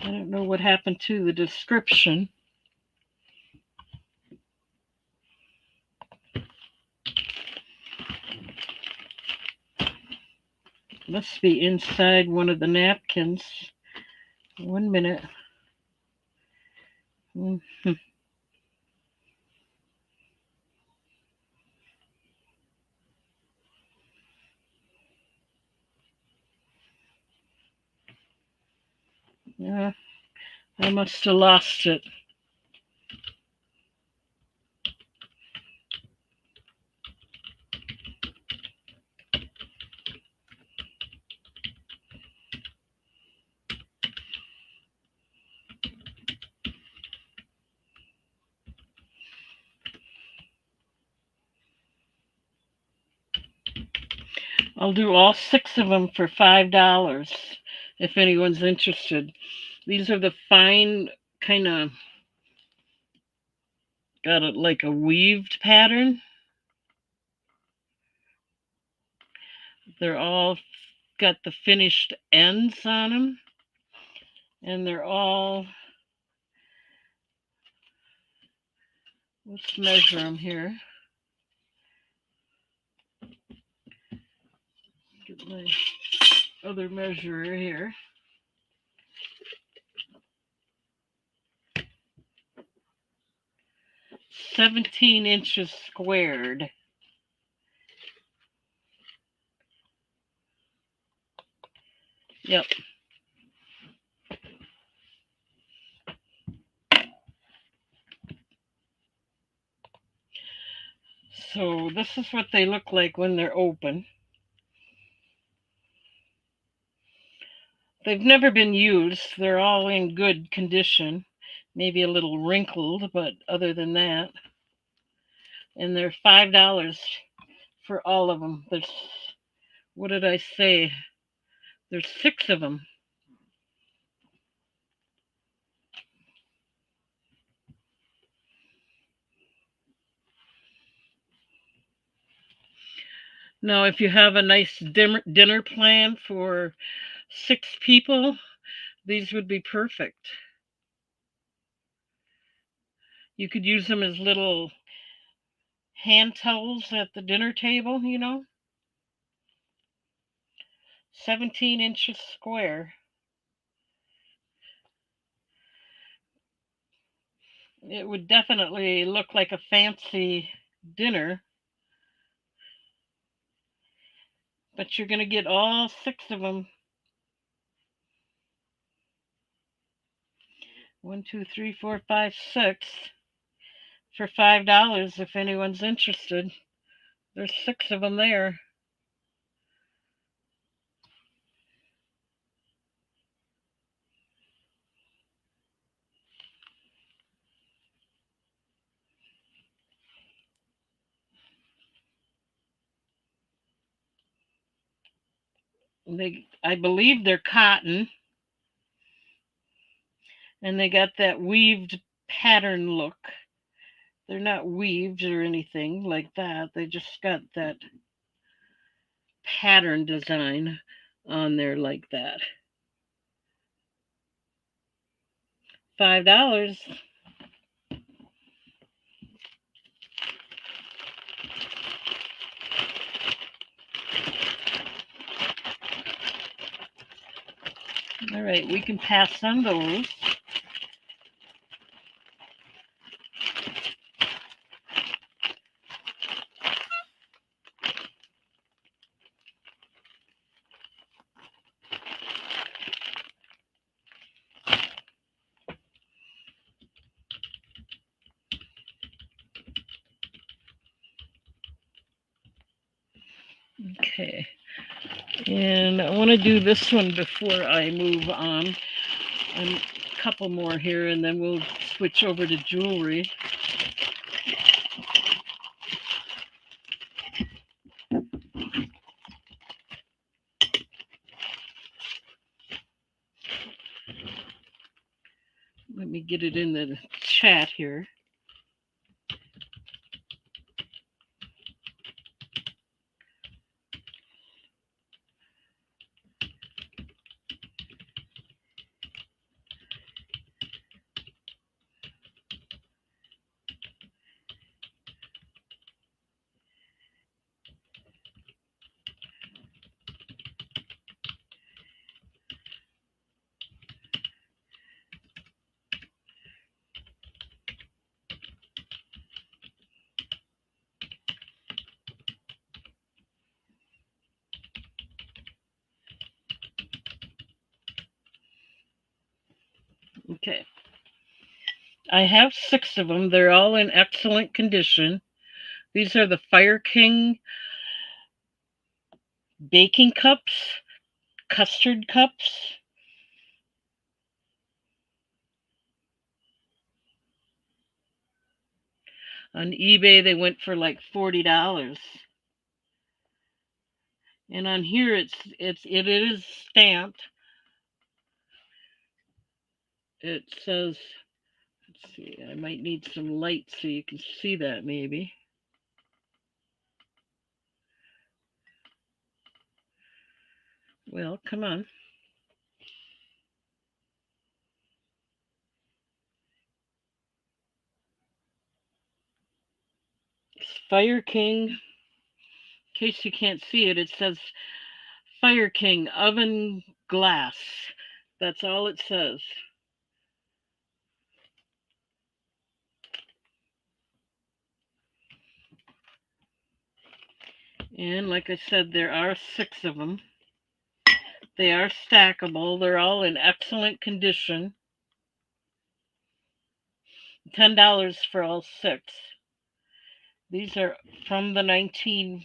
I don't know what happened to the description. Must be inside one of the napkins. 1 minute. Mm-hmm. Yeah, I must have lost it. I'll do all 6 of them for $5. if anyone's interested. These are the fine kind of, got it like a weaved pattern. They're all got the finished ends on them, and they're all, let's measure them here. Get my other measurer here. 17 inches squared. Yep. So this is what they look like when they're open. They've never been used. They're all in good condition. Maybe a little wrinkled, but other than that. And they're $5 for all of them. There's, what did I say? There's 6 of them. Now, if you have a nice dinner plan for 6 people, these would be perfect. You could use them as little hand towels at the dinner table, 17 inches square. It would definitely look like a fancy dinner, but you're going to get all 6 of them. 1, 2, 3, 4, 5, 6 for $5 if anyone's interested. There's 6 of them there. I believe they're cotton, and they got that weaved pattern look. They're not weaved or anything like that. They just got that pattern design on there like that. $5. All right, we can pass on those. Okay. And I want to do this one before I move on. A couple more here, and then we'll switch over to jewelry. Let me get it in the chat here. Okay. I have 6 of them. They're all in excellent condition. These are the Fire King baking cups, custard cups. On eBay, they went for like $40. And on here, it is stamped it says, let's see, I might need some light so you can see that maybe. Well, come on. Fire King, in case you can't see it, it says Fire King oven glass. That's all it says. And like I said, there are 6 of them. They are stackable. They're all in excellent condition. $10 for all 6. These are from the 1940s.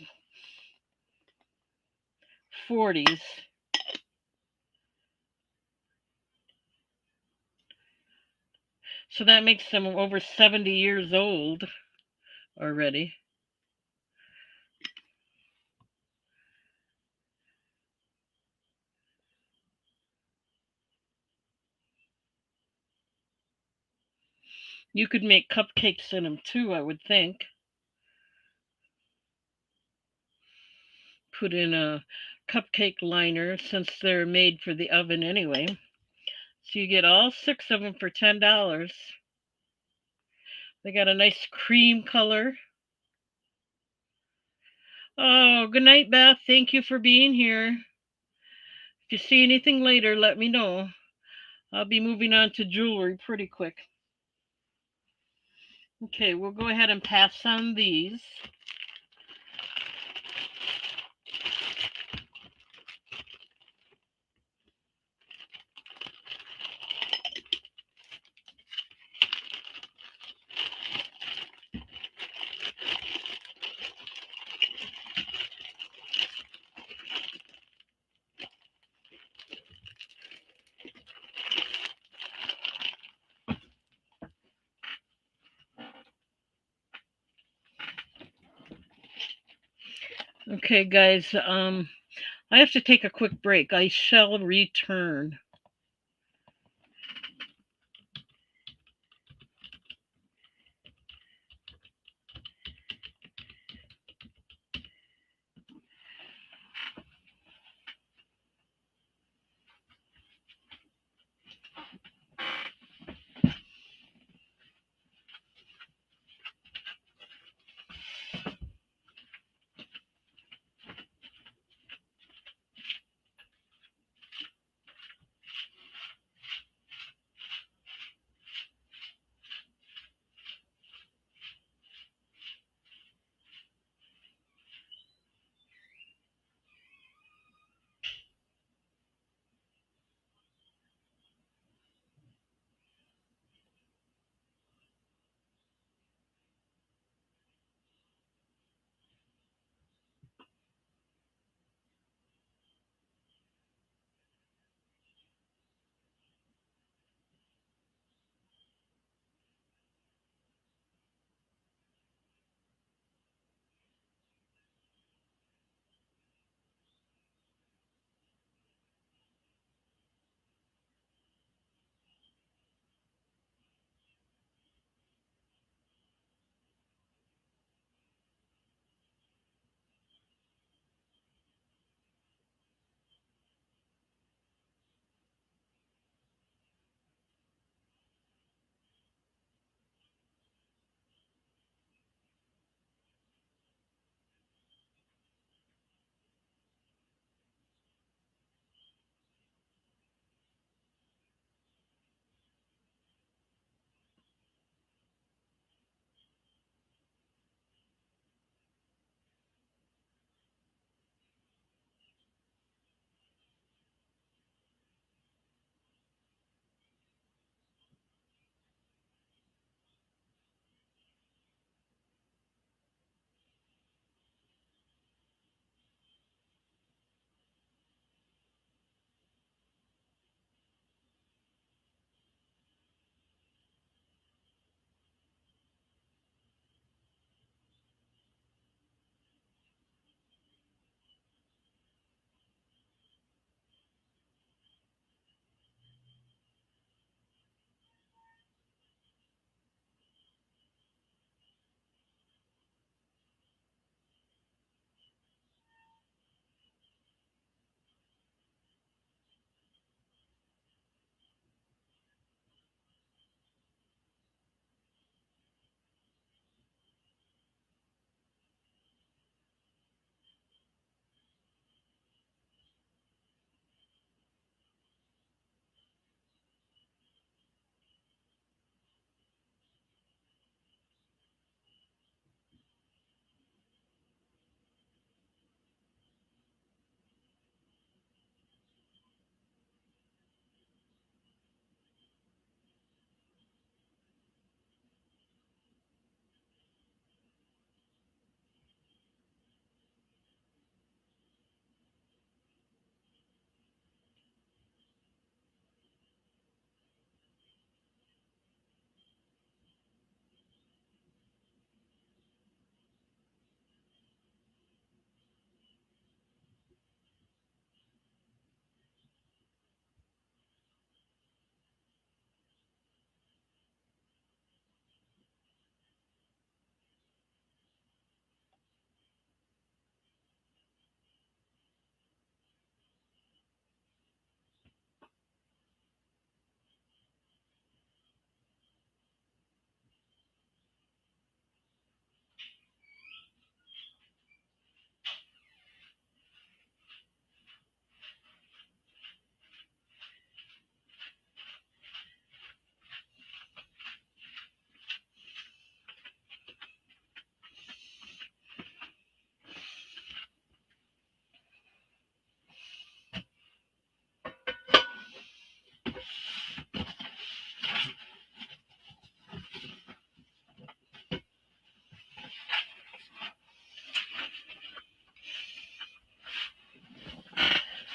So that makes them over 70 years old already. You could make cupcakes in them too, I would think. Put in a cupcake liner since they're made for the oven anyway. So you get all 6 of them for $10. They got a nice cream color. Oh, good night, Beth. Thank you for being here. If you see anything later, let me know. I'll be moving on to jewelry pretty quick. Okay, we'll go ahead and pass on these. Okay, guys, I have to take a quick break. I shall return.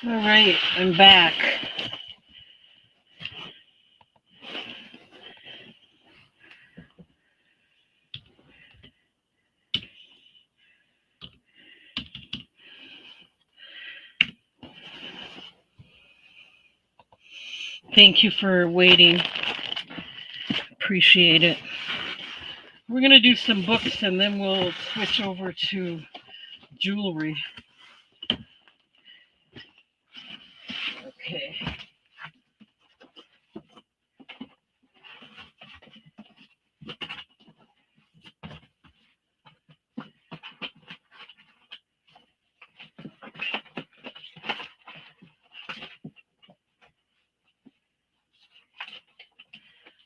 All right, I'm back. Thank you for waiting. Appreciate it. We're going to do some books and then we'll switch over to jewelry. Okay.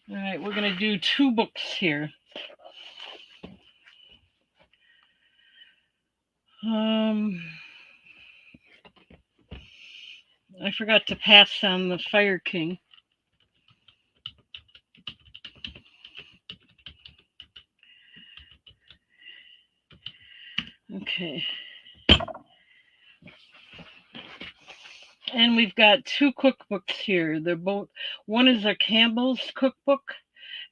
All right, we're going to do 2 books here. I forgot to pass on the Fire King. Okay. And we've got 2 cookbooks here. They're both, one is a Campbell's cookbook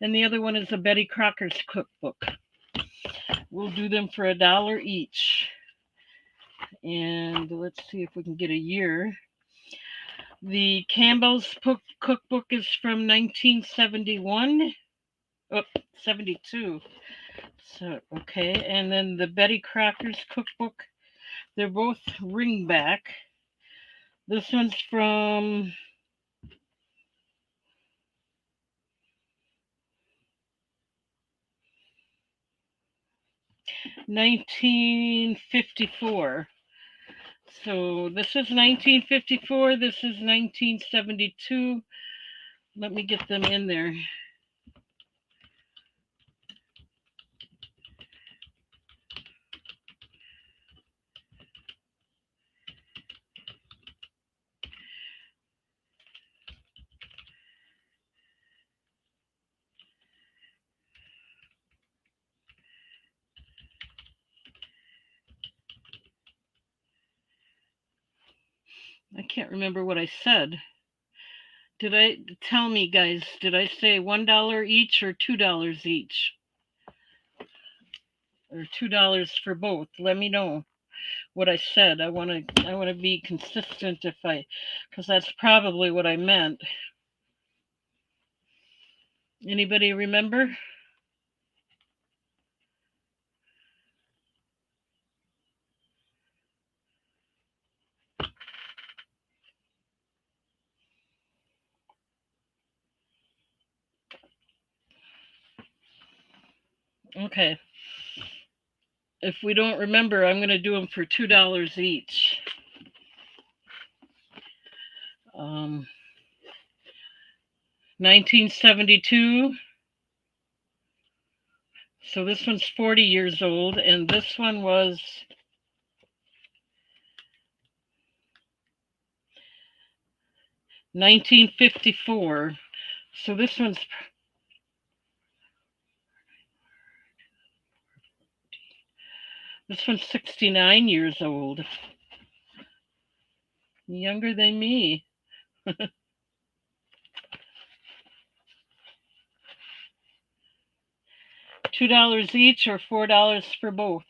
and the other one is a Betty Crocker's cookbook. We'll do them for $1 each. And let's see if we can get a year. The Campbell's cookbook is from 1971. Oh, 72. So, okay. And then the Betty Crocker's cookbook, they're both ringback. This one's from 1954. So this is 1954. This is 1972. Let me get them in there. I can't remember what I said. Did I tell me, guys? Did I say $1 each or $2 each? Or $2 for both? Let me know what I said. I want to be consistent because that's probably what I meant. Anybody remember? Okay. If we don't remember, I'm going to do them for $2 each. 1972. So this one's 40 years old, and this one was 1954. So this one's 69 years old. Younger than me. $2 each or $4 for both.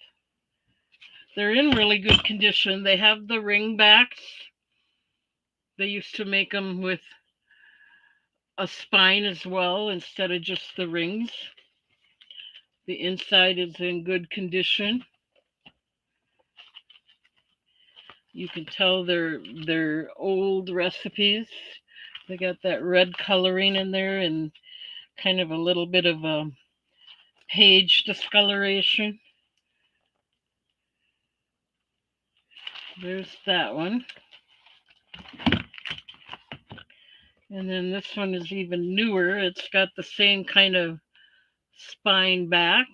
They're in really good condition. They have the ring backs. They used to make them with a spine as well instead of just the rings. The inside is in good condition. You can tell they're old recipes. They got that red coloring in there and kind of a little bit of a page discoloration. There's that one. And then this one is even newer. It's got the same kind of spine back.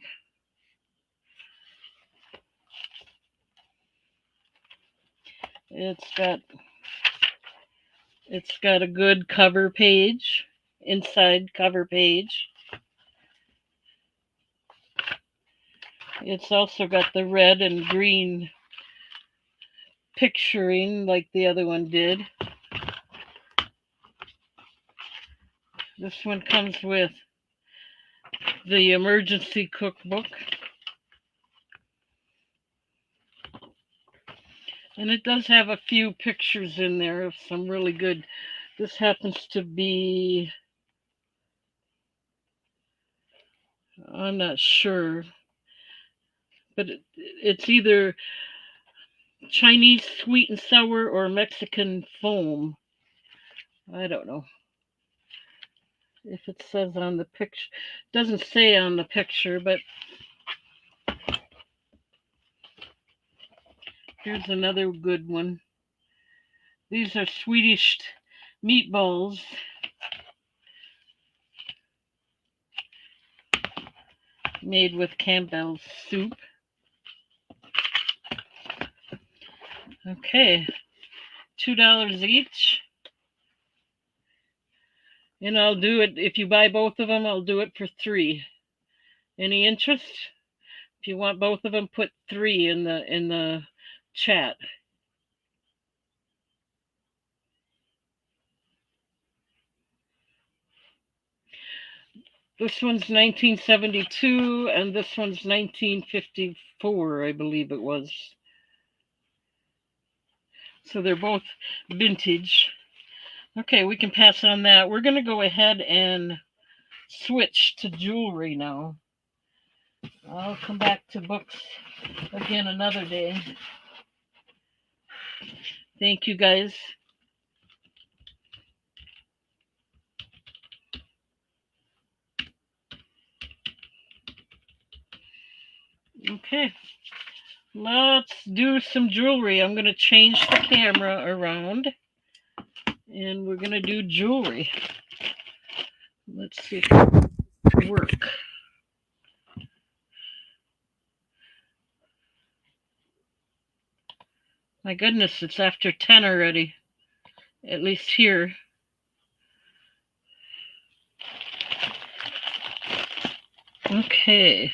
It's got a good cover page, inside cover page. It's also got the red and green picturing like the other one did. This one comes with the emergency cookbook. And it does have a few pictures in there of some really good. This happens to be, I'm not sure, but it's either Chinese sweet and sour or Mexican foam. I don't know if it says on the picture. It doesn't say on the picture, but here's another good one. These are Swedish meatballs made with Campbell's soup. Okay, $2 each. And I'll do it, if you buy both of them, I'll do it for $3. Any interest? If you want both of them, put 3 in the chat. This one's 1972 and this one's 1954, I believe it was. So they're both vintage. Okay, we can pass on that. We're going to go ahead and switch to jewelry now. I'll come back to books again another day. Thank you, guys. Okay, let's do some jewelry. I'm going to change the camera around and we're going to do jewelry. Let's see if it will work. My goodness, it's after 10 already, at least here. Okay.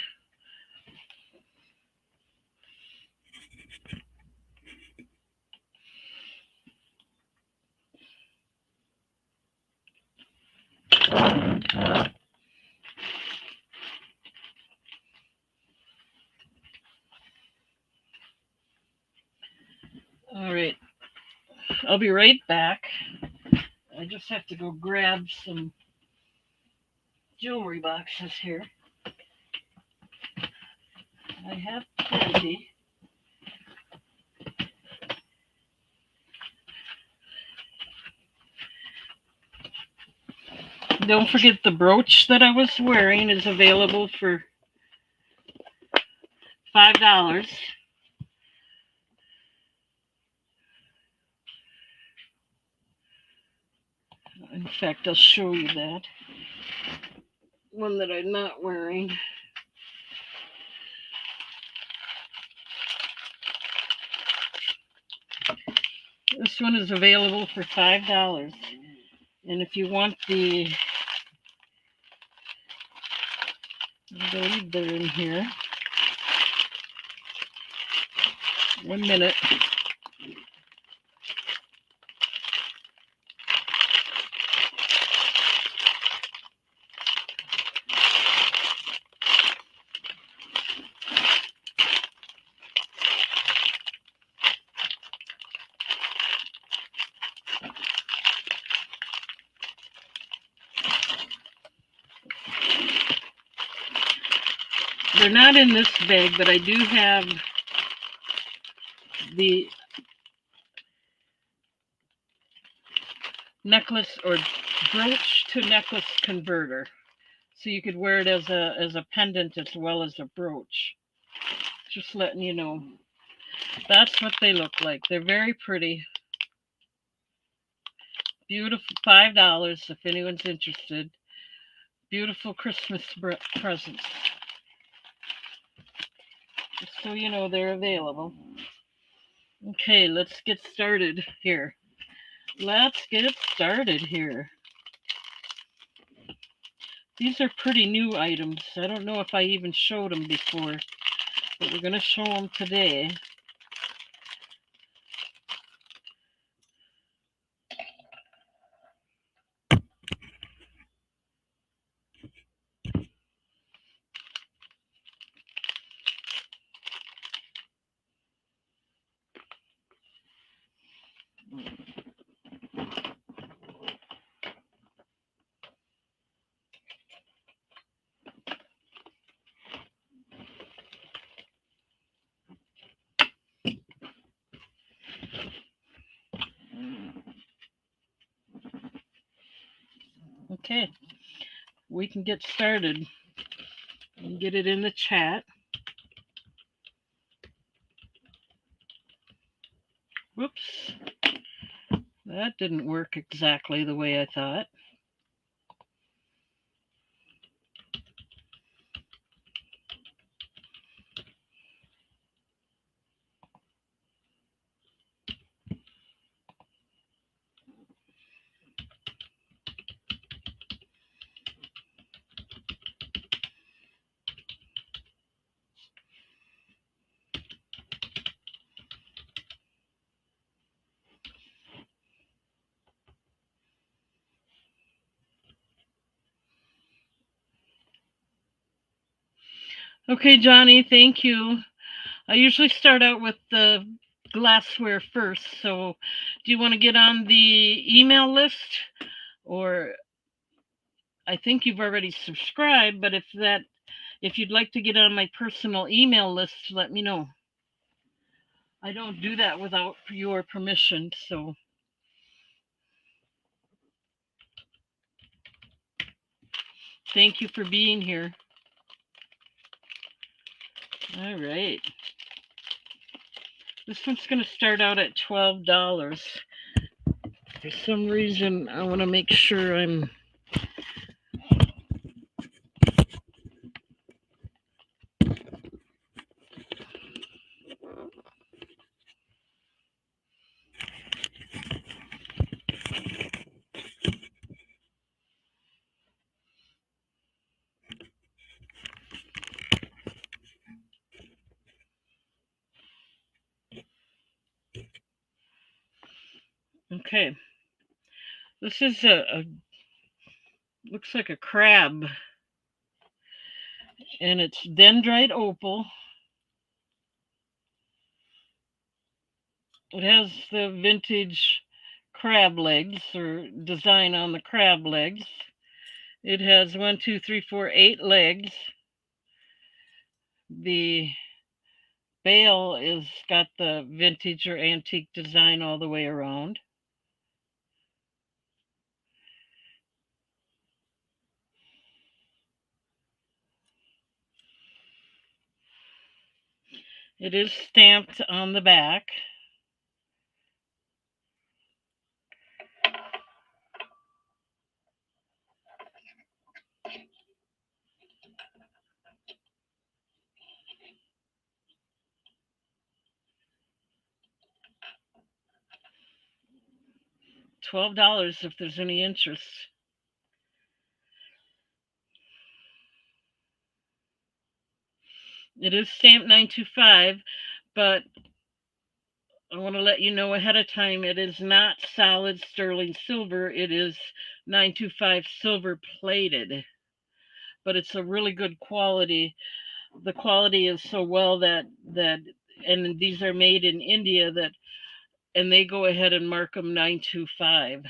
All right. I'll be right back. I just have to go grab some jewelry boxes here. I have plenty. Don't forget the brooch that I was wearing is available for $5. In fact, I'll show you that. One that I'm not wearing. This one is available for $5. And if you want the, I believe they're in here. 1 minute. They're not in this bag, but I do have the necklace or brooch to necklace converter. So you could wear it as a pendant as well as a brooch. Just letting you know. That's what they look like. They're very pretty. Beautiful. $5 if anyone's interested. Beautiful Christmas presents. Just so you know they're available. Okay, let's get started here. These are pretty new items. I don't know if I even showed them before, but we're going to show them today. Okay, we can get started and get it in the chat. Whoops, that didn't work exactly the way I thought. Okay, Johnny, thank you. I usually start out with the glassware first. So, do you want to get on the email list? Or I think you've already subscribed, but if you'd like to get on my personal email list, let me know. I don't do that without your permission, so thank you for being here. All right. This one's going to start out at $12. For some reason, I want to make sure I'm. Okay. This is looks like a crab, and it's dendrite opal. It has the vintage crab legs or design on the crab legs. It has 8 legs. The bail is got the vintage or antique design all the way around. It is stamped on the back. $12 if there's any interest. It is stamped 925, but I want to let you know ahead of time it is not solid sterling silver. It is 925 silver plated, but it's a really good quality. The quality is so well that and these are made in India that and they go ahead and mark them 925.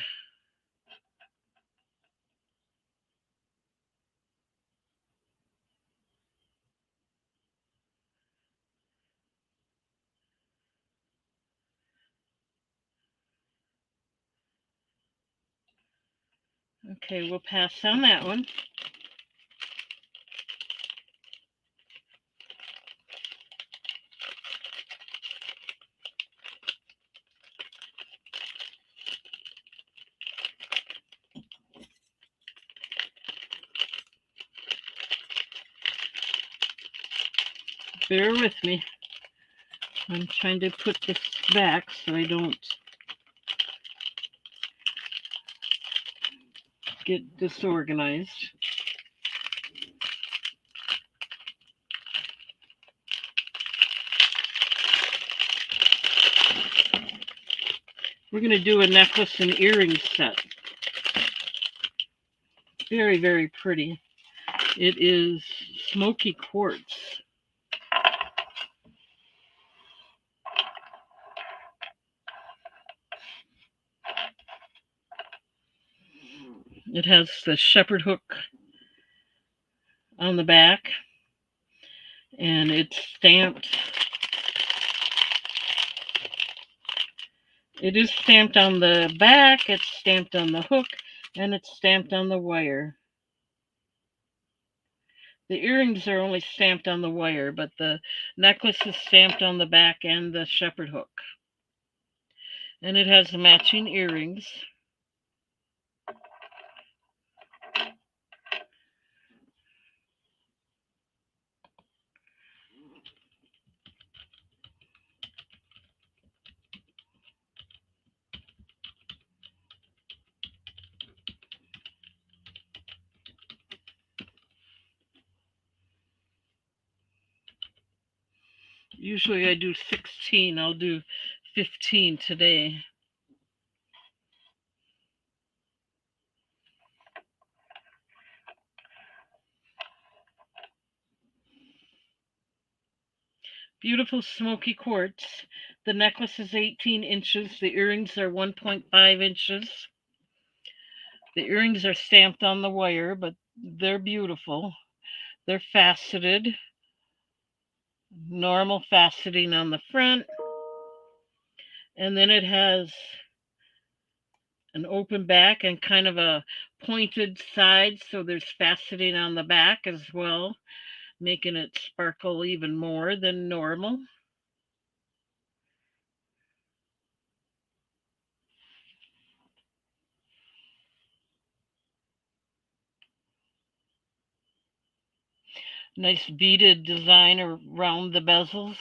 Okay, we'll pass on that one. Bear with me. I'm trying to put this back so I don't get disorganized. We're going to do a necklace and earring set. Very, very pretty. It is smoky quartz. It has the shepherd hook on the back, and it's stamped. It is stamped on the back, it's stamped on the hook, and it's stamped on the wire. The earrings are only stamped on the wire, but the necklace is stamped on the back and the shepherd hook. And it has matching earrings. Usually I do 16. I'll do 15 today. Beautiful smoky quartz. The necklace is 18 inches. The earrings are 1.5 inches. The earrings are stamped on the wire, but they're beautiful. They're faceted. Normal faceting on the front. And then it has an open back and kind of a pointed side, so there's faceting on the back as well, making it sparkle even more than normal. Nice beaded design around the bezels.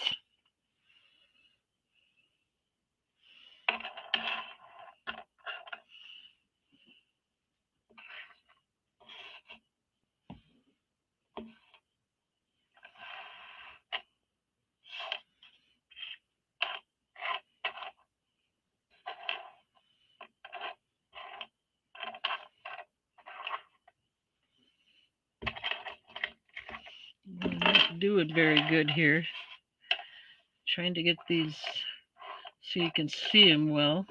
I'm not doing very good here. Trying to get these so you can see them well.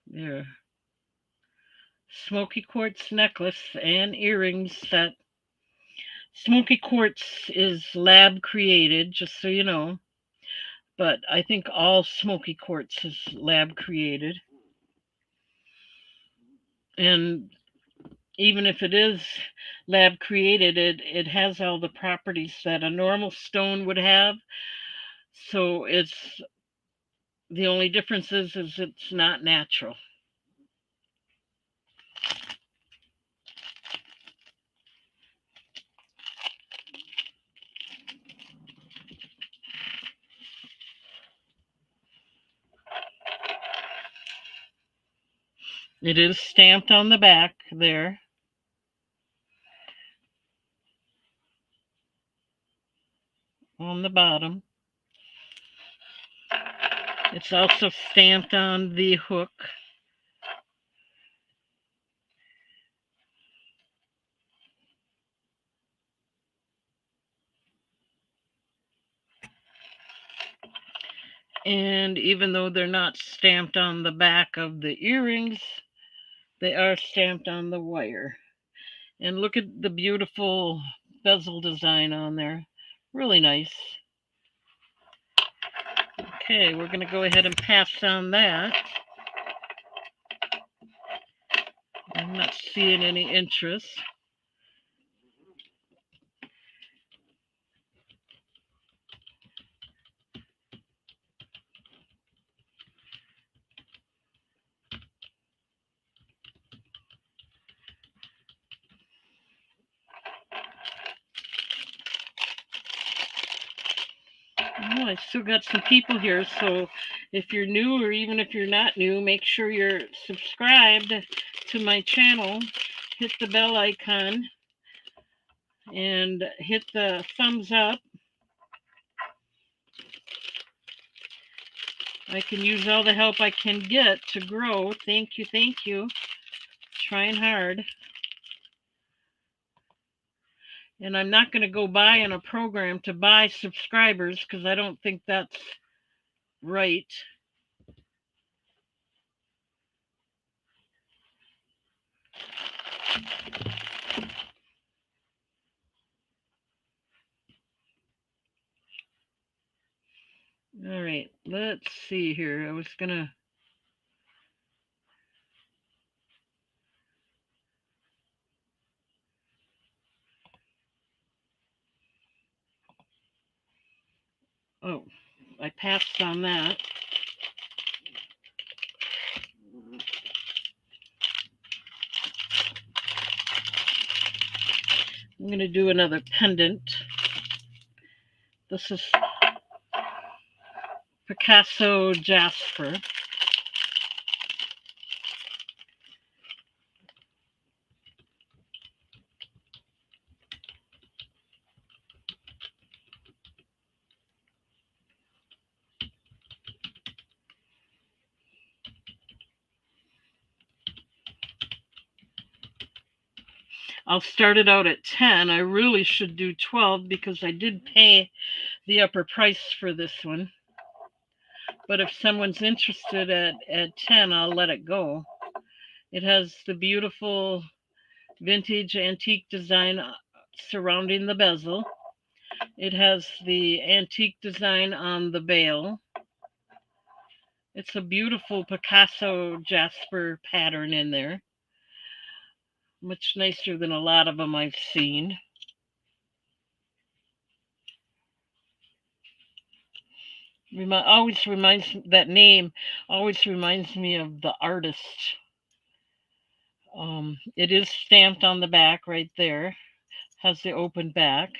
There. Smoky quartz necklace and earrings set. Smoky quartz is lab created, just so you know. But I think all smoky quartz is lab created. And even if it is lab created, it has all the properties that a normal stone would have. So it's the only difference is it's not natural. It is stamped on the back there. On the bottom. It's also stamped on the hook. And even though they're not stamped on the back of the earrings, they are stamped on the wire. And look at the beautiful bezel design on there. Really nice. Okay, we're going to go ahead and pass on that. I'm not seeing any interest. Oh, I still got some people here, so if you're new or even if you're not new, make sure you're subscribed to my channel. Hit the bell icon and hit the thumbs up. I can use all the help I can get to grow. Thank you, thank you. Trying hard. And I'm not going to go buy in a program to buy subscribers because I don't think that's right. Let's see here. I was gonna. Oh, I passed on that. I'm gonna do another pendant. This is Picasso Jasper. I'll start it out at 10. I really should do 12 because I did pay the upper price for this one. But if someone's interested at 10, I'll let it go. It has the beautiful vintage antique design surrounding the bezel. It has the antique design on the bail. It's a beautiful Picasso Jasper pattern in there. Much nicer than a lot of them I've seen. Always reminds that name always reminds me of the artist. It is stamped on the back right there. Has the open back,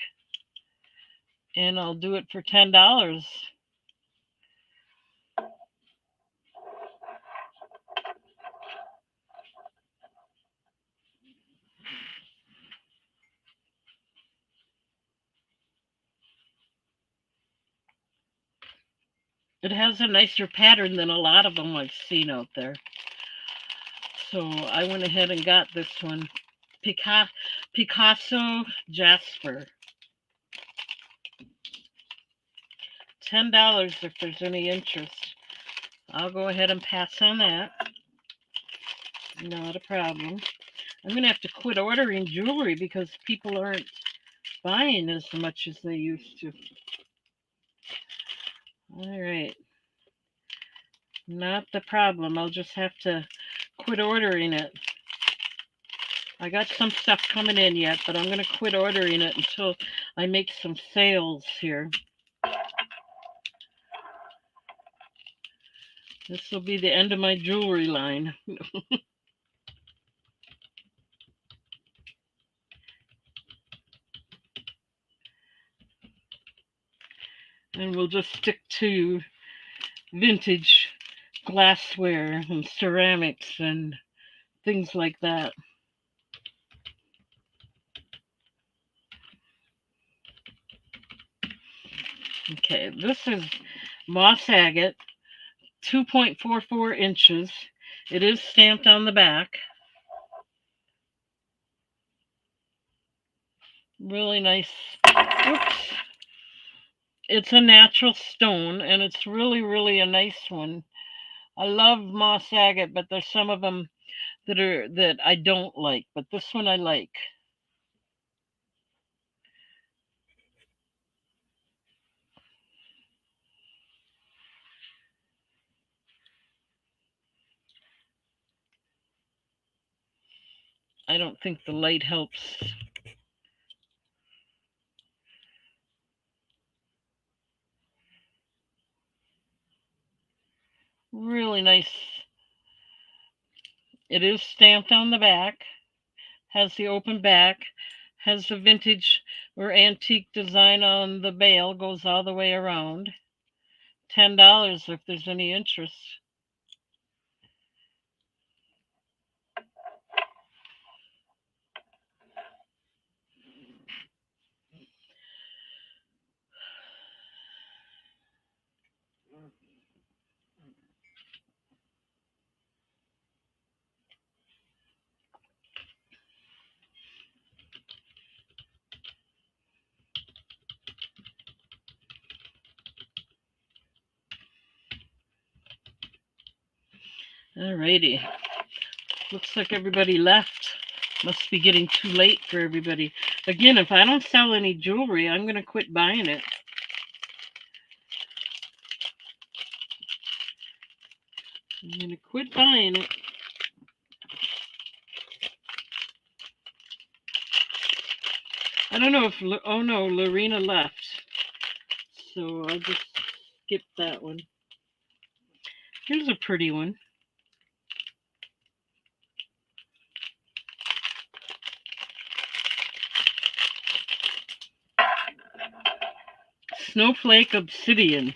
and I'll do it for $10. It has a nicer pattern than a lot of them I've seen out there. So I went ahead and got this one, Picasso Jasper. $10 if there's any interest. I'll go ahead and pass on that. Not a problem. I'm gonna have to quit ordering jewelry because people aren't buying as much as they used to. All right. Not the problem. I'll just have to quit ordering it. I got some stuff coming in yet, but I'm going to quit ordering it until I make some sales here. This will be the end of my jewelry line. And we'll just stick to vintage glassware and ceramics and things like that. Okay, this is moss agate, 2.44 inches. It is stamped on the back. Really nice. Oops. It's a natural stone, and it's really, really a nice one. I love moss agate, but there's some of them that I don't like, but this one I like. I don't think the light helps. Really nice. It is stamped on the back, has the open back, has the vintage or antique design on the bail, goes all the way around. $10 if there's any interest. Alrighty. Looks like everybody left. Must be getting too late for everybody. Again, if I don't sell any jewelry, I'm going to quit buying it. I'm going to quit buying it. I don't know if, oh no, Lorena left. So I'll just skip that one. Here's a pretty one. Snowflake Obsidian.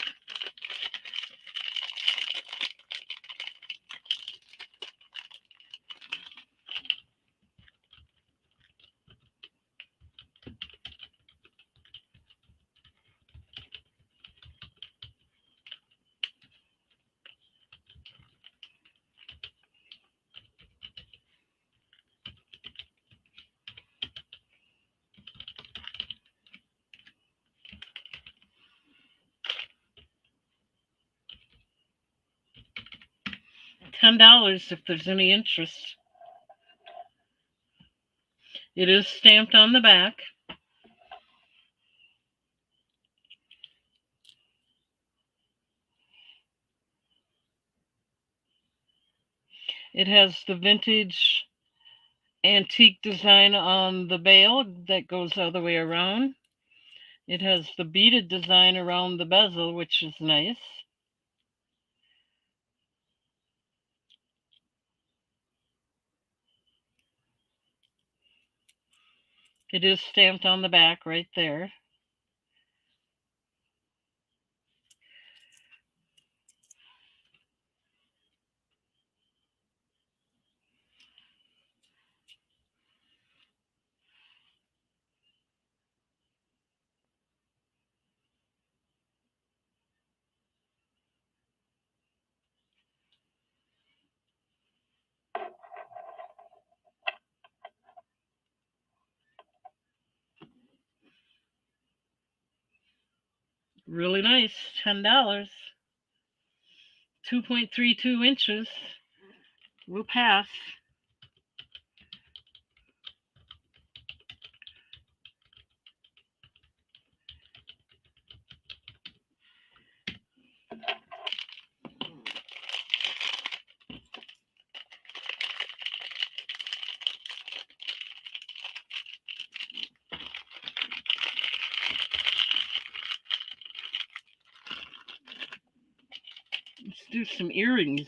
$10 if there's any interest. It is stamped on the back. It has the vintage antique design on the bail that goes all the way around. It has the beaded design around the bezel, which is nice. It is stamped on the back right there. Really nice. $10. 2.32 inches. We'll pass. Let's do some earrings.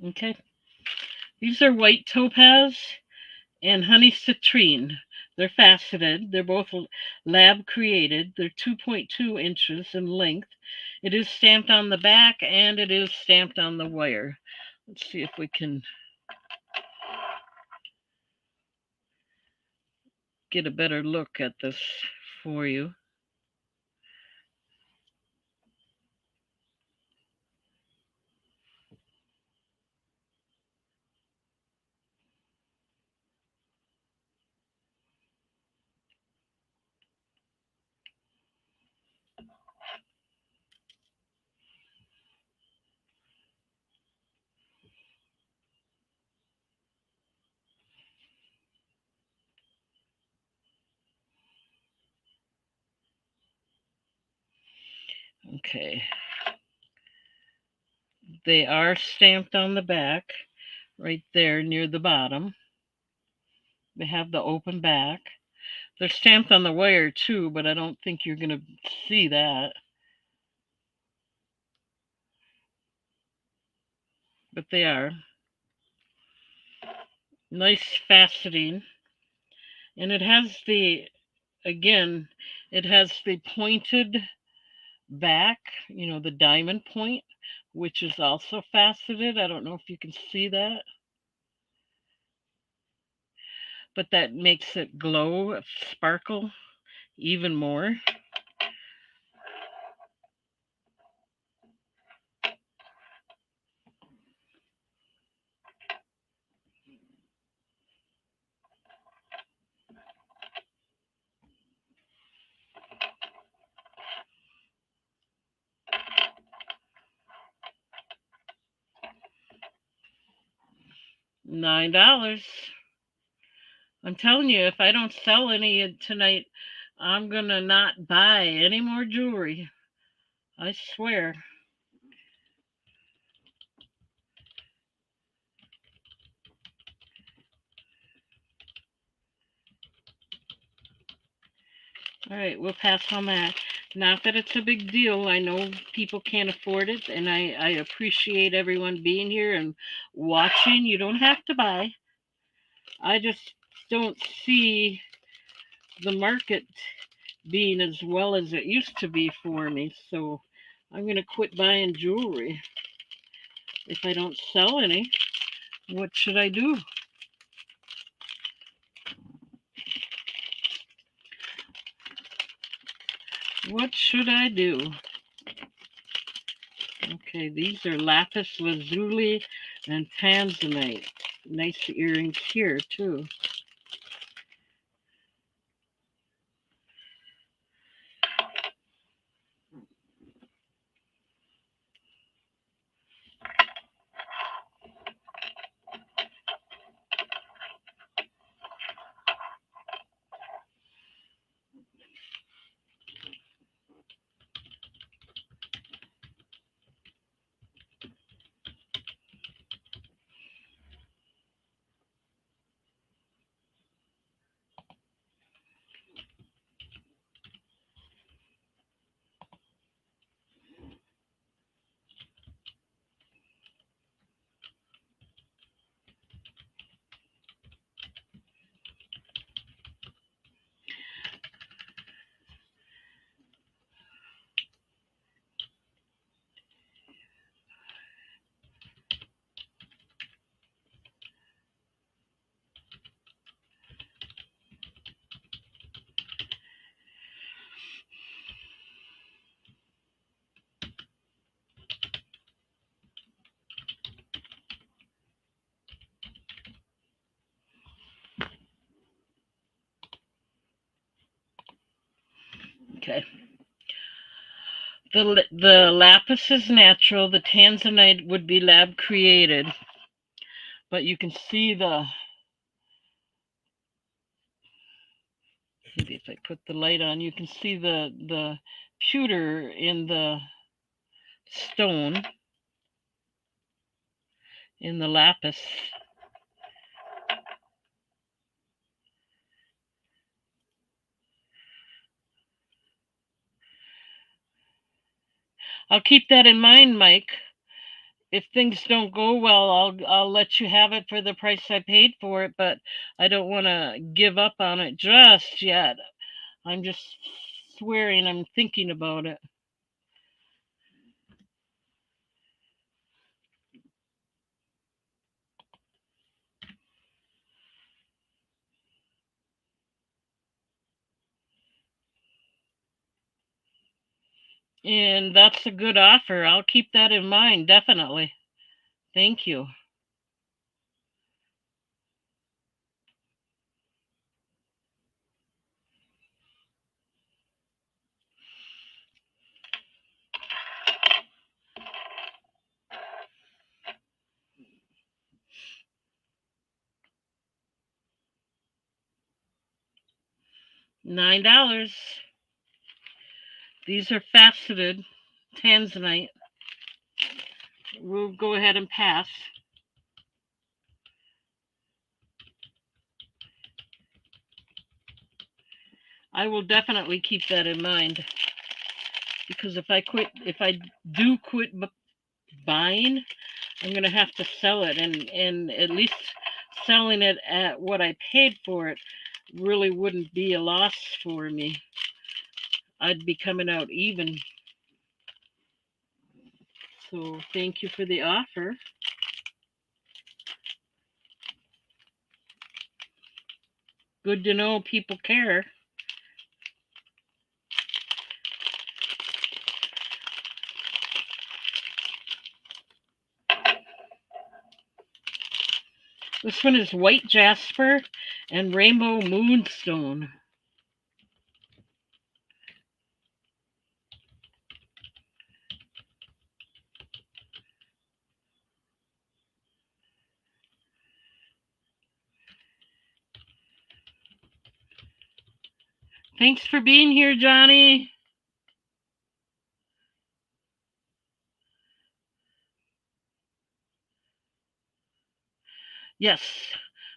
Okay. These are white topaz and honey citrine. They're faceted. They're both lab created. They're 2.2 inches in length. It is stamped on the back and it is stamped on the wire. Let's see if we can get a better look at this for you. Okay. They are stamped on the back right there near the bottom. They have the open back. They're stamped on the wire too, but I don't think you're going to see that. But they are. Nice faceting. And it has again, it has the pointed back, the diamond point, which is also faceted. I don't know if you can see that, but that makes it glow, sparkle even more. $9. I'm telling you, if I don't sell any tonight, I'm gonna not buy any more jewelry. I swear. All right, we'll pass on that. Not that it's a big deal. I know people can't afford it, and I appreciate everyone being here and watching. You don't have to buy. I just don't see the market being as well as it used to be for me. So I'm going to quit buying jewelry. If I don't sell any, what should I do? What should I do? Okay, these are lapis lazuli and tanzanite. Nice earrings here, too. Okay. The lapis is natural. The tanzanite would be lab created. But you can see maybe if I put the light on, you can see the pewter in the stone, in the lapis. I'll keep that in mind, Mike. If things don't go well, I'll let you have it for the price I paid for it, but I don't want to give up on it just yet. I'm just swearing I'm thinking about it. And that's a good offer. I'll keep that in mind, definitely. Thank you. $9. These are faceted tanzanite. We'll go ahead and pass. I will definitely keep that in mind, because if I do quit buying, I'm gonna have to sell it, and at least selling it at what I paid for it really wouldn't be a loss for me. I'd be coming out even. So thank you for the offer. Good to know people care. This one is white jasper and rainbow moonstone. Thanks for being here, Johnny. Yes,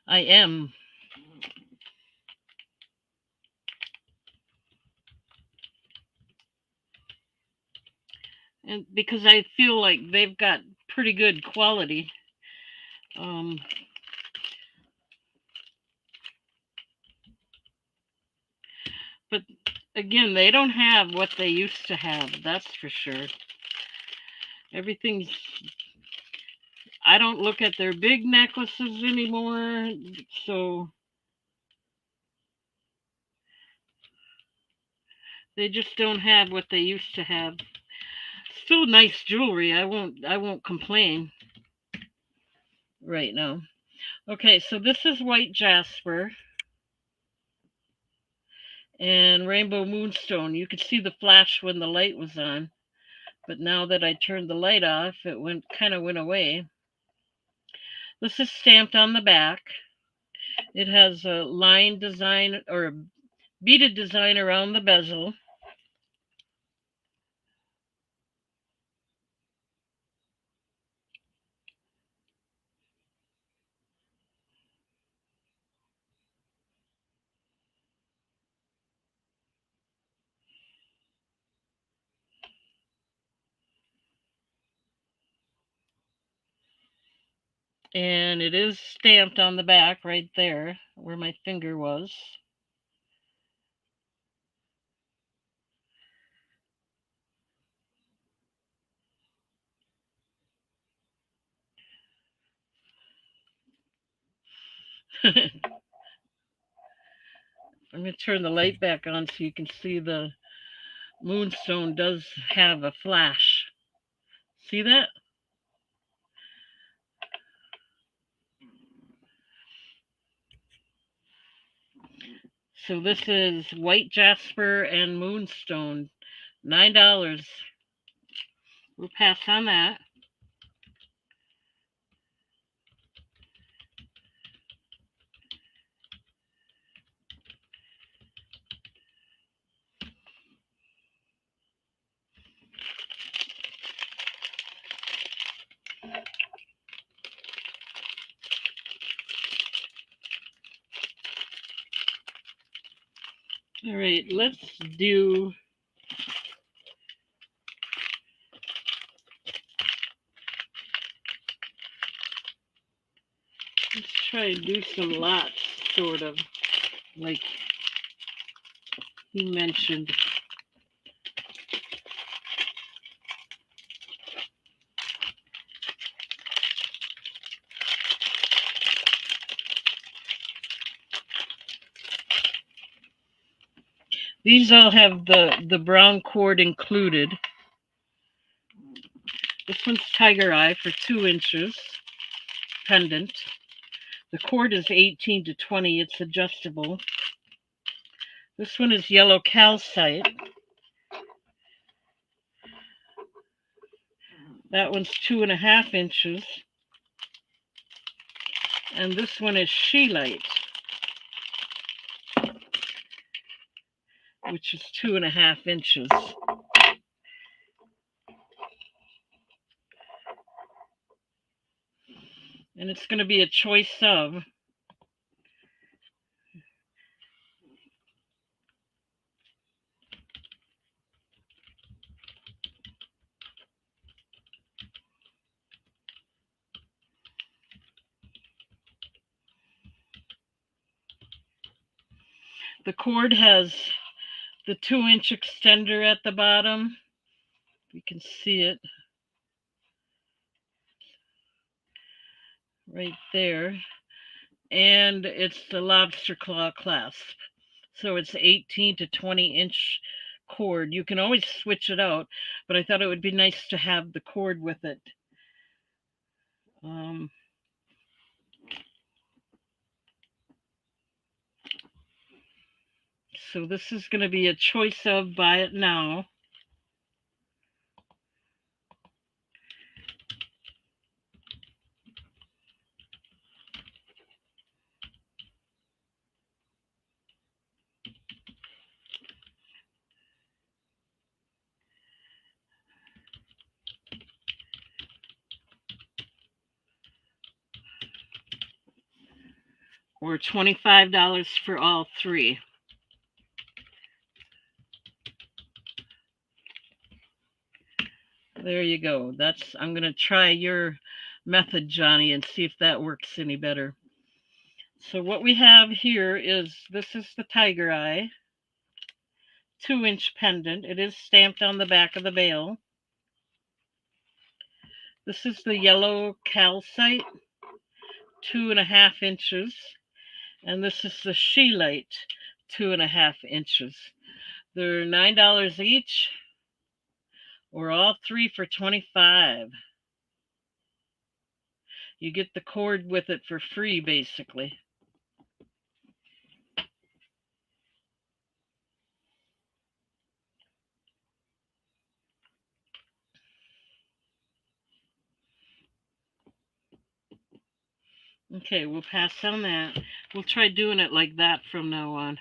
I am. And because I feel like they've got pretty good quality. Um, but again, they don't have what they used to have, that's for sure. Everything's, I don't look at their big necklaces anymore, so they just don't have what they used to have. Still nice jewelry. I won't complain right now. Okay, so this is white jasper and rainbow moonstone. You could see the flash when the light was on, but now that I turned the light off, it went away. This is stamped on the back. It has a line design or a beaded design around the bezel. And it is stamped on the back right there where my finger was. I'm going to turn the light back on so you can see the moonstone does have a flash. See that? So this is white jasper and moonstone, $9. We'll pass on that. All right, let's do. Let's try and do some lots, sort of, like he mentioned. These all have the brown cord included. This one's tiger eye for 2 inches pendant. The cord is 18 to 20. It's adjustable. This one is yellow calcite. That one's 2.5 inches. And this one is scheelite, which is 2.5 inches. And it's going to be a choice of. The cord has the 2-inch extender at the bottom. You can see it right there. And it's the lobster claw clasp. So it's 18 to 20-inch cord. You can always switch it out, but I thought it would be nice to have the cord with it. Um, so this is going to be a choice of buy it now. Or $25 for all three. There you go. I'm going to try your method, Johnny, and see if that works any better. So what we have here is, this is the tiger eye, 2-inch pendant. It is stamped on the back of the bail. This is the yellow calcite, 2.5 inches. And this is the scheelite, 2.5 inches. They're $9 each, or all three for $25. You get the cord with it for free, basically. Okay, we'll pass on that. We'll try doing it like that from now on.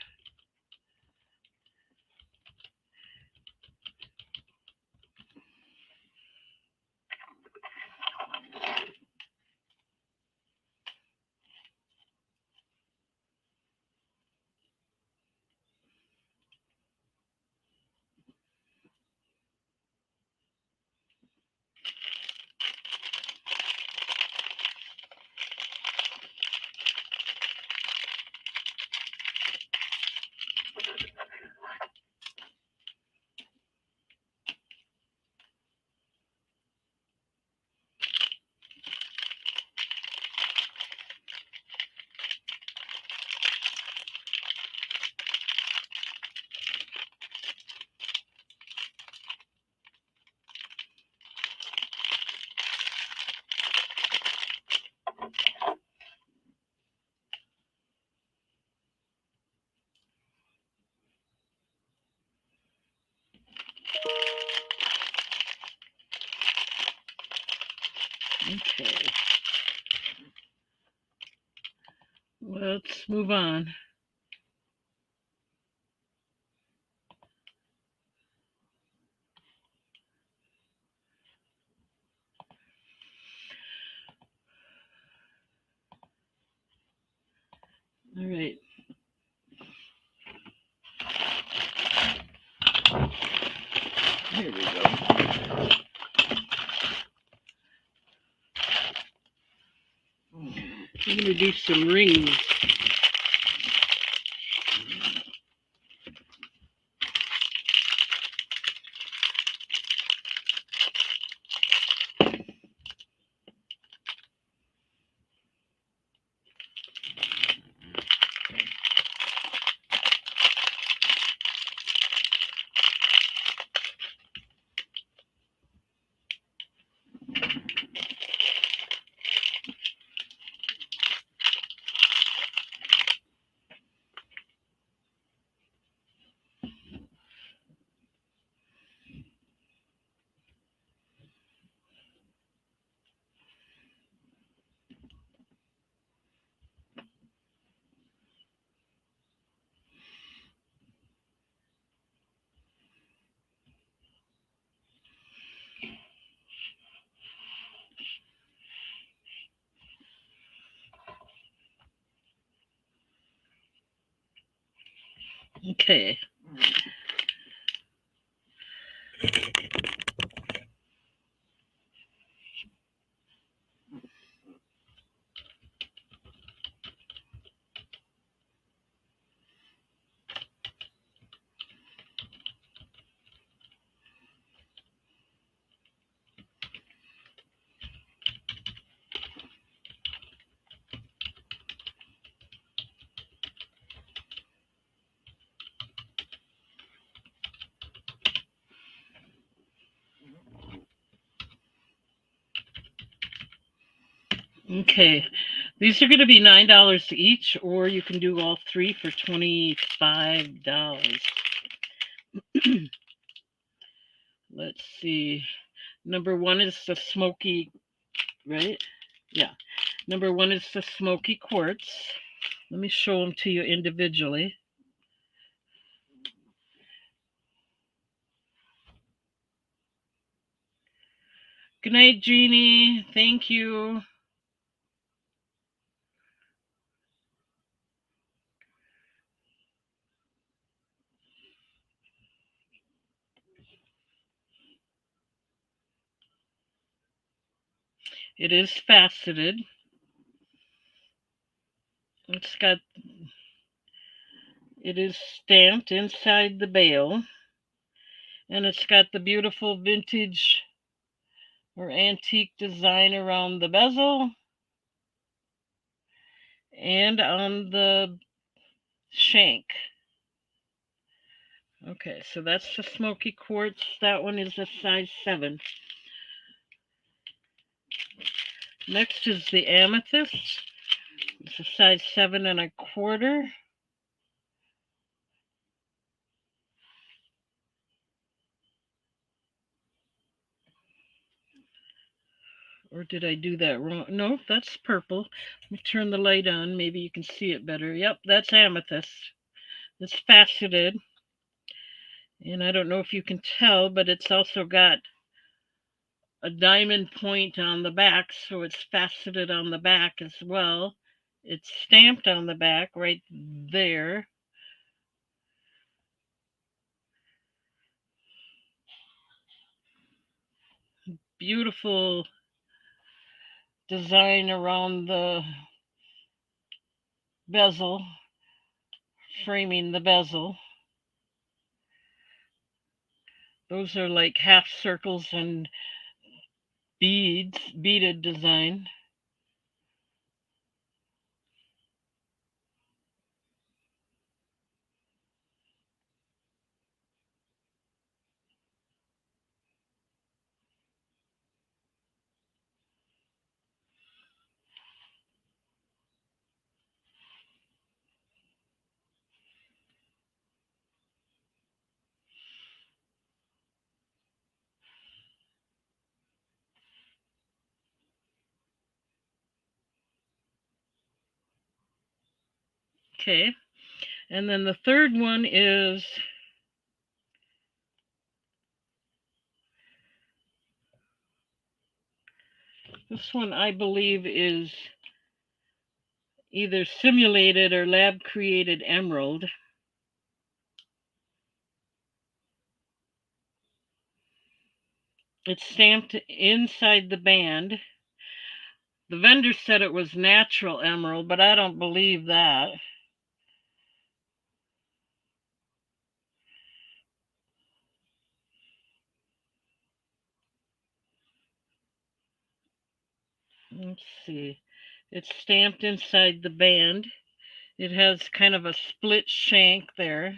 Okay. Let's move on. All right. Here we go. I'm going to do some rings. Okay. Okay, these are going to be $9 each, or you can do all three for $25. Let's see. Number one is the smoky, right? Yeah. Number one is the smoky quartz. Let me show them to you individually. Good night, Jeannie. Thank you. It is faceted. It's got it is stamped inside the bale, and it's got the beautiful vintage or antique design around the bezel and on the shank. Okay, so that's the smoky quartz. That one is a size 7. Next is the amethyst. It's a size 7 1/4. Or did I do that wrong? No, that's purple. Let me turn the light on. Maybe you can see it better. Yep, that's amethyst. It's faceted. And I don't know if you can tell, but it's also got a diamond point on the back, so it's faceted on the back as well. It's stamped on the back right there. Beautiful design around the bezel, framing the bezel. Those are like half circles and beads, beaded design. Okay. And then the third one is this one, I believe, is either simulated or lab created emerald. It's stamped inside the band. The vendor said it was natural emerald, but I don't believe that. Let's see. It's stamped inside the band. It has kind of a split shank there.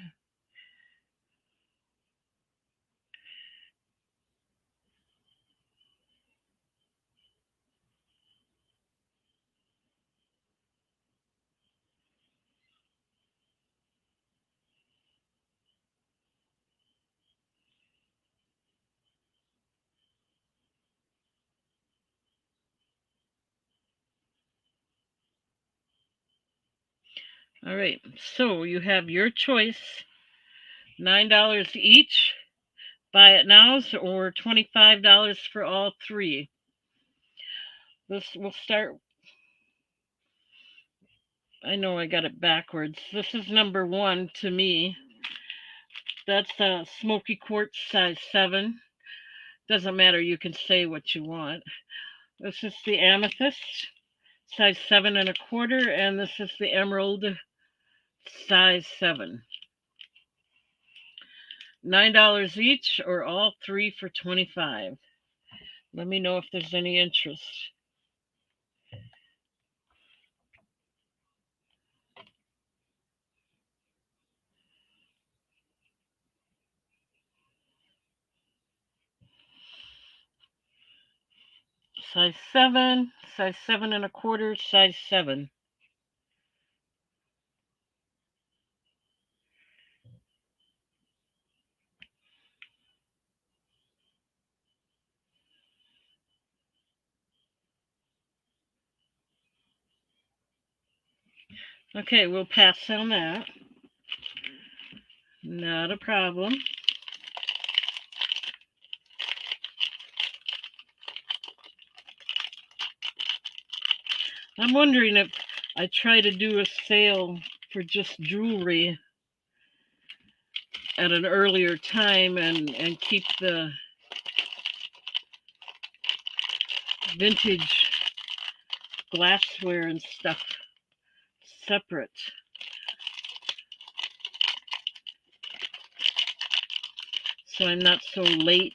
All right, so you have your choice. $9 each. Buy it now, or $25 for all three. This will start. I know I got it backwards. This is number one to me. That's a smoky quartz size 7. Doesn't matter. You can say what you want. This is the amethyst size 7 1/4, and this is the emerald size 7. $9 each, or all three for 25. Let me know if there's any interest. size 7 and a quarter, size 7. Okay, we'll pass on that. Not a problem. I'm wondering if I try to do a sale for just jewelry at an earlier time and keep the vintage glassware and stuff separate. So I'm not so late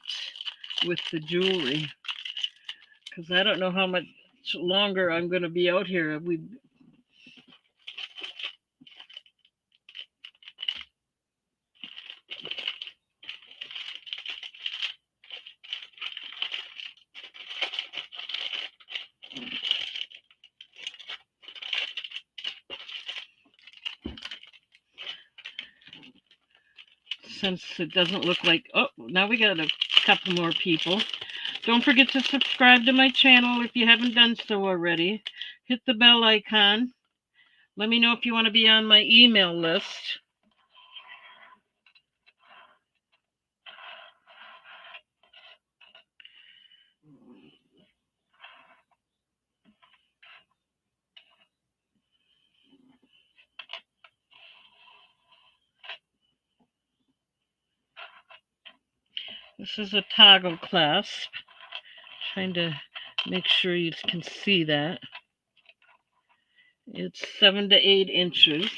with the jewelry. Because I don't know how much longer I'm going to be out here. Since it doesn't look like, oh, now we got a couple more people. Don't forget to subscribe to my channel if you haven't done so already. Hit the bell icon. Let me know if you want to be on my email list. This is a toggle clasp. Trying to make sure you can see that. It's 7 to 8 inches.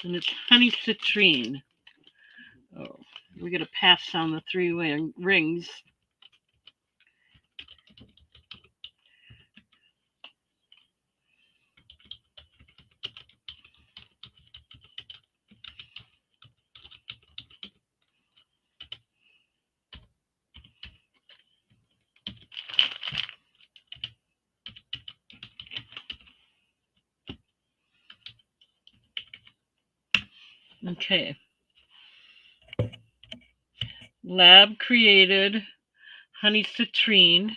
And it's honey citrine. Oh, we're going to pass on the 3 rings. Okay. Lab created honey citrine.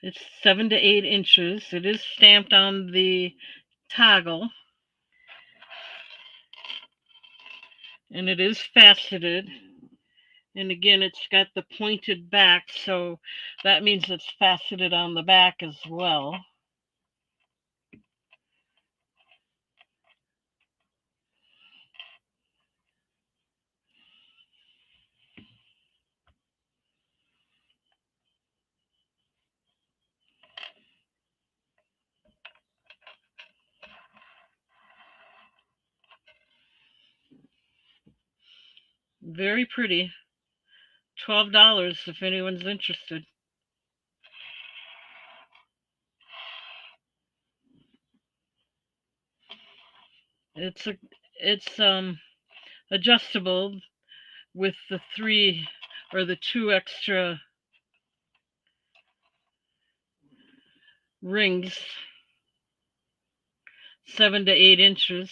It's 7 to 8 inches. It is stamped on the toggle. And it is faceted. And again, it's got the pointed back, so that means it's faceted on the back as well. Very pretty. $12 if anyone's interested. It's adjustable with the 3 or the 2 extra rings, 7 to 8 inches.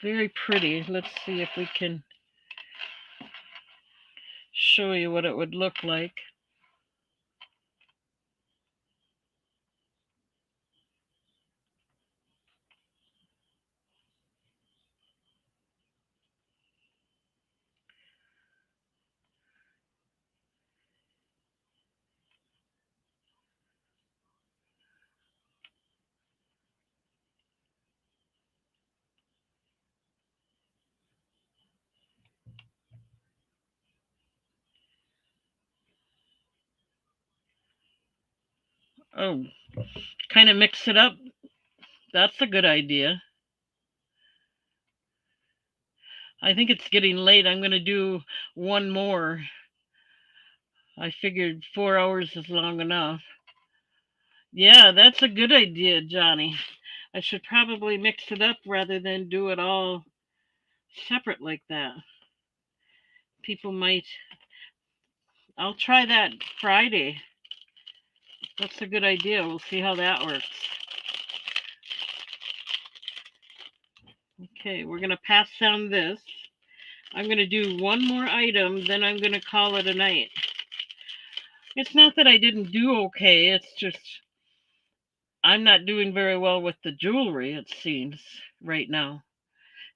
Very pretty. Let's see if we can show you what it would look like. Oh, kind of mix it up. That's a good idea. I think it's getting late. I'm going to do one more. I figured 4 hours is long enough. Yeah, that's a good idea, Johnny. I should probably mix it up rather than do it all separate like that. People might. I'll try that Friday. That's a good idea. We'll see how that works. Okay, we're going to pass down this. I'm going to do one more item, then I'm going to call it a night. It's not that I didn't do okay, it's just I'm not doing very well with the jewelry, it seems, right now.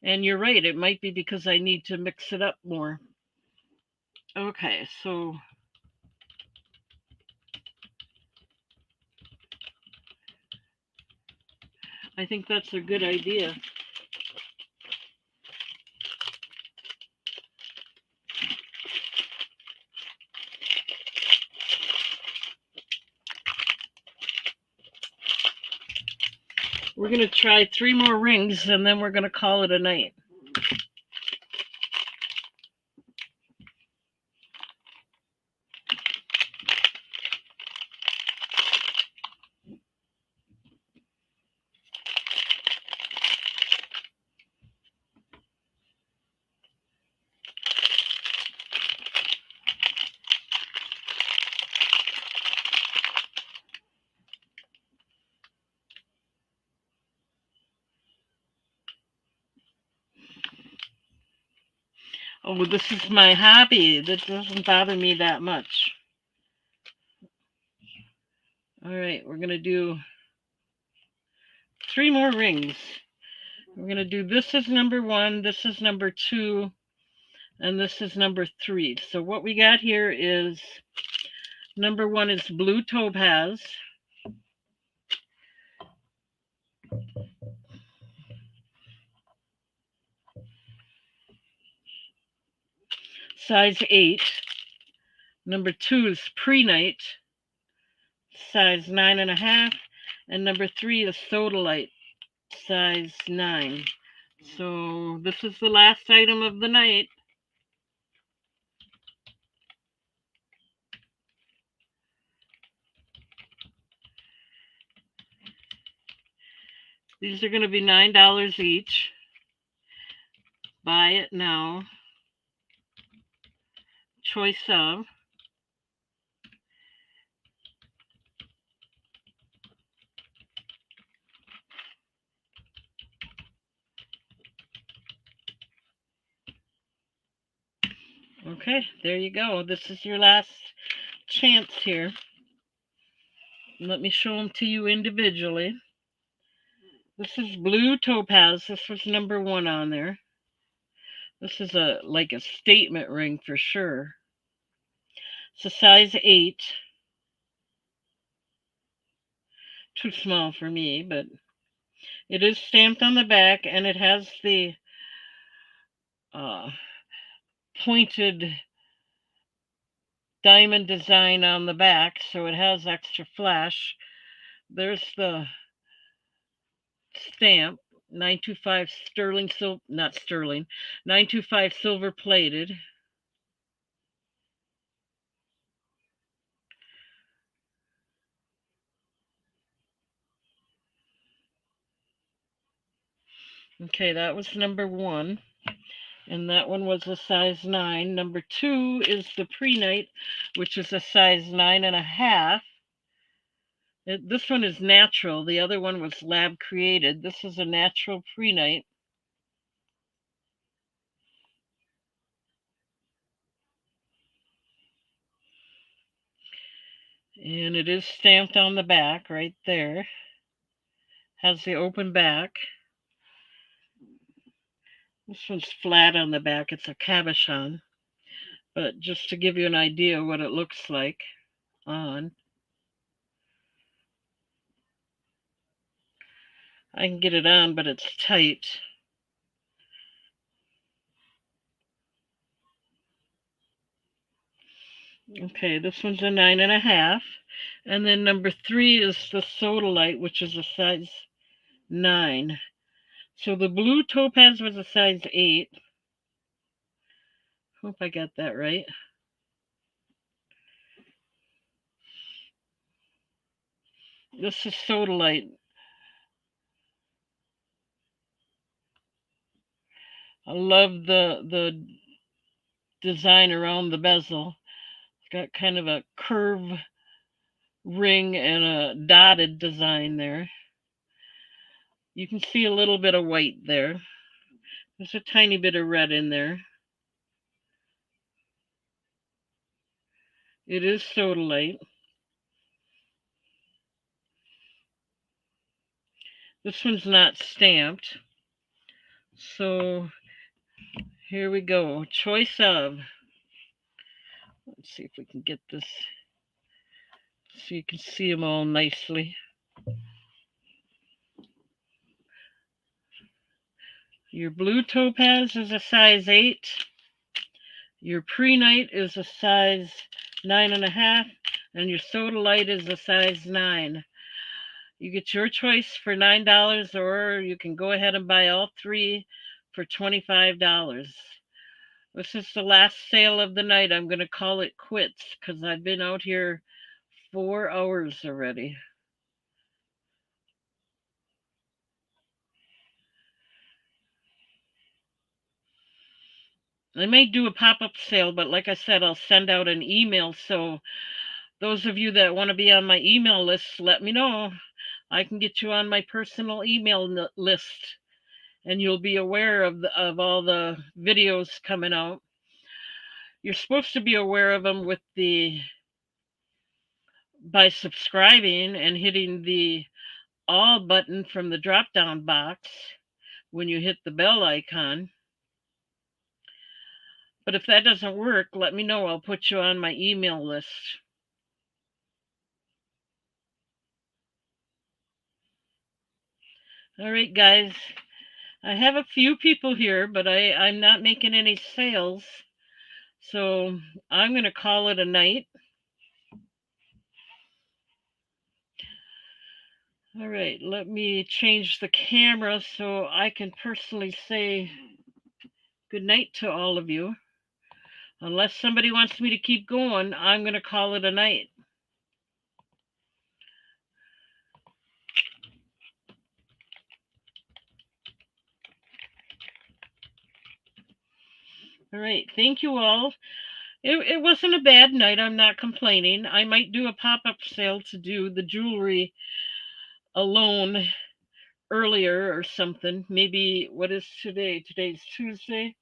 And you're right, it might be because I need to mix it up more. Okay, so I think that's a good idea. We're going to try 3 more rings and then we're going to call it a night. Oh, this is my hobby. That doesn't bother me that much. All right, we're going to do 3 more rings. We're going to do this is number 1, this is number 2, and this is number 3. So what we got here is number 1 is blue topaz. Size 8. Number 2 is pre-night, size 9.5. And number 3 is sodalite, size 9. So this is the last item of the night. These are going to be $9 each. Buy it now. Choice of. Okay, there you go. This is your last chance here. Let me show them to you individually. This is blue topaz. This was number 1 on there. This is like a statement ring for sure. It's a size 8. Too small for me, but it is stamped on the back and it has the pointed diamond design on the back, so it has extra flash. There's the stamp, 925 sterling not sterling, 925 silver plated. Okay, that was number 1. And that one was a size 9. Number 2 is the pre-night, which is a size 9.5. This one is natural. The other one was lab created. This is a natural pre-night. And it is stamped on the back right there. Has the open back. This one's flat on the back. It's a cabochon. But just to give you an idea what it looks like on. I can get it on, but it's tight. Okay, this one's a 9.5. And then number 3 is the sodalite, which is a size 9. So the blue topaz was a size 8. Hope I got that right. This is sodalite. I love the design around the bezel. It's got kind of a curve ring and a dotted design there. You can see a little bit of white there. There's a tiny bit of red in there. It is sodalite. This one's not stamped. So here we go. Choice of. Let's see if we can get this so you can see them all nicely. Your blue topaz is a size 8. Your pre-night is a size 9.5. And your sodalite is a size 9. You get your choice for $9, or you can go ahead and buy all three for $25. This is the last sale of the night. I'm going to call it quits because I've been out here 4 hours already. I may do a pop-up sale, but like I said, I'll send out an email. So those of you that want to be on my email list, let me know. I can get you on my personal email list, and you'll be aware of all the videos coming out. You're supposed to be aware of them by subscribing and hitting the all button from the drop down box when you hit the bell icon. But if that doesn't work, let me know. I'll put you on my email list. All right, guys. I have a few people here, but I'm not making any sales. So I'm going to call it a night. All right, let me change the camera so I can personally say good night to all of you. Unless somebody wants me to keep going, I'm going to call it a night. All right, thank you all. It wasn't a bad night. I'm not complaining. I might do a pop-up sale to do the jewelry alone earlier or something. Maybe, what is today? Today's Tuesday.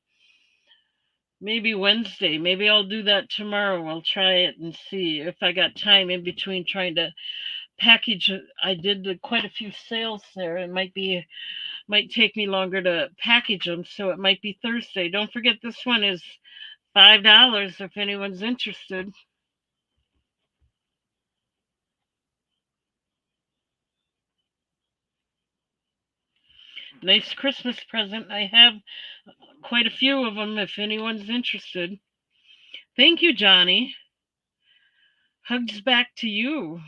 Maybe Wednesday. Maybe I'll do that tomorrow. I'll try it and see if I got time in between trying to package. I did quite a few sales there. It might take me longer to package them, so it might be Thursday. Don't forget, this one is $5 if anyone's interested. Nice Christmas present. I have quite a few of them if anyone's interested. Thank you, Johnny. Hugs back to you.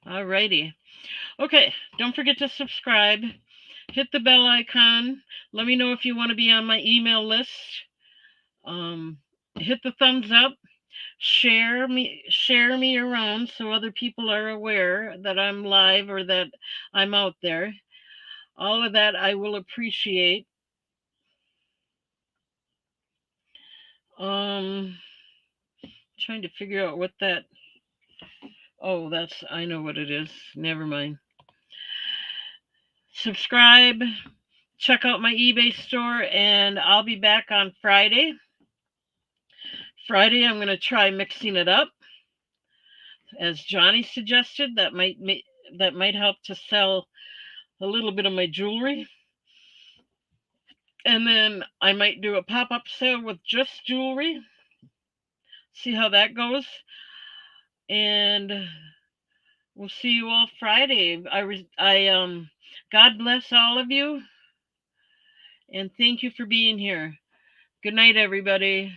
Alrighty. Okay, don't forget to subscribe. Hit the bell icon. Let me know if you want to be on my email list. Hit the thumbs up. Share me around so other people are aware that I'm live or that I'm out there. All of that I will appreciate. Trying to figure out what that. Oh, I know what it is. Never mind. Subscribe, check out my eBay store, and I'll be back on Friday. I'm going to try mixing it up, as Johnny suggested. That might help to sell a little bit of my jewelry. And then I might do a pop-up sale with just jewelry. See how that goes. And we'll see you all Friday. God bless all of you. And thank you for being here. Good night, everybody.